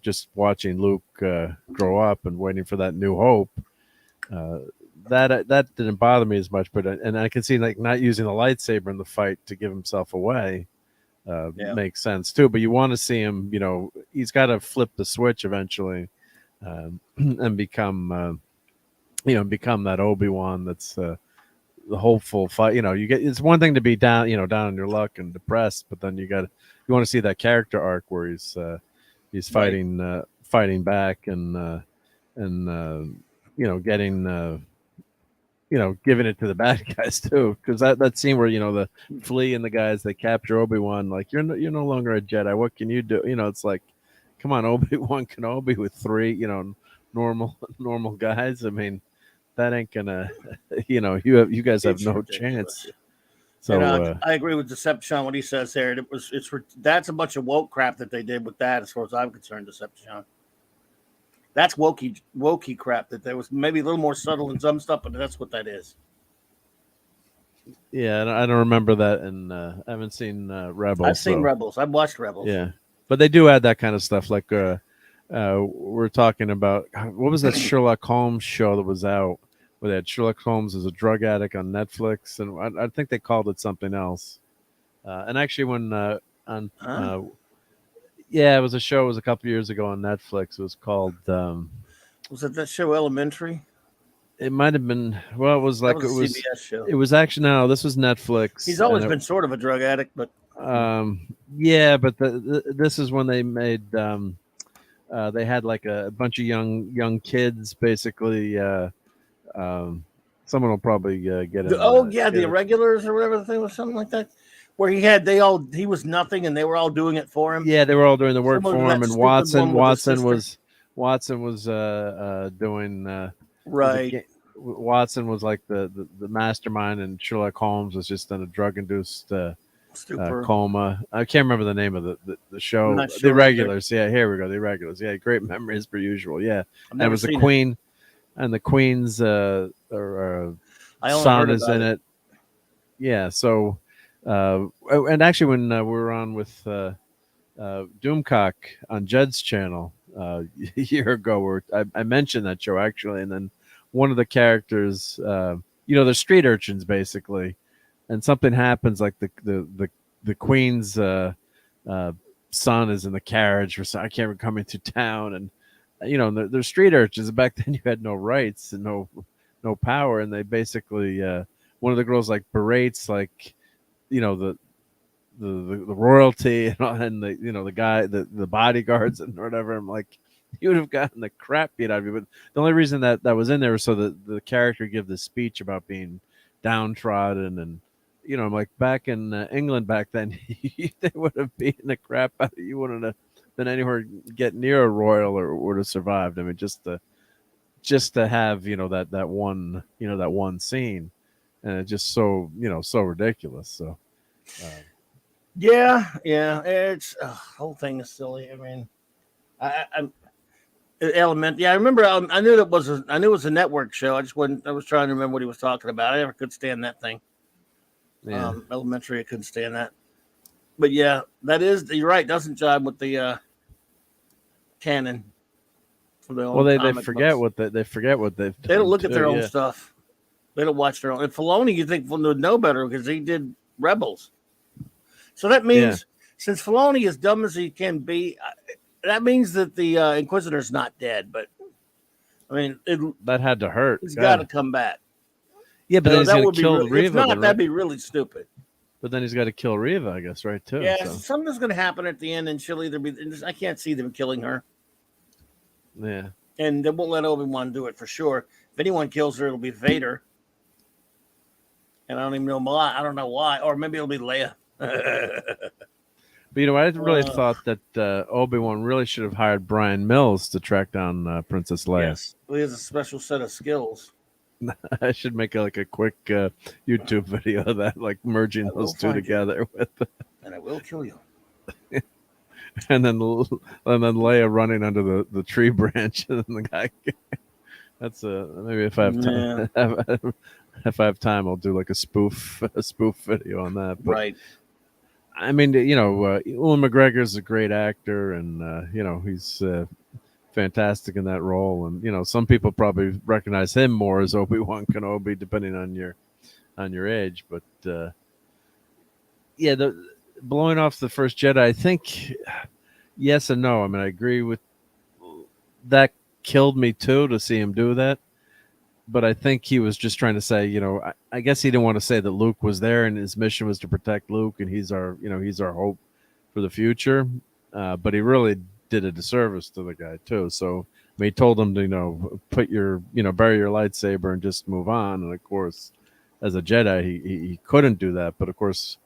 [SPEAKER 1] just watching Luke grow up and waiting for that new hope. That didn't bother me as much, but I can see not using the lightsaber in the fight to give himself away makes sense too. But you want to see him, he's got to flip the switch eventually and become that Obi-Wan that's the hopeful fight. It's one thing to be down, down on your luck and depressed, but then you want to see that character arc where he's fighting back and getting giving it to the bad guys too, because that scene where the Flea and the guys, they capture Obi-Wan, like you're no longer a Jedi, what can you do? It's like, come on, Obi-Wan Kenobi with 3 normal guys. I mean, that ain't gonna you guys have no chance. So
[SPEAKER 2] I agree with Decepticon what he says there. That's a bunch of woke crap that they did with that, as far as I'm concerned. Decepticon. That's wokey crap that there was maybe a little more subtle in some stuff, but that's what that is.
[SPEAKER 1] Yeah, I don't remember that, and I haven't seen Rebels.
[SPEAKER 2] I've seen Rebels. I've watched Rebels.
[SPEAKER 1] Yeah, but they do add that kind of stuff. Like we're talking about what was that Sherlock Holmes show that was out where they had Sherlock Holmes as a drug addict on Netflix, and I think they called it something else. And actually, when on yeah, it was a show. It was a couple years ago on Netflix. It was called.
[SPEAKER 2] Was it that show Elementary?
[SPEAKER 1] It might have been. Well, it was like
[SPEAKER 2] that was a CBS show.
[SPEAKER 1] It was actually no. This was Netflix.
[SPEAKER 2] He's always been sort of a drug addict, but
[SPEAKER 1] yeah, but this is when they made. They had like a bunch of young kids, basically. Someone will probably get it.
[SPEAKER 2] The Irregulars or whatever the thing was, something like that. Where he was nothing, and they were all doing it for him.
[SPEAKER 1] Yeah, they were all doing the work for him, and Watson was doing
[SPEAKER 2] right.
[SPEAKER 1] Watson was like the mastermind, and Sherlock Holmes was just in a drug induced coma. I can't remember the name of the show. Sure, the Irregulars. Yeah, here we go. The Irregulars. Yeah, great memories per usual. Yeah, and it was the Queen, and the Queen's son is in it. Yeah, so. And actually, when we were on with Doomcock on Jed's channel a year ago, where I mentioned that show actually, and then one of the characters, they're street urchins basically, and something happens, like the Queen's son is in the carriage, or I can't remember, coming to town, and they're street urchins. Back then, you had no rights and no power, and they basically one of the girls like berates like. The royalty and the guy, the bodyguards and whatever. I'm like, you would have gotten the crap beat out of you. But the only reason that was in there was so that the character give this speech about being downtrodden, and I'm like, back in England back then, they would have beaten the crap out of you. You wouldn't have been anywhere get near a royal or would have survived. I mean, just to have that one scene. And it's just so so ridiculous. So
[SPEAKER 2] yeah, it's whole thing is silly. I mean, I'm Element. Yeah, I remember. I knew it was a network show. I was trying to remember what he was talking about. I never could stand that thing. Yeah. Elementary, I couldn't stand that. But yeah, you're right. Doesn't jive with the canon.
[SPEAKER 1] Well, they forget what they forget what they've done.
[SPEAKER 2] They don't look at their own stuff. They don't watch their own. And Filoni, you think would know better because he did Rebels. So that means, since Filoni is dumb as he can be, that means that the Inquisitor's not dead. But I mean,
[SPEAKER 1] that had to hurt.
[SPEAKER 2] He's got to come back.
[SPEAKER 1] Yeah, but then he's going to kill Reva.
[SPEAKER 2] If not, that'd be really stupid.
[SPEAKER 1] But then he's got to kill Reva, I guess, right? Too.
[SPEAKER 2] Yeah, something's going to happen at the end, and she'll either be. I can't see them killing her.
[SPEAKER 1] Yeah,
[SPEAKER 2] and they won't let Obi-Wan do it for sure. If anyone kills her, it'll be Vader. And I don't even know why. I don't know why. Or maybe it'll be Leia.
[SPEAKER 1] But I really thought that Obi-Wan really should have hired Brian Mills to track down Princess Leia.
[SPEAKER 2] Yes, he has a special set of skills.
[SPEAKER 1] I should make a quick YouTube video of that, like merging those two together with.
[SPEAKER 2] And I will kill you.
[SPEAKER 1] and then Leia running under the tree branch, and the guy. That's maybe if I have time. If I have time, I'll do like a spoof video on that. But,
[SPEAKER 2] right.
[SPEAKER 1] I mean, Ewan McGregor's a great actor, and he's fantastic in that role. And some people probably recognize him more as Obi-Wan Kenobi, depending on your age. But the blowing off the first Jedi, I think yes and no. I mean, I agree with that. Killed me too to see him do that. But I think he was just trying to say, I guess he didn't want to say that Luke was there and his mission was to protect Luke and he's our hope for the future. But he really did a disservice to the guy too. So he told him to, put your, bury your lightsaber and just move on. And of course, as a Jedi, he couldn't do that. But of course,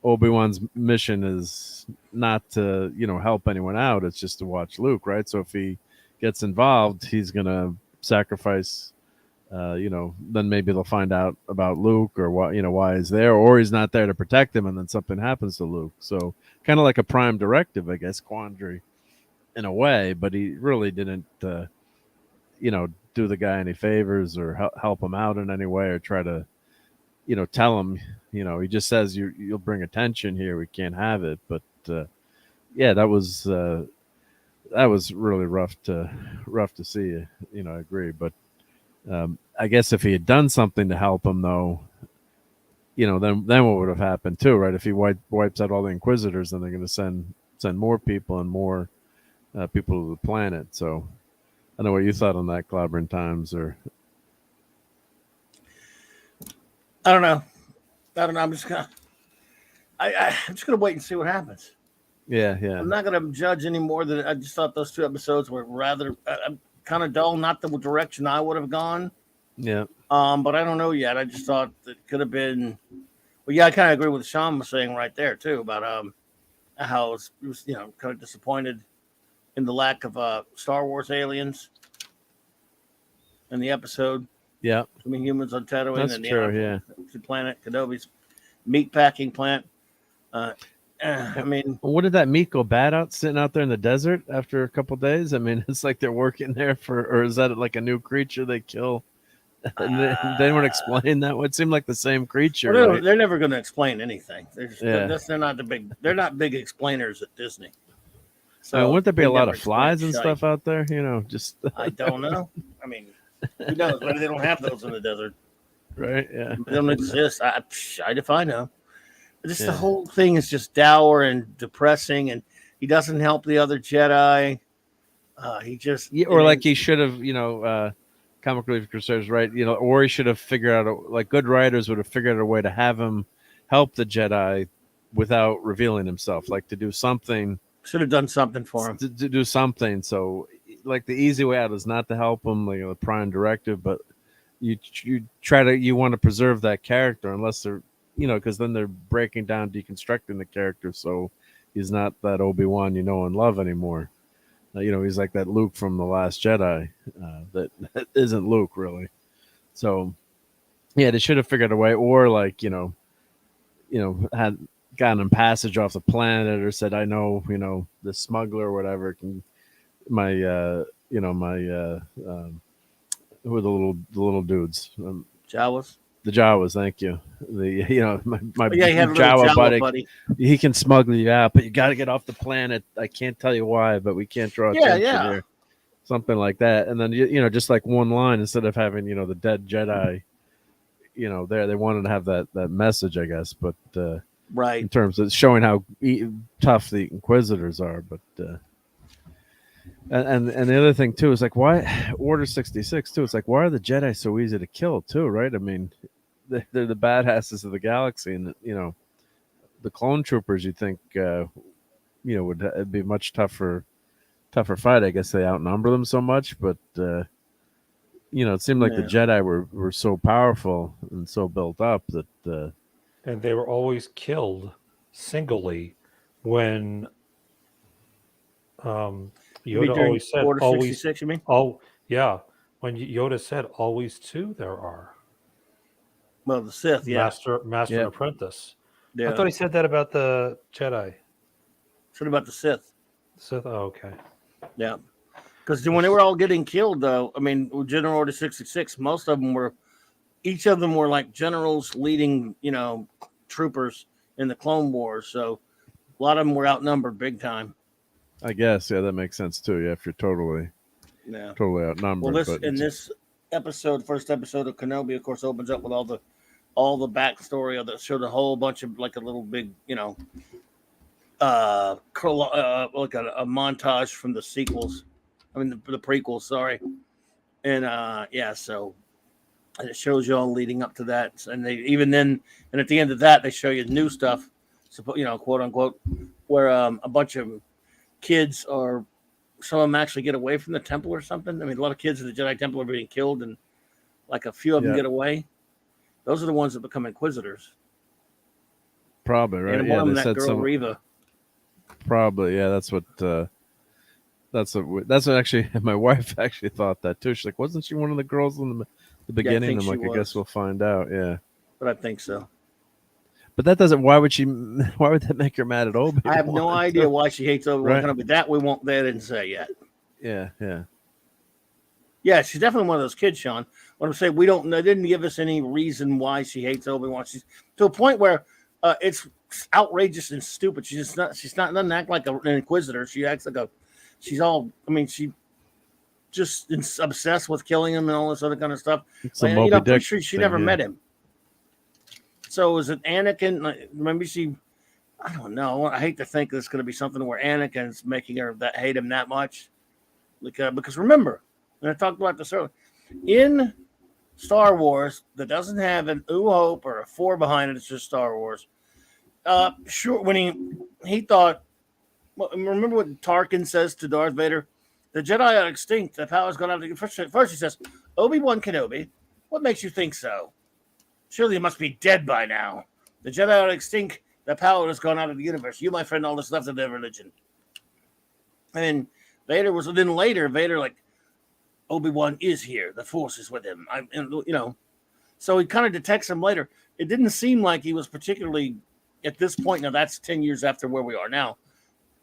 [SPEAKER 1] Obi-Wan's mission is not to, help anyone out. It's just to watch Luke, right? So if he gets involved, he's going to sacrifice. Then maybe they'll find out about Luke or why he's there, or he's not there to protect him, and then something happens to Luke. So kind of like a prime directive, I guess, quandary in a way, but he really didn't, do the guy any favors or help him out in any way or try to, tell him, he just says you'll bring attention here. We can't have it. But yeah, that was really rough to see. I agree. But I guess if he had done something to help him, though, then what would have happened too, right? If he wipes out all the Inquisitors, then they're going to send more people and more people to the planet. So I don't know what you thought on that, Clobbering Times, or
[SPEAKER 2] I don't know. I'm just gonna wait and see what happens.
[SPEAKER 1] Yeah.
[SPEAKER 2] I'm not gonna judge any more than I just thought those 2 episodes were rather kind of dull, not the direction I would have gone.
[SPEAKER 1] Yeah.
[SPEAKER 2] But I don't know yet. I just thought it could have been. Well, yeah, I kind of agree with Sean was saying right there too about how it was kind of disappointed in the lack of Star Wars aliens in the episode.
[SPEAKER 1] Yeah,
[SPEAKER 2] I mean, humans on Tatooine.
[SPEAKER 1] That's
[SPEAKER 2] and
[SPEAKER 1] true.
[SPEAKER 2] the planet Kenobi's meat packing plant. I mean,
[SPEAKER 1] what did that meat go bad out sitting out there in the desert after a couple days? I mean, it's like they're working there or is that like a new creature they kill? And they didn't explain that. It seemed like the same creature.
[SPEAKER 2] Well,
[SPEAKER 1] right?
[SPEAKER 2] They're never going to explain anything. They're not they're not big explainers at Disney.
[SPEAKER 1] So wouldn't there be a lot of flies and stuff out there? Just
[SPEAKER 2] I don't know. I mean, who knows? Maybe they don't have those in the desert,
[SPEAKER 1] right? Yeah,
[SPEAKER 2] they don't exist. If I know. Just the whole thing is just dour and depressing, and he doesn't help the other Jedi. He just
[SPEAKER 1] like he should have, comic relief crusaders, right? Or he should have figured out like good writers would have figured out a way to have him help the Jedi without revealing himself, like to do something.
[SPEAKER 2] Should have done something for him.
[SPEAKER 1] To do something. So, like the easy way out is not to help him, like the prime directive, but you want to preserve that character unless they're. Because then they're breaking down, deconstructing the character, so he's not that Obi-Wan and love anymore. He's like that Luke from The Last Jedi. That isn't Luke, really. So, yeah, they should have figured a way, or like, had gotten him passage off the planet, or said, I know, the smuggler or whatever can, who are the little dudes?
[SPEAKER 2] Jawas.
[SPEAKER 1] The Jawas, thank you. My
[SPEAKER 2] he had a Jawa buddy.
[SPEAKER 1] He can smuggle you out, but you got to get off the planet. I can't tell you why, but we can't draw attention here. Something like that, and then just like one line instead of having the dead Jedi. There they wanted to have that message, I guess, but
[SPEAKER 2] right
[SPEAKER 1] in terms of showing how tough the Inquisitors are, but. And the other thing too is like why Order 66 too. It's like why are the Jedi so easy to kill too, right? I mean, they're the badasses of the galaxy, and the clone troopers. You think would be much tougher fight. I guess they outnumber them so much, but it seemed like the Jedi were so powerful and so built up that
[SPEAKER 3] and they were always killed singly when. Yoda always said,
[SPEAKER 2] Order
[SPEAKER 3] always,
[SPEAKER 2] 66, you mean?
[SPEAKER 3] Oh, yeah. When Yoda said, always 2 there are.
[SPEAKER 2] Well, the Sith, yeah.
[SPEAKER 3] Master and apprentice.
[SPEAKER 2] Yeah.
[SPEAKER 3] I thought he said that about the Jedi.
[SPEAKER 2] Said about the Sith.
[SPEAKER 3] Sith, oh, okay.
[SPEAKER 2] Yeah. Because when they were all getting killed, though, I mean, General Order 66, each of them were like generals leading, troopers in the Clone Wars. So a lot of them were outnumbered big time.
[SPEAKER 1] I guess, yeah, that makes sense too. Yeah, if you're totally outnumbered.
[SPEAKER 2] Well, this episode, first episode of Kenobi, of course, opens up with all the backstory of showed a whole bunch of like a little big, like a montage from the sequels. I mean the prequels, sorry. And so it shows you all leading up to that, and and at the end of that, they show you new stuff, quote unquote, where a bunch of kids or some of them actually get away from the temple or something. I mean, a lot of kids in the Jedi Temple are being killed, and like a few of them get away. Those are the ones that become Inquisitors.
[SPEAKER 1] Probably, right?
[SPEAKER 2] And one of them, that girl Reva.
[SPEAKER 1] Probably, yeah. That's what actually my wife actually thought that too. She's like, wasn't she one of the girls in the beginning? I'm like, I guess we'll find out. Yeah,
[SPEAKER 2] but I think so.
[SPEAKER 1] But that doesn't. Why would that make her mad at Obi-Wan?
[SPEAKER 2] I have no idea why she hates Obi-Wan. Right. But that they didn't say yet.
[SPEAKER 1] Yeah.
[SPEAKER 2] Yeah, she's definitely one of those kids, Sean. What I'm saying, they didn't give us any reason why she hates Obi-Wan. She's to a point where it's outrageous and stupid. She's not doesn't act like an inquisitor. She acts like she's just obsessed with killing him and all this other kind of stuff.
[SPEAKER 1] It's a
[SPEAKER 2] I'm
[SPEAKER 1] Moby
[SPEAKER 2] pretty
[SPEAKER 1] Dick
[SPEAKER 2] sure she
[SPEAKER 1] thing,
[SPEAKER 2] never
[SPEAKER 1] yeah.
[SPEAKER 2] met him. So is it Anakin? Maybe I don't know. I hate to think there's going to be something where Anakin's making her hate him that much. Because remember, and I talked about this earlier, in Star Wars that doesn't have an New Hope or a 4 behind it, it's just Star Wars. Sure, when he thought, well, remember what Tarkin says to Darth Vader? The Jedi are extinct. The power's gone out. First he says, Obi-Wan Kenobi, what makes you think so? Surely you must be dead by now. The Jedi are extinct. The power has gone out of the universe. You, my friend, all that's left of their religion. And Vader was. Then later, Vader like, Obi-Wan is here. The Force is with him. So he kind of detects him later. It didn't seem like he was particularly at this point. Now that's 10 years after where we are now.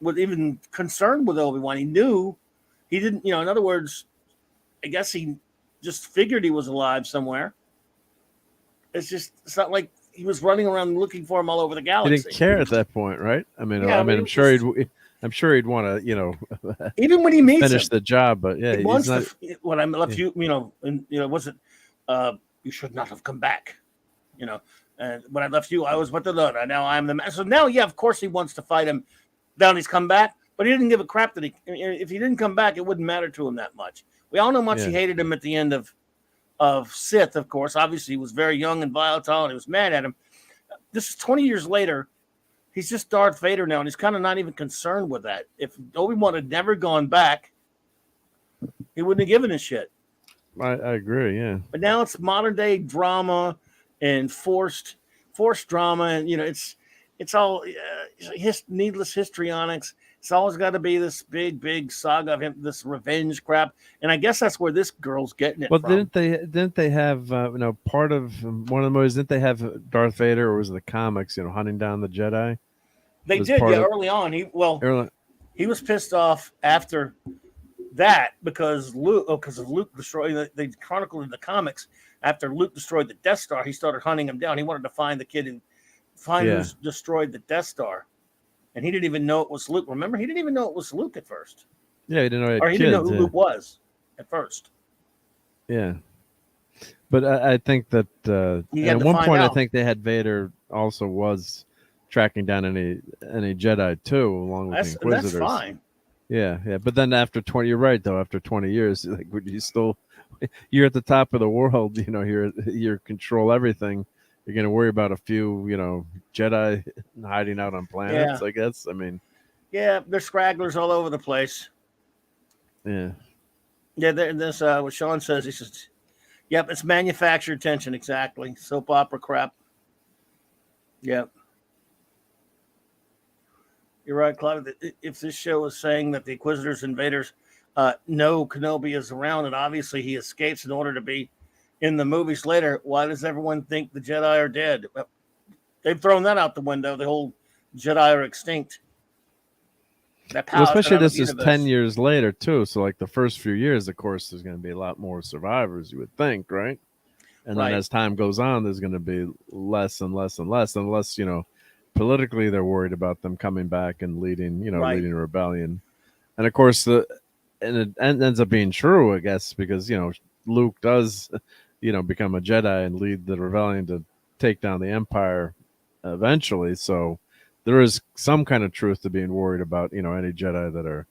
[SPEAKER 2] Was even concerned with Obi-Wan. He knew he didn't. In other words, I guess he just figured he was alive somewhere. It's not like he was running around looking for him all over the galaxy.
[SPEAKER 1] He didn't care at that point, right? I mean, I'm sure he'd want to,
[SPEAKER 2] even when he meets
[SPEAKER 1] finish
[SPEAKER 2] him,
[SPEAKER 1] the job. But yeah,
[SPEAKER 2] he's not. When I left you, was it? You should not have come back. And when I left you, I was but the learner. Now I'm the man. So now, yeah, of course he wants to fight him. Now he's come back, but he didn't give a crap that if he didn't come back, it wouldn't matter to him that much. We all know much he hated him at the end of Sith, of course. Obviously, he was very young and volatile, and he was mad at him. This is 20 years later. He's just Darth Vader now, and he's kind of not even concerned with that. If Obi-Wan had never gone back, he wouldn't have given a shit.
[SPEAKER 1] I agree, yeah.
[SPEAKER 2] But now it's modern day drama and forced drama, and it's all needless histrionics. It's always got to be this big saga of him, this revenge crap, and I guess that's where this girl's getting it.
[SPEAKER 1] Well,
[SPEAKER 2] from.
[SPEAKER 1] didn't they have part of one of the movies? Didn't they have Darth Vader, or was it the comics? Hunting down the Jedi.
[SPEAKER 2] They did, early on. He was pissed off after that because of Luke destroying. They chronicled in the comics after Luke destroyed the Death Star. He started hunting him down. He wanted to find the kid and find who destroyed the Death Star. And he didn't even know it was Luke. Remember, he didn't even know it was Luke at first.
[SPEAKER 1] Yeah, he didn't know.
[SPEAKER 2] He didn't know who Luke was at first.
[SPEAKER 1] Yeah, but I think that at one point, I think they had Vader also was tracking down any Jedi too, along with the Inquisitors.
[SPEAKER 2] That's fine.
[SPEAKER 1] Yeah. But then after 20, you're right though. After 20 years, like, would you still? You're at the top of the world. You control everything. You're going to worry about a few, Jedi hiding out on planets, I guess. I mean,
[SPEAKER 2] yeah, there's scragglers all over the place.
[SPEAKER 1] Yeah.
[SPEAKER 2] Yeah, this what Sean says, he says, yep, it's manufactured tension, exactly. Soap opera crap. Yep. You're right, Clive. If this show is saying that the Inquisitors and Invaders know Kenobi is around, and obviously he escapes in order to be in the movies later, why does everyone think the Jedi are dead? Well, they've thrown that out the window. The whole Jedi are extinct.
[SPEAKER 1] Especially this is 10 years later, too. So, like, the first few years, of course, there's going to be a lot more survivors, you would think, right? And then as time goes on, there's going to be less and less and less, unless, politically they're worried about them coming back and leading a rebellion. And, of course, and it ends up being true, I guess, because, Luke does, become a Jedi and lead the rebellion to take down the Empire eventually. So there is some kind of truth to being worried about, any Jedi that are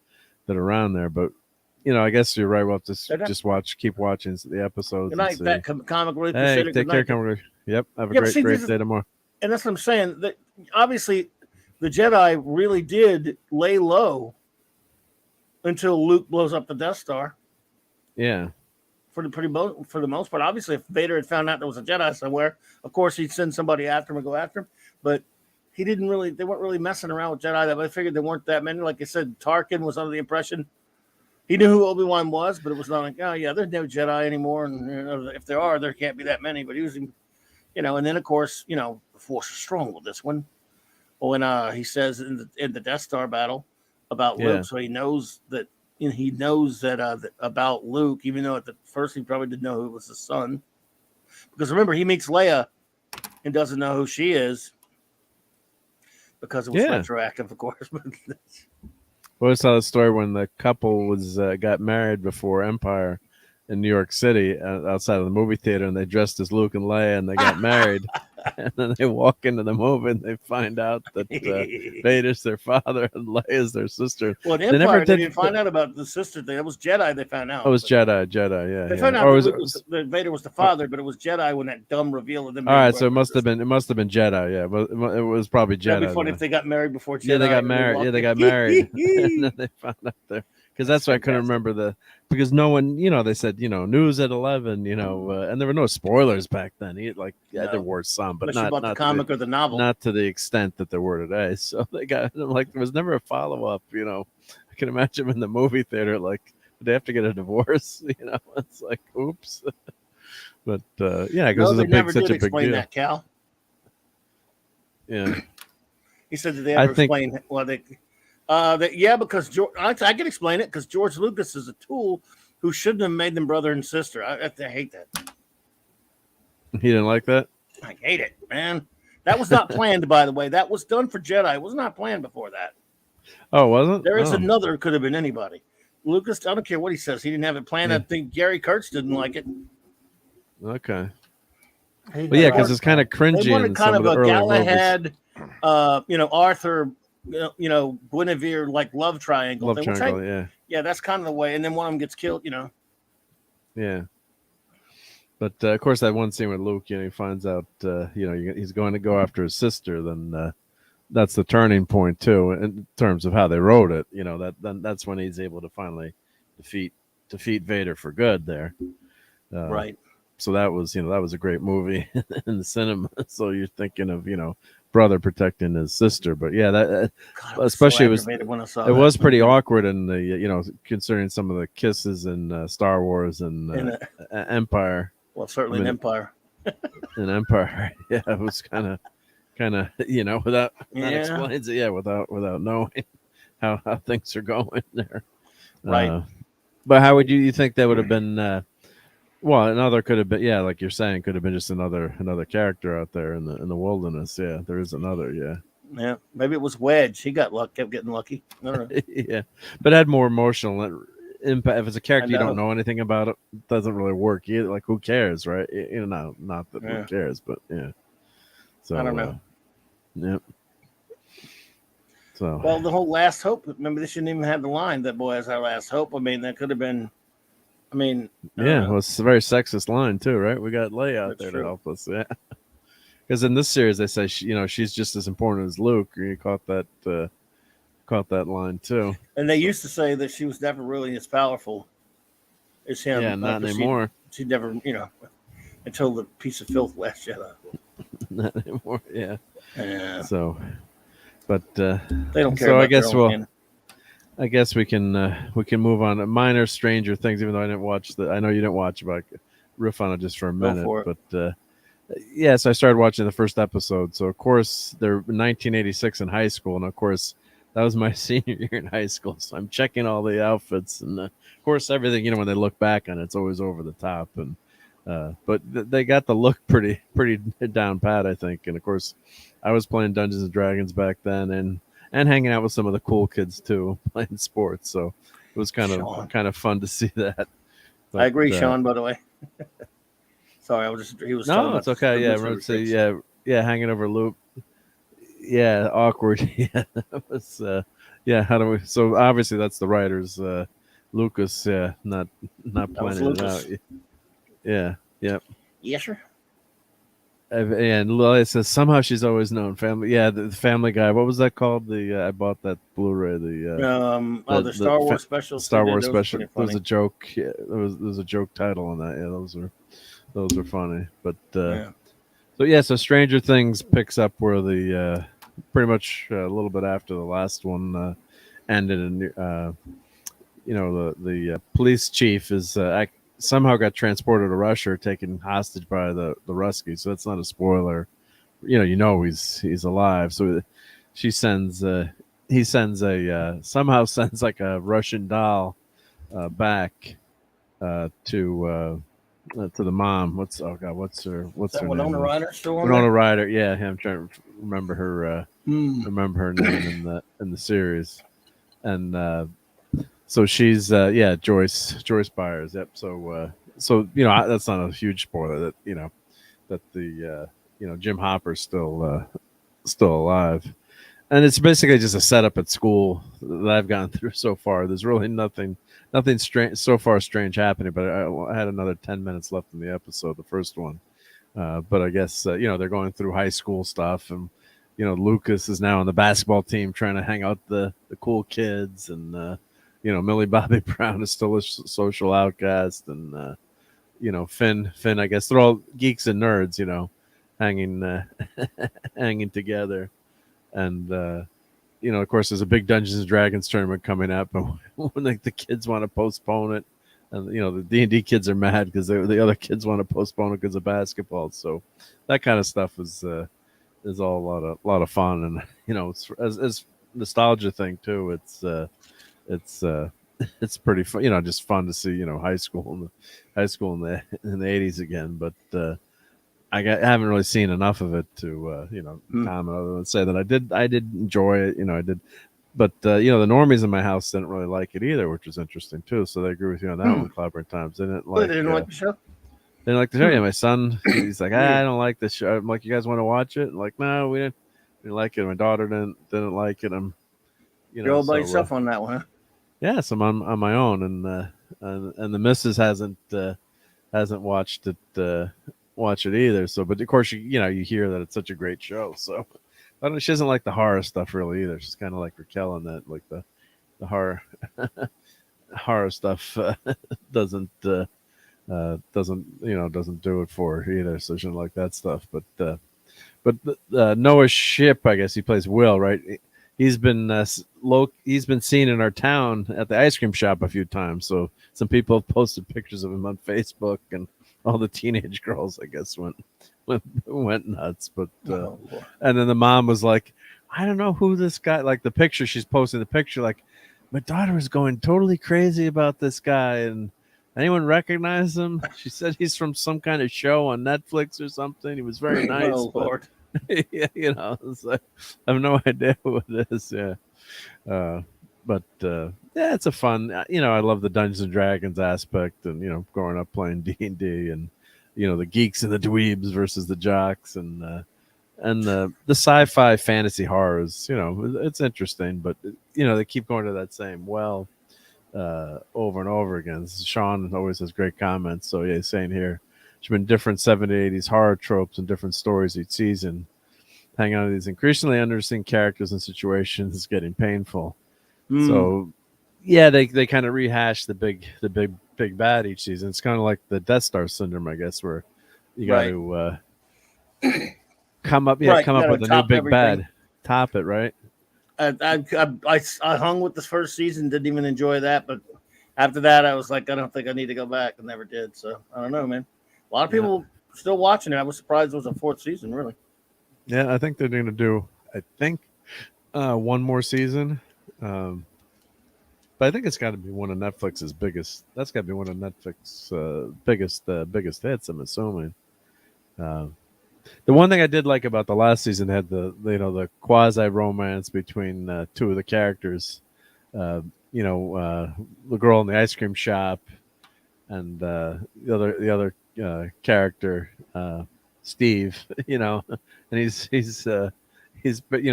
[SPEAKER 1] around there. But, I guess you're right. We'll have to keep watching the episodes.
[SPEAKER 2] Good night, that comic relief.
[SPEAKER 1] Hey, take care, comic relief. Yep. Have a great day tomorrow.
[SPEAKER 2] And that's what I'm saying. That obviously the Jedi really did lay low until Luke blows up the Death Star.
[SPEAKER 1] Yeah.
[SPEAKER 2] For the most part. Obviously, if Vader had found out there was a Jedi somewhere, of course he'd send somebody after him and go after him. But they weren't really messing around with Jedi. I figured there weren't that many. Like I said, Tarkin was under the impression he knew who Obi-Wan was, but it was not like, oh yeah, there's no Jedi anymore, and if there are, there can't be that many. But he was, and then of course, the Force is strong with this one. When he says in the Death Star battle about Luke, so he knows that he knows that about Luke, even though at the first he probably didn't know who was his son. Because remember, he meets Leia and doesn't know who she is because it was retroactive, of course.
[SPEAKER 1] Well, I saw the story when the couple was got married before Empire in New York City outside of the movie theater, and they dressed as Luke and Leia, and they got married. And then they walk into the movie and they find out that Vader's their father and Leia's their sister.
[SPEAKER 2] Well, in Empire, they didn't find out about the sister thing. It was Jedi they found out.
[SPEAKER 1] Oh, it was Jedi, yeah.
[SPEAKER 2] They found out that Vader was the father, but it was Jedi when that dumb reveal of them.
[SPEAKER 1] All right, so it must have been Jedi, yeah. But it was probably Jedi.
[SPEAKER 2] That'd be funny if they got married before Jedi.
[SPEAKER 1] Yeah, they got married. Yeah, they got married. And then they found out there. Because that's why I couldn't remember because no one, they said, news at 11, and there were no spoilers back then. There were some, but not
[SPEAKER 2] the comic or the novel.
[SPEAKER 1] Not to the extent that there were today. So they got, there was never a follow-up, I can imagine them in the movie theater, did they have to get a divorce? It's like, oops. But, yeah, because
[SPEAKER 2] no,
[SPEAKER 1] it was such a big
[SPEAKER 2] explain
[SPEAKER 1] deal.
[SPEAKER 2] That, Cal.
[SPEAKER 1] Yeah.
[SPEAKER 2] He said that they ever explain, because I can explain it because George Lucas is a tool who shouldn't have made them brother and sister. I hate that.
[SPEAKER 1] He didn't like that?
[SPEAKER 2] I hate it, man. That was not planned, by the way. That was done for Jedi. It was not planned before that.
[SPEAKER 1] Oh, wasn't?
[SPEAKER 2] There is another. Could have been anybody. Lucas, I don't care what he says. He didn't have it planned. I think Gary Kurtz didn't like it.
[SPEAKER 1] Okay. But yeah, because it's kind of cringy.
[SPEAKER 2] They wanted kind of a Galahad, Arthur, Guinevere love triangle. Yeah, that's kind of the way. And then one of them gets killed.
[SPEAKER 1] Yeah. But of course, that one scene with Luke, he finds out, he's going to go after his sister. Then that's the turning point too, in terms of how they wrote it. That's when he's able to finally defeat Vader for good. There,
[SPEAKER 2] right.
[SPEAKER 1] So that was a great movie in the cinema. So you're thinking of brother protecting his sister, but yeah, that especially it was pretty awkward in the considering some of the kisses in Star Wars and Empire.
[SPEAKER 2] Well, certainly in Empire.
[SPEAKER 1] In Empire, yeah, it was kind of without that explains it. Yeah, without knowing how things are going there.
[SPEAKER 2] Right.
[SPEAKER 1] But how would you think that would have been? Well, another could have been, like you're saying, could have been just another character out there in the wilderness. Yeah, there is another.
[SPEAKER 2] Yeah, maybe it was Wedge. He kept getting lucky. I don't know.
[SPEAKER 1] Yeah, but it had more emotional impact. If it's a character you don't know anything about, it doesn't really work either. Like, who cares, right? Not that who cares, but yeah. So
[SPEAKER 2] I don't know.
[SPEAKER 1] Yep. So
[SPEAKER 2] well, the whole last hope. Remember, they shouldn't even have the line that boy is our last hope. I mean, that could have been.
[SPEAKER 1] Well, it's a very sexist line too, right? We got Leia out there to help us. Yeah. Because in this series, they say she's just as important as Luke. You caught that line too.
[SPEAKER 2] And they used to say that she was never really as powerful as him.
[SPEAKER 1] Yeah, not anymore.
[SPEAKER 2] She never, until the piece of filth Last Jedi.
[SPEAKER 1] Not anymore. Yeah.
[SPEAKER 2] Yeah.
[SPEAKER 1] So, but
[SPEAKER 2] they don't care.
[SPEAKER 1] So I guess we can move on to minor Stranger Things, even though I didn't watch I know you didn't watch, but I could riff on it just for a minute. But so I started watching the first episode. So of course they're 1986 in high school, and of course that was my senior year in high school. So I'm checking all the outfits, and of course everything. When they look back on it, it's always over the top. And but they got the look pretty down pat, I think. And of course, I was playing Dungeons and Dragons back then, and hanging out with some of the cool kids too, playing sports. So it was kind of fun to see that. But,
[SPEAKER 2] I agree, Sean. By the way, sorry, he was.
[SPEAKER 1] No, it's okay. Yeah, hanging over Luke. Yeah, awkward. Yeah, that was. How do we? So obviously that's the writers, Lucas. Yeah, not planning it out. Yeah. Yep.
[SPEAKER 2] Yes, sir.
[SPEAKER 1] And Lily says somehow she's always known Family. Yeah, the Family Guy. What was that called? I bought that Blu-ray.
[SPEAKER 2] The Star Wars special.
[SPEAKER 1] Star Wars special. There was a joke. Yeah, there was a joke title on that. Yeah, those were funny. But so Stranger Things picks up where the pretty much a little bit after the last one ended, and the police chief is somehow got transported to Russia, or taken hostage by the Ruskies. So that's not a spoiler. He's alive. So he somehow sends like a Russian doll back to the mom. What's her name?
[SPEAKER 2] Winona Ryder still on
[SPEAKER 1] Winona
[SPEAKER 2] there?
[SPEAKER 1] Ryder. Yeah, I'm trying to remember her name in the series, and so she's Joyce Byers. Yep. So that's not a huge spoiler that that the Jim Hopper's still alive. And it's basically just a setup at school that I've gone through so far. There's really nothing strange so far strange happening. But I had another 10 minutes left in the episode, the first one. But I guess they're going through high school stuff, and Lucas is now on the basketball team trying to hang out the cool kids, and Millie Bobby Brown is still a social outcast, and Finn. I guess they're all geeks and nerds, hanging hanging together. And of course, there's a big Dungeons and Dragons tournament coming up, and when the kids want to postpone it, and the D&D kids are mad because the other kids want to postpone it because of basketball. So that kind of stuff is all a lot of fun, and it's as nostalgia thing too. It's pretty fun, just fun to see high school in the 80s again, but. I haven't really seen enough of it to comment other than say that I did enjoy it. I did, but the normies in my house didn't really like it either, which was interesting too. So they agree with you on that one. Clobbering Times they didn't like.
[SPEAKER 2] They didn't like the show.
[SPEAKER 1] They didn't like the show. Yeah, my son, he's like, I don't like this show. I'm like, you guys want to watch it? I'm like, no, we didn't like it. My daughter didn't like it. I'm,
[SPEAKER 2] You're all by yourself on that one, huh?
[SPEAKER 1] Yeah, so I'm on my own, and the missus hasn't watched it. Watch it either. So, but of course, you hear that it's such a great show. So, I don't know, she doesn't like the horror stuff really either. She's kind of like Raquel in that, like the horror horror stuff doesn't do it for her either. So she doesn't like that stuff. But Noah Ship, I guess he plays Will, right? He's been seen in our town at the ice cream shop a few times. So some people have posted pictures of him on Facebook, and all the teenage girls, I guess, went nuts. But and then the mom was like, I don't know who this guy. Like the picture, she's posting the picture. Like my daughter was going totally crazy about this guy, and anyone recognize him? She said he's from some kind of show on Netflix or something. He was very nice.
[SPEAKER 2] Oh Lord.
[SPEAKER 1] Yeah, it's like, I have no idea who it is. Yeah. But yeah, it's a fun. I love the Dungeons and Dragons aspect, and growing up playing D&D, and the geeks and the dweebs versus the jocks, and the sci-fi fantasy horrors. It's interesting, but they keep going to that same well over and over again. Sean always has great comments. So yeah, he's saying here, there's been different 70s, 80s horror tropes and different stories each season. Hang on to these increasingly interesting characters and situations, getting painful. So, yeah, they kind of rehash the big bad each season. It's kind of like the Death Star syndrome, I guess, where you got to come up with a new big
[SPEAKER 2] everything.
[SPEAKER 1] bad, top it, right?
[SPEAKER 2] I hung with this first season, didn't even enjoy that, but after that, I was like, I don't think I need to go back, and never did. So I don't know, man. A lot of people still watching it. I was surprised it was a fourth season, really.
[SPEAKER 1] Yeah, I think they're going to do. One more season. But I think it's got to be one of Netflix's biggest. That's got to be one of Netflix's biggest hits, I'm assuming. The one thing I did like about the last season had the quasi romance between two of the characters. The girl in the ice cream shop, and the other character, Steve. And he's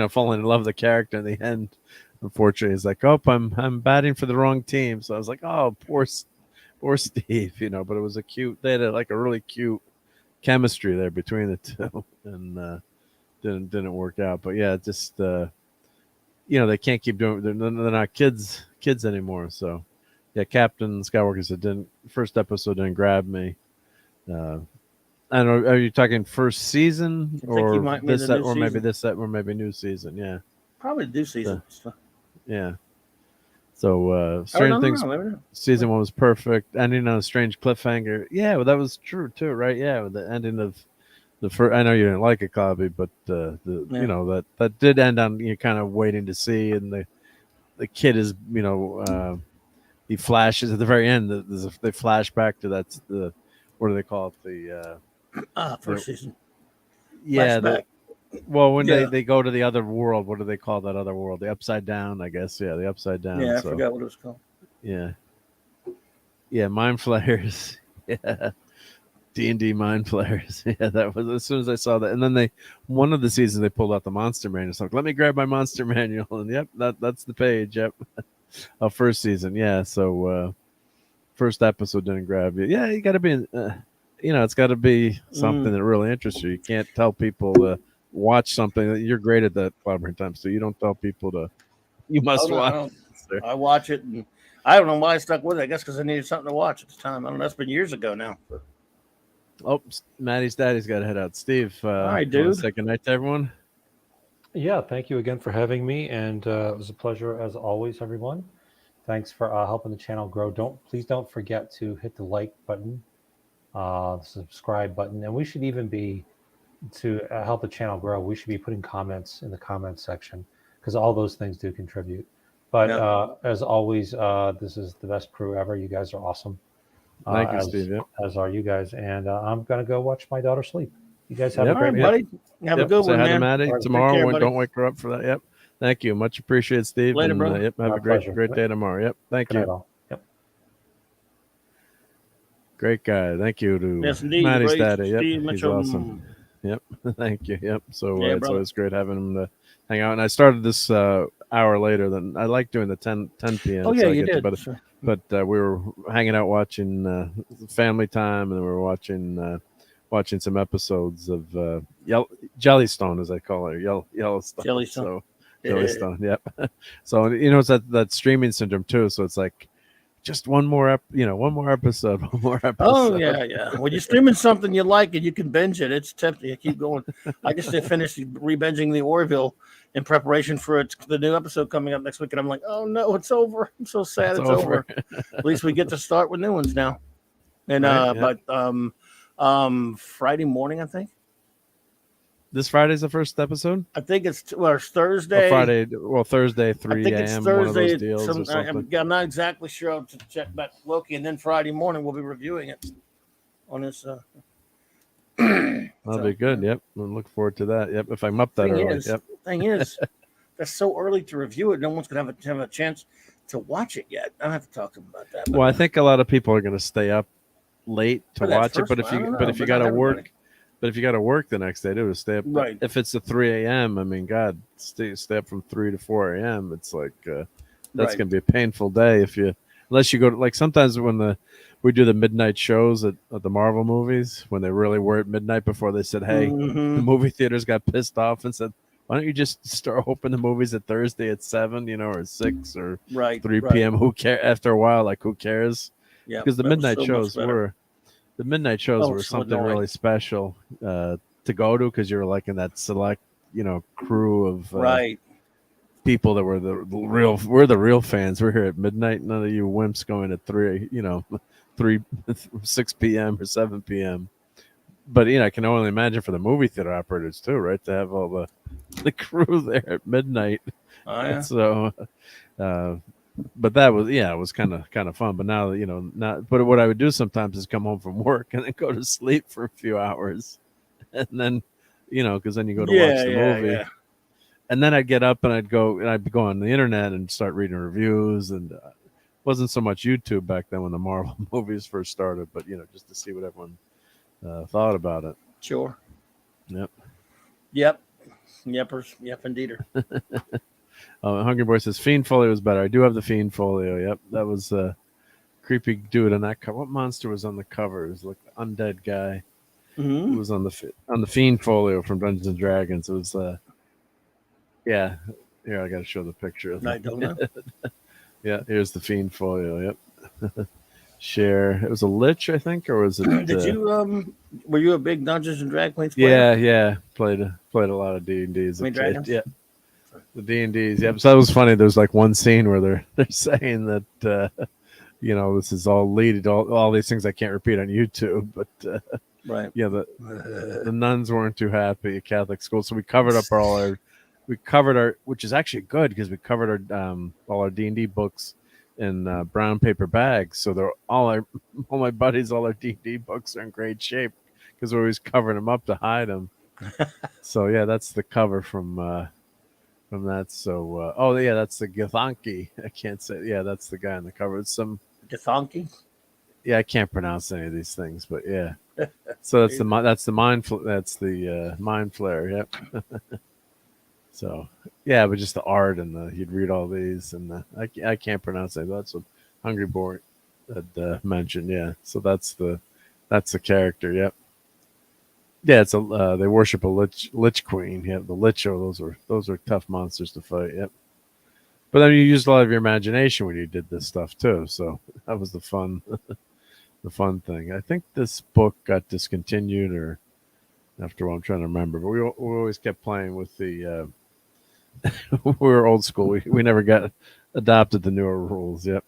[SPEAKER 1] falling in love with the character in the end. Unfortunately, he's like, oh, I'm batting for the wrong team. So I was like, oh, poor Steve, but it was they had a really cute chemistry there between the two, and didn't work out. But yeah, just they can't keep doing. They're not kids anymore. So yeah, Captain Skywalker said first episode didn't grab me. I don't know. Are you talking first season or this set, or maybe this set, or maybe new season? Yeah,
[SPEAKER 2] probably new season.
[SPEAKER 1] Yeah. So Stranger Things season 1 was perfect, ending on a strange cliffhanger. Yeah, well, that was true too, right? Yeah, with the ending of the first. I know you didn't like it, Cobby, but that did end on you kind of waiting to see, and the kid is he flashes at the very end. They flash back to that's the what do they call it? The
[SPEAKER 2] first season.
[SPEAKER 1] Yeah, when
[SPEAKER 2] Yeah.
[SPEAKER 1] they go to the other world, what do they call that other world? The Upside Down, I guess. Yeah, the Upside Down.
[SPEAKER 2] Yeah, I forgot what it was called.
[SPEAKER 1] Yeah, Mind Flayers. Yeah, D&D Mind Flayers. Yeah, that was as soon as I saw that, and then one of the seasons they pulled out the Monster Manual. It's like, let me grab my Monster Manual, and yep, that's the page. Yep, first season. Yeah, so first episode didn't grab you. Yeah, you got to be. It's got to be something that really interests you. You can't tell people to watch something that you're great at that clobbering time, so you don't tell people to. You must watch.
[SPEAKER 2] I watch it, and I don't know why I stuck with it. I guess because I needed something to watch at the time. I don't know. That's been years ago now.
[SPEAKER 1] Oh, Maddie's daddy's got to head out. Steve,
[SPEAKER 2] all right, dude.
[SPEAKER 1] Say good night to everyone.
[SPEAKER 3] Yeah, thank you again for having me, and it was a pleasure as always, everyone. Thanks for helping the channel grow. Please don't forget to hit the like button, subscribe button, and we should even be to help the channel grow. We should be putting comments in the comments section because all those things do contribute. But as always, this is the best crew ever. You guys are awesome.
[SPEAKER 1] Thank you, Steve. Yep.
[SPEAKER 3] As are you guys, and I'm gonna go watch my daughter sleep. You guys have a great
[SPEAKER 2] buddy. Have a good one, man.
[SPEAKER 1] Maddie tomorrow. Don't wake her up for that. Yep. Thank you. Much appreciated, Steve.
[SPEAKER 2] Later, bro.
[SPEAKER 1] Yep. Have a great day tomorrow. Yep. Thank you.
[SPEAKER 3] All. Yep.
[SPEAKER 1] Great guy. Thank you to
[SPEAKER 2] Maddie's
[SPEAKER 1] daddy. Yep.
[SPEAKER 2] Steve
[SPEAKER 1] He's
[SPEAKER 2] Mitchell.
[SPEAKER 1] Awesome. Yep. Thank you. Yep. So it's always great having him to hang out. And I started this hour later than I like doing the 10 p.m.
[SPEAKER 2] Oh yeah, you did.
[SPEAKER 1] But we were hanging out watching Family Time, and then we were watching some episodes of Jellystone, as I call it, Yellowstone.
[SPEAKER 2] Jellystone.
[SPEAKER 1] So Jellystone. Yep. So it's that streaming syndrome too. So it's like just one more episode.
[SPEAKER 2] Oh yeah. When you're streaming something you like and you can binge it, it's tempting. You keep going. I just finished re-binging the Orville in preparation for the new episode coming up next week, and I'm like, oh no, it's over. I'm so sad it's over. At least we get to start with new ones now. And but Friday morning, I think.
[SPEAKER 1] This Friday's the first episode?
[SPEAKER 2] I think it's Thursday.
[SPEAKER 1] Friday. Well, Thursday, 3 a.m.
[SPEAKER 2] I think it's Thursday.
[SPEAKER 1] One of those deals or something.
[SPEAKER 2] I'm not exactly sure. I'll have to check back Loki, and then Friday morning we'll be reviewing it on this.
[SPEAKER 1] That'll be good. Yep. We'll look forward to that. Yep. If I'm up that early. Yep.
[SPEAKER 2] Thing is, that's so early to review it. No one's going to have a chance to watch it yet. I have to talk to them about that.
[SPEAKER 1] Well, I think a lot of people are going to stay up late to watch it. But if you got to work. But if you got to work the next day, to stay up.
[SPEAKER 2] Right.
[SPEAKER 1] If it's a 3 a.m., I mean, God, stay up from 3 to 4 a.m. It's like that's going to be a painful day unless you go to, like, sometimes when we do the midnight shows at the Marvel movies, when they really were at midnight before they said, hey, the movie theaters got pissed off and said, why don't you just start opening the movies at Thursday at 7, or 6 or 3 p.m. Who cares? After a while, like, who cares? Yeah, because the midnight shows were something really special to go to, because you were like in that select, crew of people that were we're the real fans. We're here at midnight. None of you wimps going at 6 p.m. or 7 p.m. But I can only imagine for the movie theater operators too, right? To have all the crew there at midnight.
[SPEAKER 2] Oh yeah.
[SPEAKER 1] So, but that was it was kind of fun. But now not. But what I would do sometimes is come home from work and then go to sleep for a few hours, and then because then you go to watch the movie. Yeah. And then I'd get up and I'd go on the internet and start reading reviews, and wasn't so much YouTube back then when the Marvel movies first started, but just to see what everyone thought about it.
[SPEAKER 2] Sure.
[SPEAKER 1] Yep.
[SPEAKER 2] Yepers. Yep, indeed.
[SPEAKER 1] Hungry Boy says Fiend Folio was better. I do have the Fiend Folio. Yep, that was a creepy dude on that cover. What monster was on the cover? It was like the undead guy.
[SPEAKER 2] Mm-hmm.
[SPEAKER 1] Who was on the Fiend Folio from Dungeons and Dragons. It was yeah. Here, I got to show the picture.
[SPEAKER 2] I don't know.
[SPEAKER 1] Yeah, here's the Fiend Folio. Yep. Share. It was a Lich, I think, or was it?
[SPEAKER 2] Did you were you a big Dungeons and Dragons player?
[SPEAKER 1] Yeah. Played a lot of D&Ds. Yeah. The D&Ds. Yep. So that was funny. There's like one scene where they're saying that this is all leaded all these things I can't repeat on YouTube, but
[SPEAKER 2] right.
[SPEAKER 1] Yeah, the nuns weren't too happy at Catholic school, so we covered up which is actually good because we covered our all our D&D books in brown paper bags. So they're all my buddies, all our D&D books are in great shape because we're always covering them up to hide them. So yeah, that's the cover from that. So oh yeah, that's the Githyanki. I can't say. Yeah, that's the guy on the cover. It's some
[SPEAKER 2] Githyanki.
[SPEAKER 1] Yeah, I can't pronounce any of these things, but yeah. So that's the mind flare. Yep. So yeah, but just the art and you'd read all these, and I can't pronounce it. That's what Hungry Boy had mentioned. Yeah. So that's the character. Yep. Yeah, it's they worship a lich queen. Yeah, the licho. Those are tough monsters to fight. Yep. But then you used a lot of your imagination when you did this stuff too. So that was the fun thing. I think this book got discontinued, or after a while, I'm trying to remember. But we always kept playing with the. We were old school. We never got adopted the newer rules. Yep.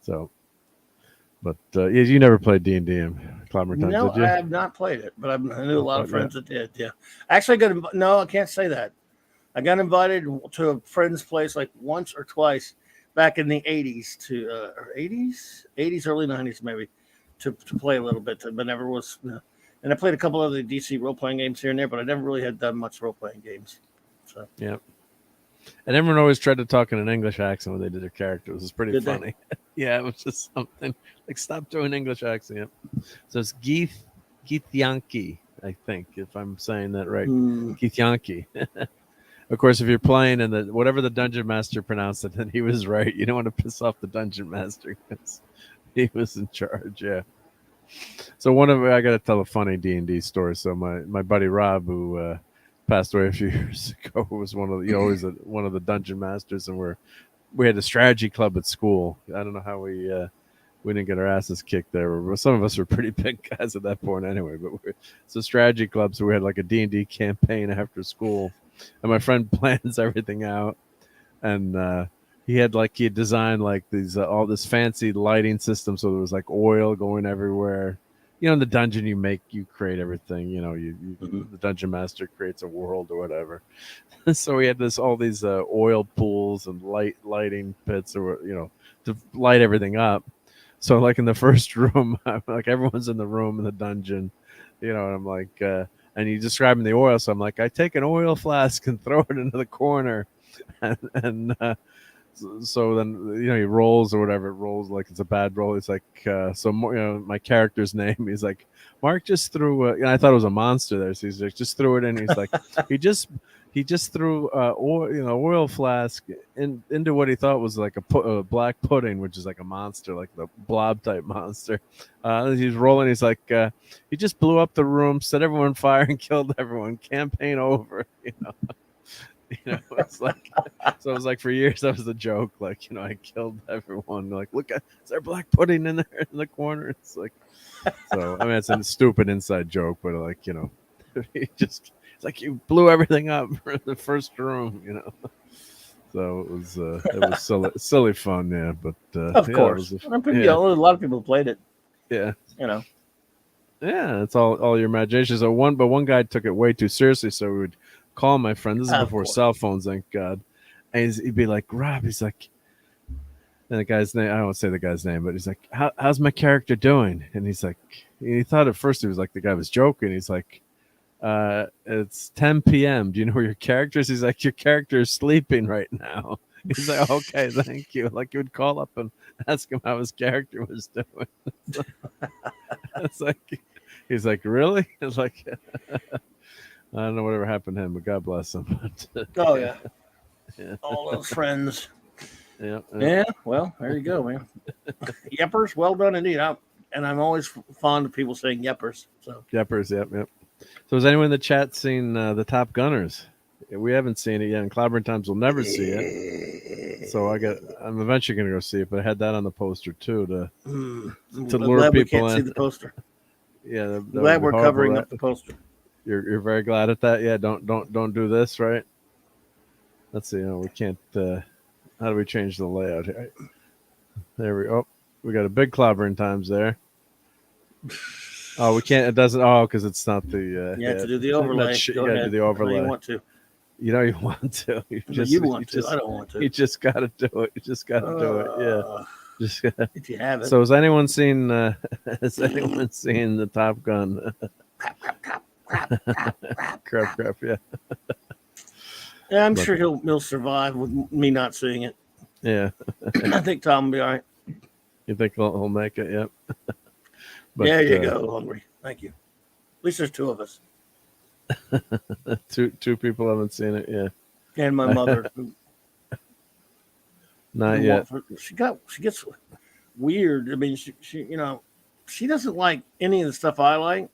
[SPEAKER 1] So, but you never played D&D in Clobber Times,
[SPEAKER 2] No,
[SPEAKER 1] did you?
[SPEAKER 2] I have not played it, but I knew a lot of friends that did. Yeah, actually, I can't say that. I got invited to a friend's place like once or twice back in the 80s to 80s, early 90s maybe, to play a little bit, but never was. And I played a couple other DC role playing games here and there, but I never really had done much role playing games. So
[SPEAKER 1] yeah. And everyone always tried to talk in an English accent when they did their characters. It was pretty funny. Yeah, it was just something like stop doing English accent. Yep. So it's Githyanki, I think, if I'm saying that right. Githyanki. Of course, if you're playing and whatever the dungeon master pronounced it, then he was right. You don't want to piss off the dungeon master because he was in charge. Yeah. So I got to tell a funny D&D story. So my buddy Rob, who passed away a few years ago, was one of one of the dungeon masters, and we had a strategy club at school. I don't know how we didn't get our asses kicked there. Some of us were pretty big guys at that point anyway. But it's a strategy club, so we had like a D&D campaign after school. And my friend plans everything out, and he had designed like these all this fancy lighting system, so there was like oil going everywhere. In the dungeon you create everything. The dungeon master creates a world or whatever. So we had all these oil pools and lighting pits, or to light everything up. So like in the first room, like everyone's in the room in the dungeon, and I'm like. And you describing the oil, so I'm like, I take an oil flask and throw it into the corner, and so then he rolls or whatever. It rolls like it's a bad roll. It's like my character's name. He's like, Mark just threw. I thought it was a monster there, so he's like, just threw it in. He's like, he just threw oil flask into what he thought was like a black pudding, which is like a monster, like the blob type monster. He's rolling. He's like, he just blew up the room, set everyone on fire, and killed everyone. Campaign over. It's like, so it was like for years that was the joke. Like, I killed everyone. Like, look at, is there black pudding in there in the corner? It's like, so I mean, it's a stupid inside joke, but like, it's like you blew everything up in the first room, So it was silly fun, yeah. But
[SPEAKER 2] of course, a lot of people played it.
[SPEAKER 1] Yeah,
[SPEAKER 2] Yeah,
[SPEAKER 1] it's all your imagination. So one guy took it way too seriously, so we would call my friend. This is before cell phones, thank God. And he'd be like, Rob, he's like, and the guy's name, I won't say the guy's name, but he's like, how's my character doing? And he's like, he thought at first he was like the guy was joking. He's like, it's 10 p.m. Do you know where your character is? He's like, your character is sleeping right now. He's like, okay, thank you. Like, you would call up and ask him how his character was doing. It's like, he's like, really? It's like, I don't know whatever happened to him, but God bless him.
[SPEAKER 2] Oh yeah. All those friends. Yeah. Well, there you go, man. Yeppers, well done indeed. I'm always fond of people saying yeppers. So
[SPEAKER 1] yeppers, yep. So has anyone in the chat seen the Top Gunners? We haven't seen it yet, and Clobbering Times will never see it. So I'm eventually going to go see it, but I had that on the poster too to lure people in. We can't see
[SPEAKER 2] the poster.
[SPEAKER 1] Yeah,
[SPEAKER 2] glad we're covering up the poster.
[SPEAKER 1] You're very glad at that. Yeah, don't do this, right? Let's see. We can't. How do we change the layout here? There we go. We got a big Clobbering Times there. Oh, we can't. It doesn't. Oh, because it's not the.
[SPEAKER 2] You have to do the overlay.
[SPEAKER 1] You got to do the overlay.
[SPEAKER 2] You want to.
[SPEAKER 1] You know you want to.
[SPEAKER 2] You want to. I don't want to.
[SPEAKER 1] You just got to do it. You just got to do it. Yeah. Just
[SPEAKER 2] if you have it.
[SPEAKER 1] So has anyone seen? Has anyone seen the Top Gun? Crap. Yeah.
[SPEAKER 2] Yeah, I'm sure he'll survive with me not seeing it.
[SPEAKER 1] Yeah.
[SPEAKER 2] I think Tom will be all right.
[SPEAKER 1] You think he'll make it? Yep.
[SPEAKER 2] But, there you go, Hungry. Thank you. At least there's two of us.
[SPEAKER 1] two people haven't seen it. Yeah.
[SPEAKER 2] And my mother.
[SPEAKER 1] Not yet.
[SPEAKER 2] She gets weird. I mean, she doesn't like any of the stuff I like.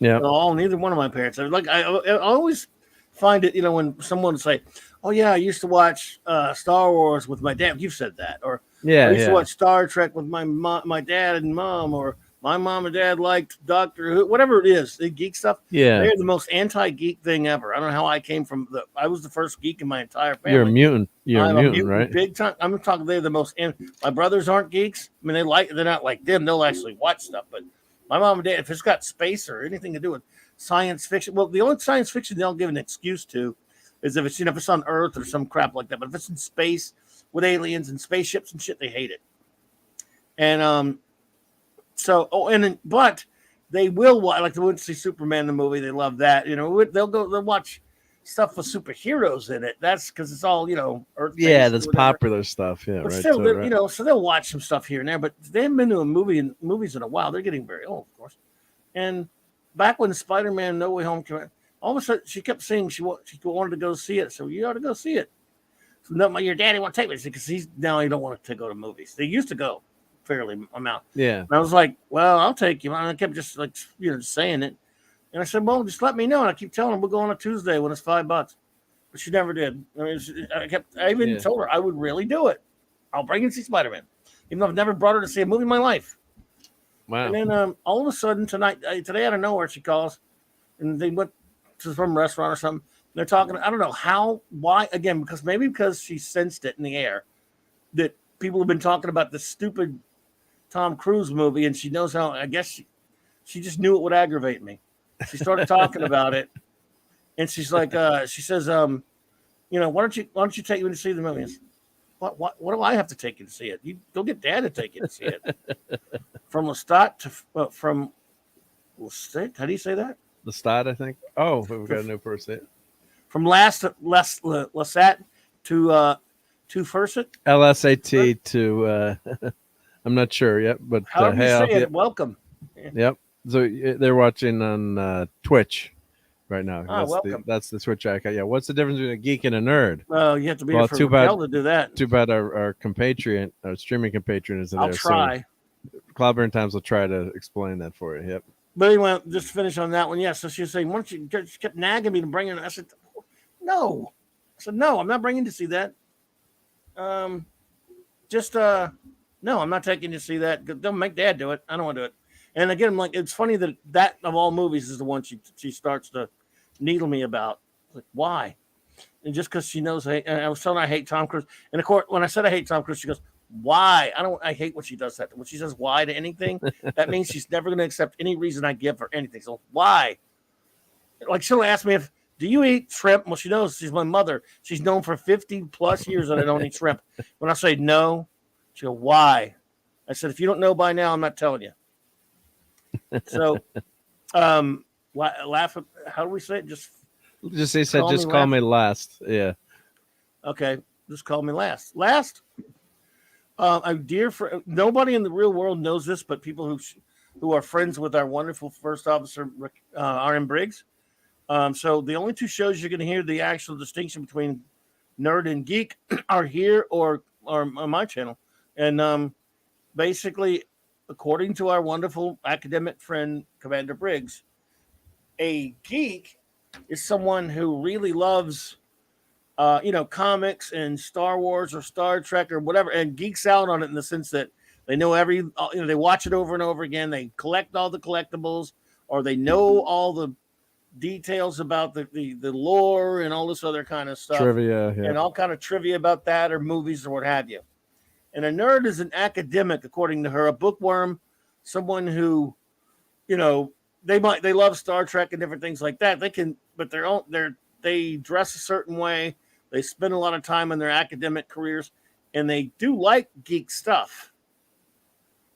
[SPEAKER 1] Yeah.
[SPEAKER 2] At all. Neither one of my parents. I always find it, when someone say, "Oh yeah, I used to watch Star Wars with my dad." You've said that, or I used to watch Star Trek with my dad and mom, or my mom and dad liked Doctor Who, whatever it is, the geek stuff.
[SPEAKER 1] Yeah,
[SPEAKER 2] they're the most anti-geek thing ever. I don't know how I came from I was the first geek in my entire family.
[SPEAKER 1] You're a mutant. I'm a mutant, right?
[SPEAKER 2] Big time. I'm talking. They're the most. My brothers aren't geeks. I mean, they're not like them. They'll actually watch stuff, but my mom and dad, if it's got space or anything to do with science fiction, well, the only science fiction they'll give an excuse to is if it's if it's on Earth or some crap like that. But if it's in space with aliens and spaceships and shit, they hate it. And but they will watch, like they went to see Superman the movie. They love that. They'll watch stuff with superheroes in it. That's because it's all Earth.
[SPEAKER 1] Yeah, that's popular stuff. Yeah,
[SPEAKER 2] but
[SPEAKER 1] right.
[SPEAKER 2] Still, so they'll watch some stuff here and there. But they haven't been to movies in a while. They're getting very old, of course. And back when Spider-Man No Way Home came out, all of a sudden she kept saying she wanted to go see it. So you ought to go see it. So no, your daddy won't take me because he don't want to go to movies. They used to go fairly amount.
[SPEAKER 1] Yeah.
[SPEAKER 2] And I was like, well, I'll take you. And I kept just saying it. And I said, well, just let me know. And I keep telling her we'll go on a Tuesday when it's $5. But she never did. I mean, I even told her I would really do it. I'll bring you to see Spider-Man. Even though I've never brought her to see a movie in my life.
[SPEAKER 1] Wow.
[SPEAKER 2] And then all of a sudden today out of nowhere, she calls. And they went to some restaurant or something. They're talking, I don't know why, again, because she sensed it in the air that people have been talking about this stupid Tom Cruise movie, and she knows how, I guess she just knew it would aggravate me. She started talking about it, and she's like, she says, why don't you take me to see the movie? What do I have to take you to see it? You go get Dad to take you to see it. From Lestat to from Lestat, how do you say that?
[SPEAKER 1] Lestat, I think. Oh, we've got a new person.
[SPEAKER 2] From Lestat to Furset?
[SPEAKER 1] LSAT to I'm not sure yet, but
[SPEAKER 2] how do you say it? Welcome.
[SPEAKER 1] Yep. So they're watching on Twitch right now. That's the Twitch icon. Yeah. What's the difference between a geek and a nerd?
[SPEAKER 2] Well, you have to be for Raquel to do that.
[SPEAKER 1] Too bad our compatriot, our streaming compatriot isn't there.
[SPEAKER 2] I'll try.
[SPEAKER 1] So Clobber Times will try to explain that for you. Yep.
[SPEAKER 2] But anyway, just finish on that one. Yeah. So she was saying, why don't you, she kept nagging me to bring in. I said, no. I said, no, I'm not bringing you to see that. No, I'm not taking you to see that. Don't make Dad do it. I don't want to do it. And again, I'm like, it's funny that of all movies is the one she starts to needle me about. Like, why? And just because she knows, I was telling her I hate Tom Cruise. And of course, when I said I hate Tom Cruise, she goes, why? I hate when she does that. When she says why to anything, that means she's never going to accept any reason I give her anything. So why? Like, she'll ask me do you eat shrimp? Well, she knows she's my mother. She's known for 50 plus years that I don't eat shrimp. When I say no, she goes, why? I said, if you don't know by now, I'm not telling you. So, laugh. How do we say it? Just
[SPEAKER 1] he said, just call me last. Yeah.
[SPEAKER 2] Okay. Just call me last. Last. A dear friend. Nobody in the real world knows this, but people who are friends with our wonderful first officer, R.M. Briggs. So the only two shows you're going to hear the actual distinction between nerd and geek are here or on my channel. And basically, according to our wonderful academic friend, Commander Briggs, a geek is someone who really loves, comics and Star Wars or Star Trek or whatever, and geeks out on it in the sense that they know they watch it over and over again. They collect all the collectibles, or they know all the details about the lore and all this other kind of stuff.
[SPEAKER 1] Trivia, yeah.
[SPEAKER 2] And all kind of trivia about that or movies or what have you. And a nerd is an academic, according to her, a bookworm, someone who, they love Star Trek and different things like that. They can, but they're they dress a certain way. They spend a lot of time in their academic careers, and they do like geek stuff.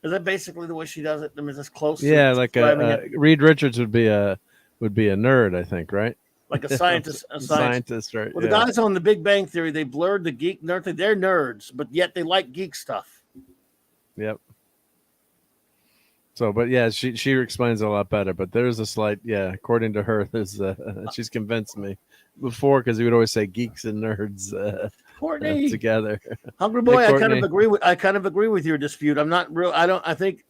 [SPEAKER 2] Is that basically the way she does it? I mean, is this close?
[SPEAKER 1] Yeah, like Reed Richards would be a nerd, I think, right?
[SPEAKER 2] Like a scientist.
[SPEAKER 1] Scientist, right?
[SPEAKER 2] Well, the guys on The Big Bang Theory, they blurred the geek nerd thing. They're nerds, but yet they like geek stuff.
[SPEAKER 1] Yep. So, but yeah, she explains it a lot better. But there's a slight, according to her, there's she's convinced me before, because he would always say geeks and nerds
[SPEAKER 2] Courtney
[SPEAKER 1] together.
[SPEAKER 2] Hungry boy,
[SPEAKER 1] Hey,
[SPEAKER 2] I kind of agree with your dispute. I think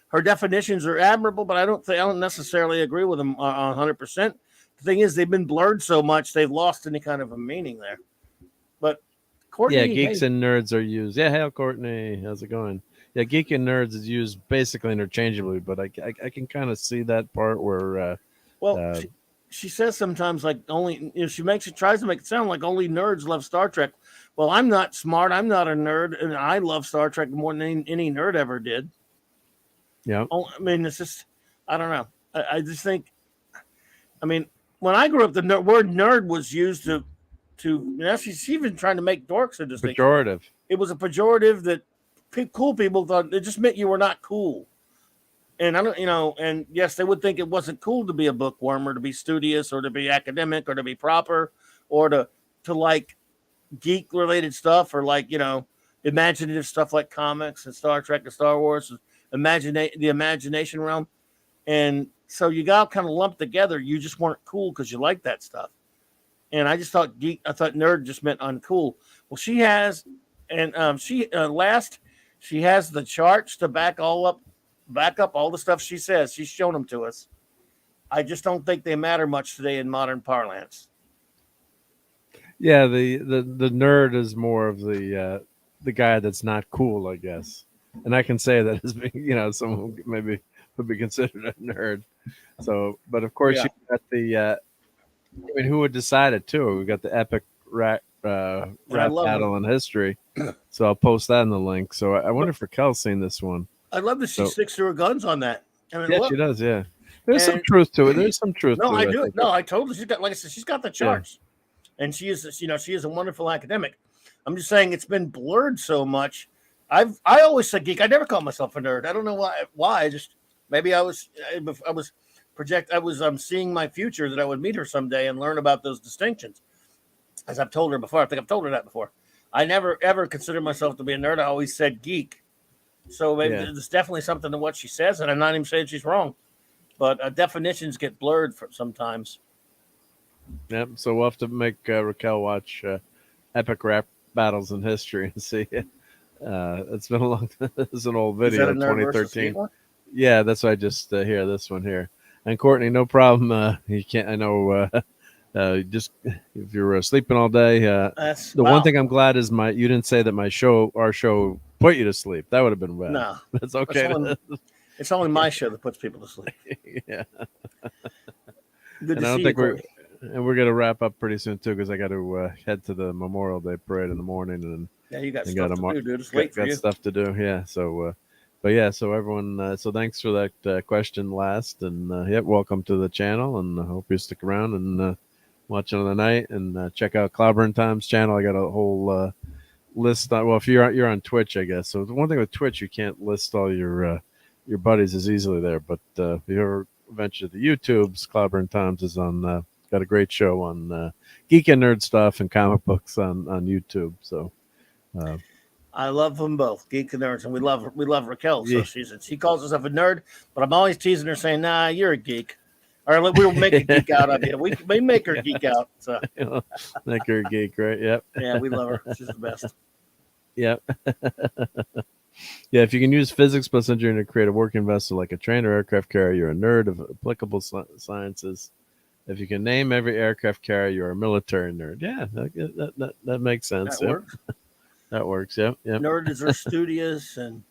[SPEAKER 2] her definitions are admirable, but I don't necessarily agree with them 100%. The thing is, they've been blurred so much, they've lost any kind of a meaning there. But Courtney,
[SPEAKER 1] geeks and nerds are used. Yeah, hey, Courtney, how's it going? Yeah, geek and nerds is used basically interchangeably, but I can kind of see that part where.
[SPEAKER 2] She says sometimes like only she tries to make it sound like only nerds love Star Trek. Well, I'm not smart. I'm not a nerd, and I love Star Trek more than any nerd ever did.
[SPEAKER 1] Yeah,
[SPEAKER 2] I mean, it's just I don't know. I just think, I mean, when I grew up, the word nerd was used to she's even trying to make dorks a distinction.
[SPEAKER 1] Pejorative.
[SPEAKER 2] It was a pejorative that cool people thought it just meant you were not cool. And I don't, and yes, they would think it wasn't cool to be a bookworm or to be studious or to be academic or to be proper or to like geek related stuff or like, imaginative stuff like comics and Star Trek and Star Wars, the imagination realm. And so you got kind of lumped together. You just weren't cool because you liked that stuff. And I just thought I thought nerd just meant uncool. Well, she has, and she has the charts to back up all the stuff she says. She's shown them to us. I just don't think they matter much today in modern parlance.
[SPEAKER 1] Yeah, the nerd is more of the guy that's not cool, I guess. And I can say that as being, someone who maybe would be considered a nerd. So, but of course you got the who would decide it too? We got the epic rap battle in history. So I'll post that in the link. So I wonder if Raquel's seen this one.
[SPEAKER 2] I love that she sticks to her guns on that. I mean,
[SPEAKER 1] she does. Yeah, there's some truth to it. There's some truth.
[SPEAKER 2] No,
[SPEAKER 1] to
[SPEAKER 2] I
[SPEAKER 1] it,
[SPEAKER 2] do. No, I told her she's got, like I said, she's got the charts, and she is, she is a wonderful academic. I'm just saying it's been blurred so much. I always said geek. I never called myself a nerd. I don't know why. I just maybe I was seeing my future that I would meet her someday and learn about those distinctions. As I've told her before, I think I've told her that before. I never ever considered myself to be a nerd. I always said geek. So maybe there's definitely something to what she says, and I'm not even saying she's wrong. But definitions get blurred sometimes.
[SPEAKER 1] Yep. So we'll have to make Raquel watch epic rap battles in history and see. It's been a long. This is an old video, 2013. Yeah, that's why I just hear this one here. And Courtney, no problem. You can't. I know. Just if you're sleeping all day. One thing I'm glad is you didn't say that our show put you to sleep. That would have been bad.
[SPEAKER 2] No,
[SPEAKER 1] that's okay.
[SPEAKER 2] It's only my show that puts people to sleep.
[SPEAKER 1] Yeah.
[SPEAKER 2] Good
[SPEAKER 1] and
[SPEAKER 2] to
[SPEAKER 1] I don't
[SPEAKER 2] see
[SPEAKER 1] think
[SPEAKER 2] you,
[SPEAKER 1] we're gonna wrap up pretty soon too, because I got to head to the Memorial Day parade in the morning, and
[SPEAKER 2] you got stuff to do, dude. It's late for you.
[SPEAKER 1] Stuff to do. Yeah. So, so everyone. So thanks for that question last, and welcome to the channel, and I hope you stick around and watch another night, and check out Clobberin' Time's channel. I got a whole list. Well, if you're on Twitch, I guess. So the one thing with Twitch, you can't list all your buddies as easily there. But if you ever venture to the YouTube's, Clobberin' Times is on. Got a great show on geek and nerd stuff and comic books on YouTube. So
[SPEAKER 2] I love them both, geek and nerds, and we love Raquel. So she calls herself a nerd, but I'm always teasing her, saying, "Nah, you're a geek." Or we'll make a geek out of you. We make her geek out. So
[SPEAKER 1] make her a geek, right? Yep.
[SPEAKER 2] Yeah, we love her. She's the best.
[SPEAKER 1] Yep. Yeah, if you can use physics plus engineering to create a working vessel like a train or aircraft carrier, you're a nerd of applicable sciences. If you can name every aircraft carrier, you're a military nerd. Yeah, that makes sense.
[SPEAKER 2] That works.
[SPEAKER 1] That works. Yep.
[SPEAKER 2] Nerds are studious, and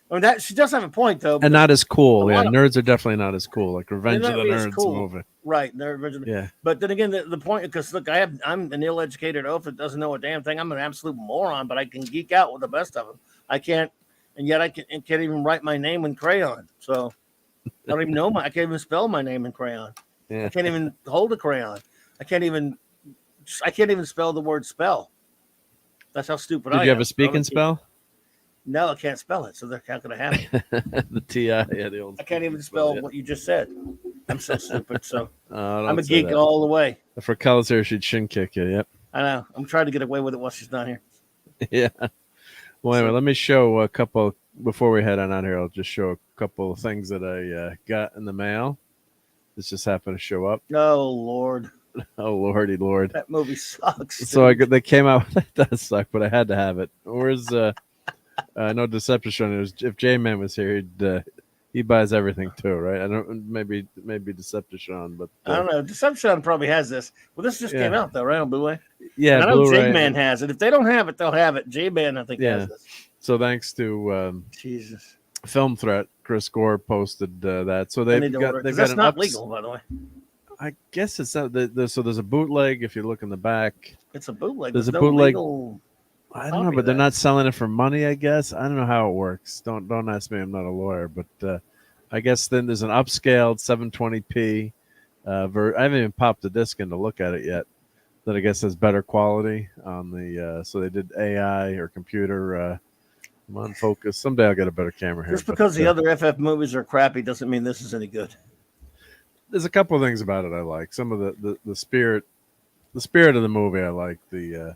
[SPEAKER 2] that she does have a point though.
[SPEAKER 1] And not as cool. Yeah, nerds are definitely not as cool. Like Revenge of the Nerds movie.
[SPEAKER 2] Right.
[SPEAKER 1] Yeah.
[SPEAKER 2] But then again, the point, because look, I'm an ill-educated oaf that doesn't know a damn thing. I'm an absolute moron, but I can geek out with the best of them. I can't, and yet I can't even write my name in crayon. So I don't even know I can't even spell my name in crayon. Yeah. I can't even hold a crayon. I can't even spell the word spell. That's how stupid I am.
[SPEAKER 1] Did you have a speaking spell?
[SPEAKER 2] No, I can't spell it. So they're not going to have it.
[SPEAKER 1] The TI, yeah, the old.
[SPEAKER 2] I can't even spell what you just said. I'm so stupid. So I'm a
[SPEAKER 1] say
[SPEAKER 2] geek
[SPEAKER 1] that.
[SPEAKER 2] all the way.
[SPEAKER 1] If Raquel's here, she'd shin kick you. Yep.
[SPEAKER 2] I know. I'm trying to get away with it while she's not here.
[SPEAKER 1] Yeah. Well, anyway, let me show a couple before we head on out here. I'll just show a couple of things that I got in the mail. This just happened to show up.
[SPEAKER 2] Oh Lord.
[SPEAKER 1] Oh Lordy Lord.
[SPEAKER 2] That movie sucks.
[SPEAKER 1] So they came out. That does suck, but I had to have it. Where's no Decepticon? If J-Man was here, he buys everything too, right? I don't maybe Decepticon, but
[SPEAKER 2] I don't know. Decepticon probably has this. Well, this just came out though, right on Blu-ray.
[SPEAKER 1] Yeah,
[SPEAKER 2] and I know
[SPEAKER 1] Blu-ray.
[SPEAKER 2] J-Man has it. If they don't have it, they'll have it. J-Man, I think, has this.
[SPEAKER 1] So thanks to
[SPEAKER 2] Jesus
[SPEAKER 1] Film Threat, Chris Gore posted that. So they've got
[SPEAKER 2] that's
[SPEAKER 1] an
[SPEAKER 2] not legal, by the way.
[SPEAKER 1] I guess it's not. So there's a bootleg. If you look in the back,
[SPEAKER 2] it's a bootleg.
[SPEAKER 1] There's a
[SPEAKER 2] no
[SPEAKER 1] bootleg.
[SPEAKER 2] Legal
[SPEAKER 1] I don't know, but they're not selling it for money. I guess I don't know how it works. Don't ask me. I'm not a lawyer, but I guess then there's an upscaled 720p. I haven't even popped the disc in to look at it yet. That I guess has better quality on the. So they did AI or computer. I'm on focus. Someday I'll get a better camera here.
[SPEAKER 2] Just because the other FF movies are crappy doesn't mean this is any good.
[SPEAKER 1] There's a couple of things about it I like. Some of the spirit of the movie I like. The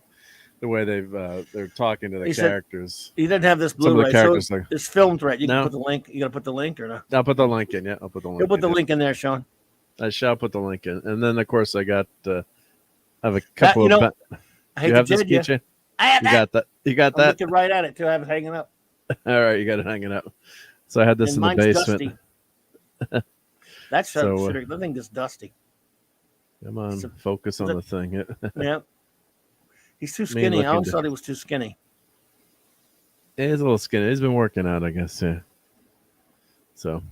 [SPEAKER 1] way they're talking to the characters.
[SPEAKER 2] He didn't have this Blu-ray, so it's Film Threat. You can
[SPEAKER 1] No.
[SPEAKER 2] put the link. You got to put the link or no?
[SPEAKER 1] I'll put the link in. Yeah, I'll put the link.
[SPEAKER 2] You'll put the link in there, Sean.
[SPEAKER 1] I shall put the link in, and then of course I got. I have a couple
[SPEAKER 2] of.
[SPEAKER 1] I hate to kid you.
[SPEAKER 2] I have
[SPEAKER 1] that. Got that. You got that.
[SPEAKER 2] I'm looking right at it too. I have it hanging up.
[SPEAKER 1] All right, you got it hanging up. So I had this in the basement.
[SPEAKER 2] That's the thing is dusty.
[SPEAKER 1] Come on, focus on the thing.
[SPEAKER 2] Yeah. He's too skinny. I always thought he was too skinny.
[SPEAKER 1] Yeah, he's a little skinny. He's been working out, I guess. Yeah. So.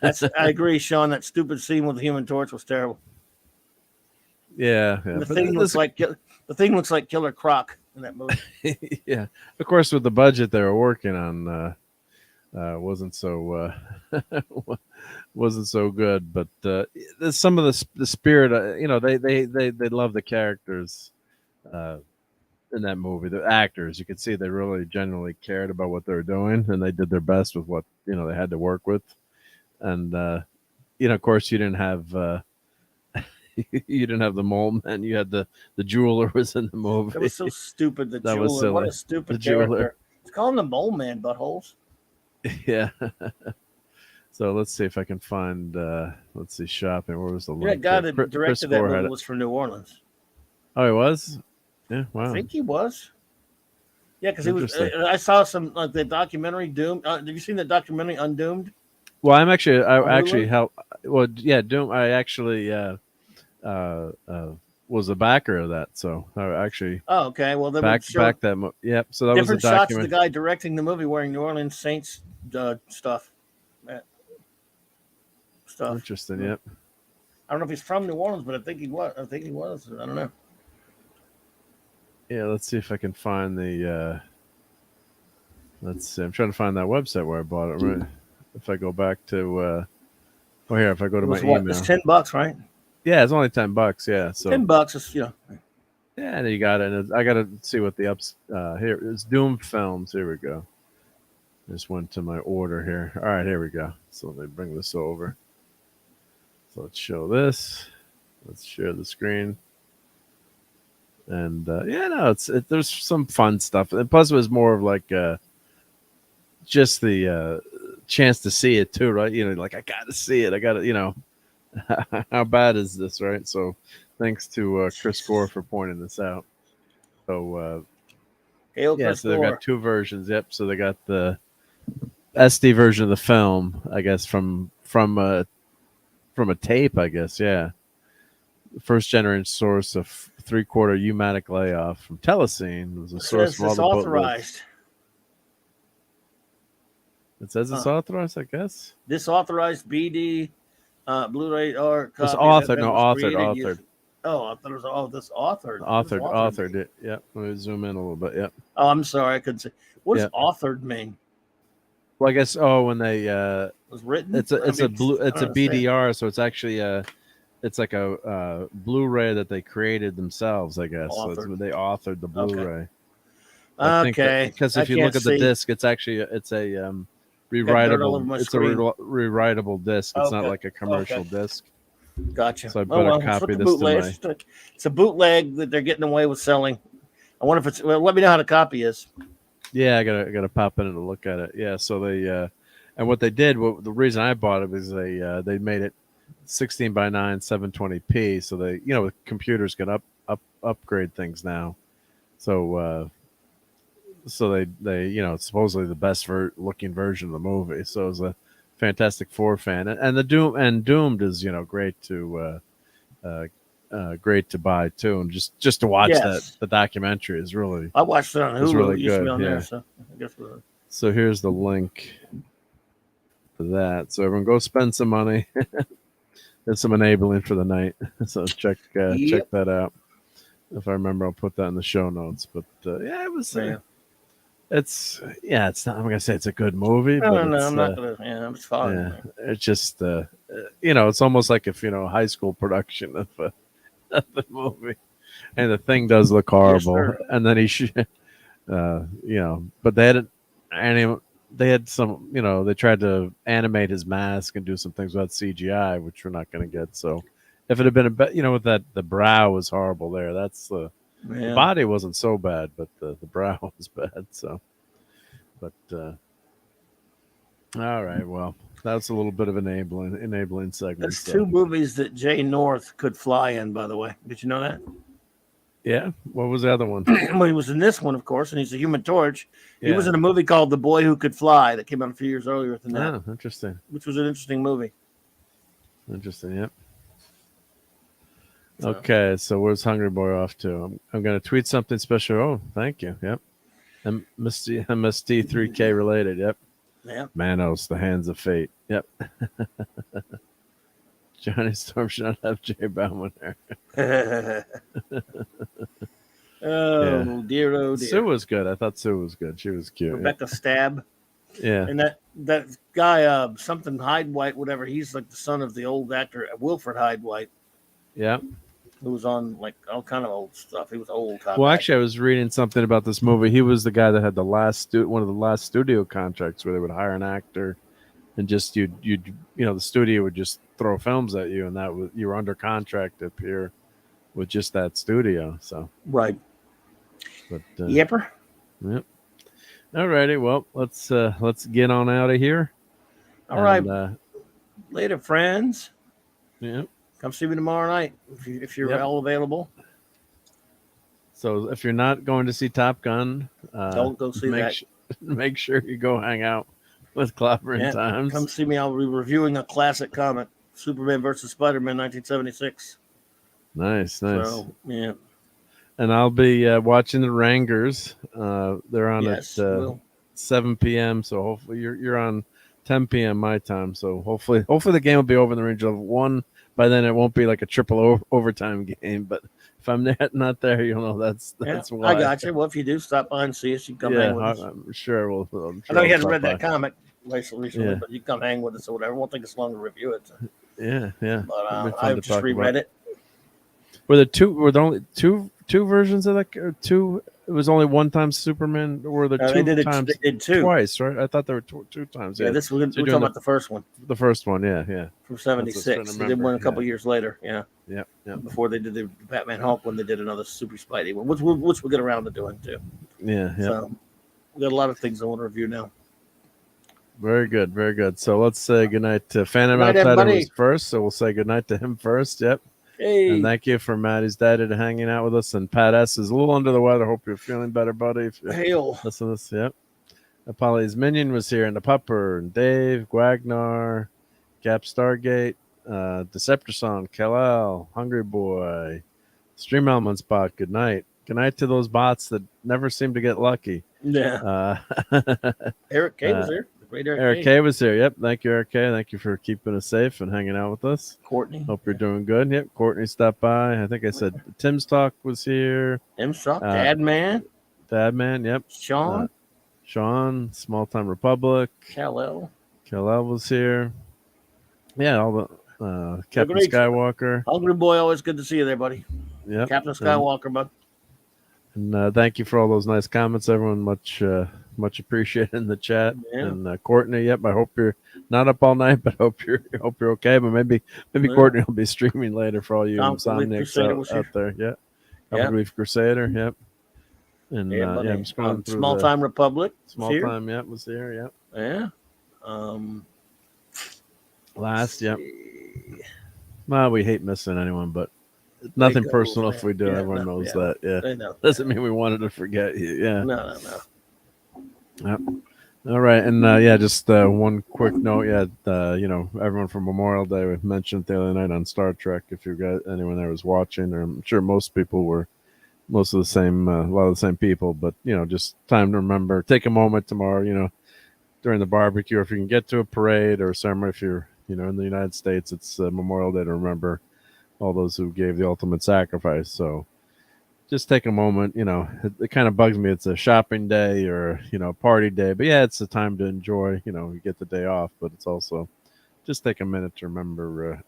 [SPEAKER 2] I agree, Sean. That stupid scene with the Human Torch was terrible.
[SPEAKER 1] Yeah.
[SPEAKER 2] The thing looks like Killer Croc in that movie.
[SPEAKER 1] Yeah. Of course, with the budget they were working on, wasn't so good. But there's some of the spirit. They love the characters. In that movie, the actors, you could see they really genuinely cared about what they were doing, and they did their best with what they had to work with. And of course, you didn't have the mole man. You had the jeweler was in the movie.
[SPEAKER 2] That was so stupid. The jeweler,
[SPEAKER 1] was silly.
[SPEAKER 2] What a stupid character. Let's call him the mole man, buttholes.
[SPEAKER 1] Yeah. So let's see if I can find. Let's see, shopping. Where was the link?
[SPEAKER 2] That guy that directed that movie was from New Orleans.
[SPEAKER 1] Oh, he was. Yeah, wow.
[SPEAKER 2] I think he was. Yeah, because he was. I saw some the documentary Doom. Have you seen that documentary Undoomed?
[SPEAKER 1] Well, I actually helped. Well, yeah, Doom. I actually was a backer of that, so I actually.
[SPEAKER 2] Oh, okay. Well, then
[SPEAKER 1] back that. Yep. So that
[SPEAKER 2] different
[SPEAKER 1] was a
[SPEAKER 2] shots of the guy directing the movie wearing New Orleans Saints stuff.
[SPEAKER 1] Interesting. Yep.
[SPEAKER 2] I don't know if he's from New Orleans, but I think he was. I don't know.
[SPEAKER 1] Yeah, let's see if I can find the. Let's see. I'm trying to find that website where I bought it. Right. If I go back to. Here, if I go to my email,
[SPEAKER 2] it's $10, right?
[SPEAKER 1] Yeah, it's only $10. Yeah, so
[SPEAKER 2] $10 is
[SPEAKER 1] Yeah, and you got it. And I got to see what the ups. Here it's Doom Films. Here we go. Just went to my order here. All right, here we go. So let me bring this over. So let's show this. Let's share the screen. And there's some fun stuff. And plus, it was more of like just the chance to see it too, right? Like I got to see it. I got to, how bad is this, right? So, thanks to Chris Gore for pointing this out. So, so they've got two versions. Yep. So they got the SD version of the film, I guess, from a tape, I guess. Yeah. First generation source of 3/4 U-matic layoff from Telescene. It was a source from all the
[SPEAKER 2] authorized.
[SPEAKER 1] It says it's authorized, I guess.
[SPEAKER 2] This authorized BD Blu-ray or
[SPEAKER 1] it's authored. No, authored.
[SPEAKER 2] Oh, I thought it was this authored.
[SPEAKER 1] Authored it. Yeah. Let me zoom in a little bit. Yep.
[SPEAKER 2] Oh, I'm sorry, I couldn't see. What does authored mean?
[SPEAKER 1] Well, I guess when they
[SPEAKER 2] it was written.
[SPEAKER 1] It's a BDR, so it's actually it's like a Blu-ray that they created themselves, I guess. So they authored the Blu-ray.
[SPEAKER 2] Okay.
[SPEAKER 1] Because if you look at the disc, it's actually a rewritable. It's a rewritable disc. It's not like a commercial disc.
[SPEAKER 2] Gotcha.
[SPEAKER 1] So I better copy this to my.
[SPEAKER 2] It's a bootleg that they're getting away with selling. I wonder if it's. Well, let me know how the copy is.
[SPEAKER 1] Yeah, I gotta pop in and look at it. Yeah, so they and what they did. The reason I bought it was they made it 16:9 720p. So they computers can upgrade things now. So they it's supposedly the best looking version of the movie. So it was a Fantastic Four fan, and the Doomed is great to buy too, and just to watch the documentary is really.
[SPEAKER 2] I watched it on Hulu.
[SPEAKER 1] Really good.
[SPEAKER 2] There, so I guess
[SPEAKER 1] so here's the link for that. So everyone go spend some money. There's some enabling for the night. So check that out. If I remember, I'll put that in the show notes. But it was. It's not. I'm gonna say it's a good movie.
[SPEAKER 2] No,
[SPEAKER 1] but
[SPEAKER 2] I'm not gonna. Yeah, it's fine.
[SPEAKER 1] Yeah, it's just it's almost like if a high school production of the movie, and the thing does look horrible,
[SPEAKER 2] Yes,
[SPEAKER 1] and then he should, but they had some, they tried to animate his mask and do some things without CGI, which we're not going to get. So if it had been with that, the brow was horrible there. That's the body wasn't so bad, but the brow was bad. So, but all right, well, that's a little bit of enabling segment.
[SPEAKER 2] There's two movies that Jay North could fly in, by the way. Did you know that?
[SPEAKER 1] Yeah. What was the other one?
[SPEAKER 2] Well, he was in this one, of course, and he's a Human Torch. He was in a movie called The Boy Who Could Fly that came out a few years earlier than that.
[SPEAKER 1] Oh, interesting.
[SPEAKER 2] Which was an interesting movie.
[SPEAKER 1] Interesting, yep. Okay, so where's Hungry Boy off to? I'm going to tweet something special. Oh, thank you. Yep. MST3K related. Yep.
[SPEAKER 2] Yeah.
[SPEAKER 1] Manos, the hands of fate. Yep. Johnny Storm should not have Jay Bauman there.
[SPEAKER 2] Oh dear.
[SPEAKER 1] Sue was good. I thought Sue was good. She was cute.
[SPEAKER 2] Rebecca Stab.
[SPEAKER 1] Yeah.
[SPEAKER 2] And that guy, something Hyde White, whatever, he's like the son of the old actor Wilfred Hyde White.
[SPEAKER 1] Yeah.
[SPEAKER 2] Who was on like all kind of old stuff. He was old.
[SPEAKER 1] Well, actually, I was reading something about this movie. He was the guy that had one of the last studio contracts where they would hire an actor, and just the studio would just throw films at you, and you were under contract to appear with just that studio. So
[SPEAKER 2] right.
[SPEAKER 1] But
[SPEAKER 2] Yepper.
[SPEAKER 1] Yep. All righty. Well, let's get on out of here.
[SPEAKER 2] All right. Later, friends.
[SPEAKER 1] Yeah.
[SPEAKER 2] Come see me tomorrow night if you're all available.
[SPEAKER 1] So if you're not going to see Top Gun,
[SPEAKER 2] don't go see that.
[SPEAKER 1] Make sure you go hang out with Clobber and Times.
[SPEAKER 2] Come see me. I'll be reviewing a classic comic, Superman versus Spider-Man, 1976.
[SPEAKER 1] Nice.
[SPEAKER 2] So, yeah.
[SPEAKER 1] And I'll be watching the Rangers. They're on at 7 p.m. So hopefully you're on 10 p.m. my time. So hopefully the game will be over in the range of 1. By then it won't be like a triple overtime game. But if I'm not there, you'll know that's why.
[SPEAKER 2] I got you. Well, if you do stop by and see us, you can come hang with us.
[SPEAKER 1] I'm sure we'll.
[SPEAKER 2] I know you haven't read that comic recently, but you come hang with us or whatever. It won't take us long to review it. So.
[SPEAKER 1] Yeah.
[SPEAKER 2] But I've just reread it.
[SPEAKER 1] Were there only two versions of that? Or two? It was only one time Superman, or the two times?
[SPEAKER 2] They did two
[SPEAKER 1] twice, right? I thought there were two times.
[SPEAKER 2] Yeah, we're talking about the first one.
[SPEAKER 1] The first one, yeah.
[SPEAKER 2] From 76. They did one a couple years later, yeah.
[SPEAKER 1] Yeah.
[SPEAKER 2] Before they did the Batman Hulk when they did another Super Spidey one, which we'll get around to doing too.
[SPEAKER 1] Yeah.
[SPEAKER 2] So we got a lot of things I want to review now.
[SPEAKER 1] Very good, very good. So let's say goodnight to Phantom Outsider who's first. So we'll say goodnight to him first. Yep.
[SPEAKER 2] Hey.
[SPEAKER 1] And thank you for Maddie's daddy to hanging out with us. And Pat S is a little under the weather. Hope you're feeling better, buddy.
[SPEAKER 2] Hail.
[SPEAKER 1] Listen to this. Yep. Apollo's Minion was here, and the Pupper, and Dave, Guagnar, Gap Stargate, Decepticon, Kal-El, Hungry Boy, Stream Element Spot. Good night. Good night to those bots that never seem to get lucky.
[SPEAKER 2] Yeah. Eric K was here.
[SPEAKER 1] Eric K was here. Yep. Thank you, Eric K. Thank you for keeping us safe and hanging out with us.
[SPEAKER 2] Courtney.
[SPEAKER 1] Hope you're doing good. Yep. Courtney stopped by. I think I said Tim's Talk was here.
[SPEAKER 2] Tim's Talk. Dadman.
[SPEAKER 1] Yep. Sean. Small Time Republic.
[SPEAKER 2] Kal-El
[SPEAKER 1] was here. Yeah. Captain Skywalker.
[SPEAKER 2] Hungry boy, always good to see you there, buddy.
[SPEAKER 1] Yeah,
[SPEAKER 2] Captain Skywalker, bud.
[SPEAKER 1] And thank you for all those nice comments, everyone. Much appreciated in the chat.
[SPEAKER 2] Yeah.
[SPEAKER 1] And Courtney, yep. I hope you're not up all night, but hope you're okay. But maybe Courtney will be streaming later for all you insomniacs out there. Yeah. Couple Reef Crusader. Yep. And I'm just going through
[SPEAKER 2] Small Time Republic.
[SPEAKER 1] Small Time. Yep, was here. Yep.
[SPEAKER 2] Yeah.
[SPEAKER 1] Last. Yep. Well, we hate missing anyone, but nothing personal if we do. Everyone knows that. Yeah.
[SPEAKER 2] Know.
[SPEAKER 1] Doesn't mean we wanted to forget you. Yeah.
[SPEAKER 2] No.
[SPEAKER 1] Yep. All right, and just one quick note. Everyone from Memorial Day we mentioned the other night on Star Trek. If you got anyone there was watching, or I'm sure most people were, most of the same, a lot of the same people. But just time to remember. Take a moment tomorrow. During the barbecue, if you can get to a parade or a ceremony, if you're in the United States, it's Memorial Day to remember all those who gave the ultimate sacrifice. So just take a moment. It kind of bugs me. It's a shopping day or party day, but it's a time to enjoy. You get the day off, but it's also just take a minute to remember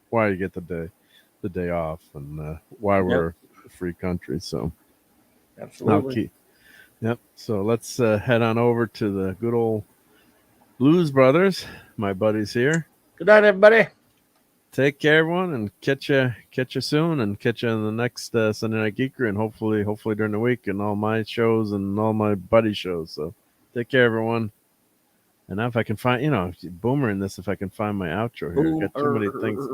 [SPEAKER 1] why you get the day off and why we're a free country. So
[SPEAKER 2] absolutely.
[SPEAKER 1] Yep. So let's head on over to the good old Blues Brothers. My buddies here.
[SPEAKER 2] Good night, everybody.
[SPEAKER 1] Take care, everyone, and catch you soon, and catch you on the next Sunday Night Geekery, and hopefully during the week, and all my shows and all my buddy shows. So take care, everyone. And now if I can find, Boomer in this, if I can find my outro here. Got too many things.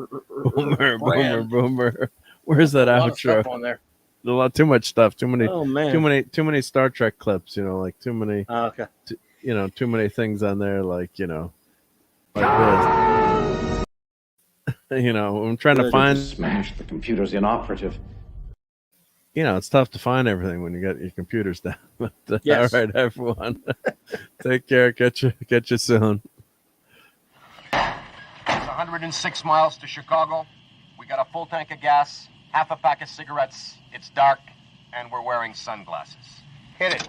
[SPEAKER 1] Boomer. Where's that outro?
[SPEAKER 2] On there.
[SPEAKER 1] A lot too much stuff. Too many Star Trek clips. Like too many.
[SPEAKER 2] Okay.
[SPEAKER 1] Too many things on there. Like this. I'm trying to find.
[SPEAKER 7] Smash the computer's inoperative.
[SPEAKER 1] It's tough to find everything when you got your computers down. But,
[SPEAKER 2] yes.
[SPEAKER 1] All right, everyone. Take care. Catch you soon.
[SPEAKER 8] It's 106 miles to Chicago. We got a full tank of gas, half a pack of cigarettes. It's dark, and we're wearing sunglasses. Hit it.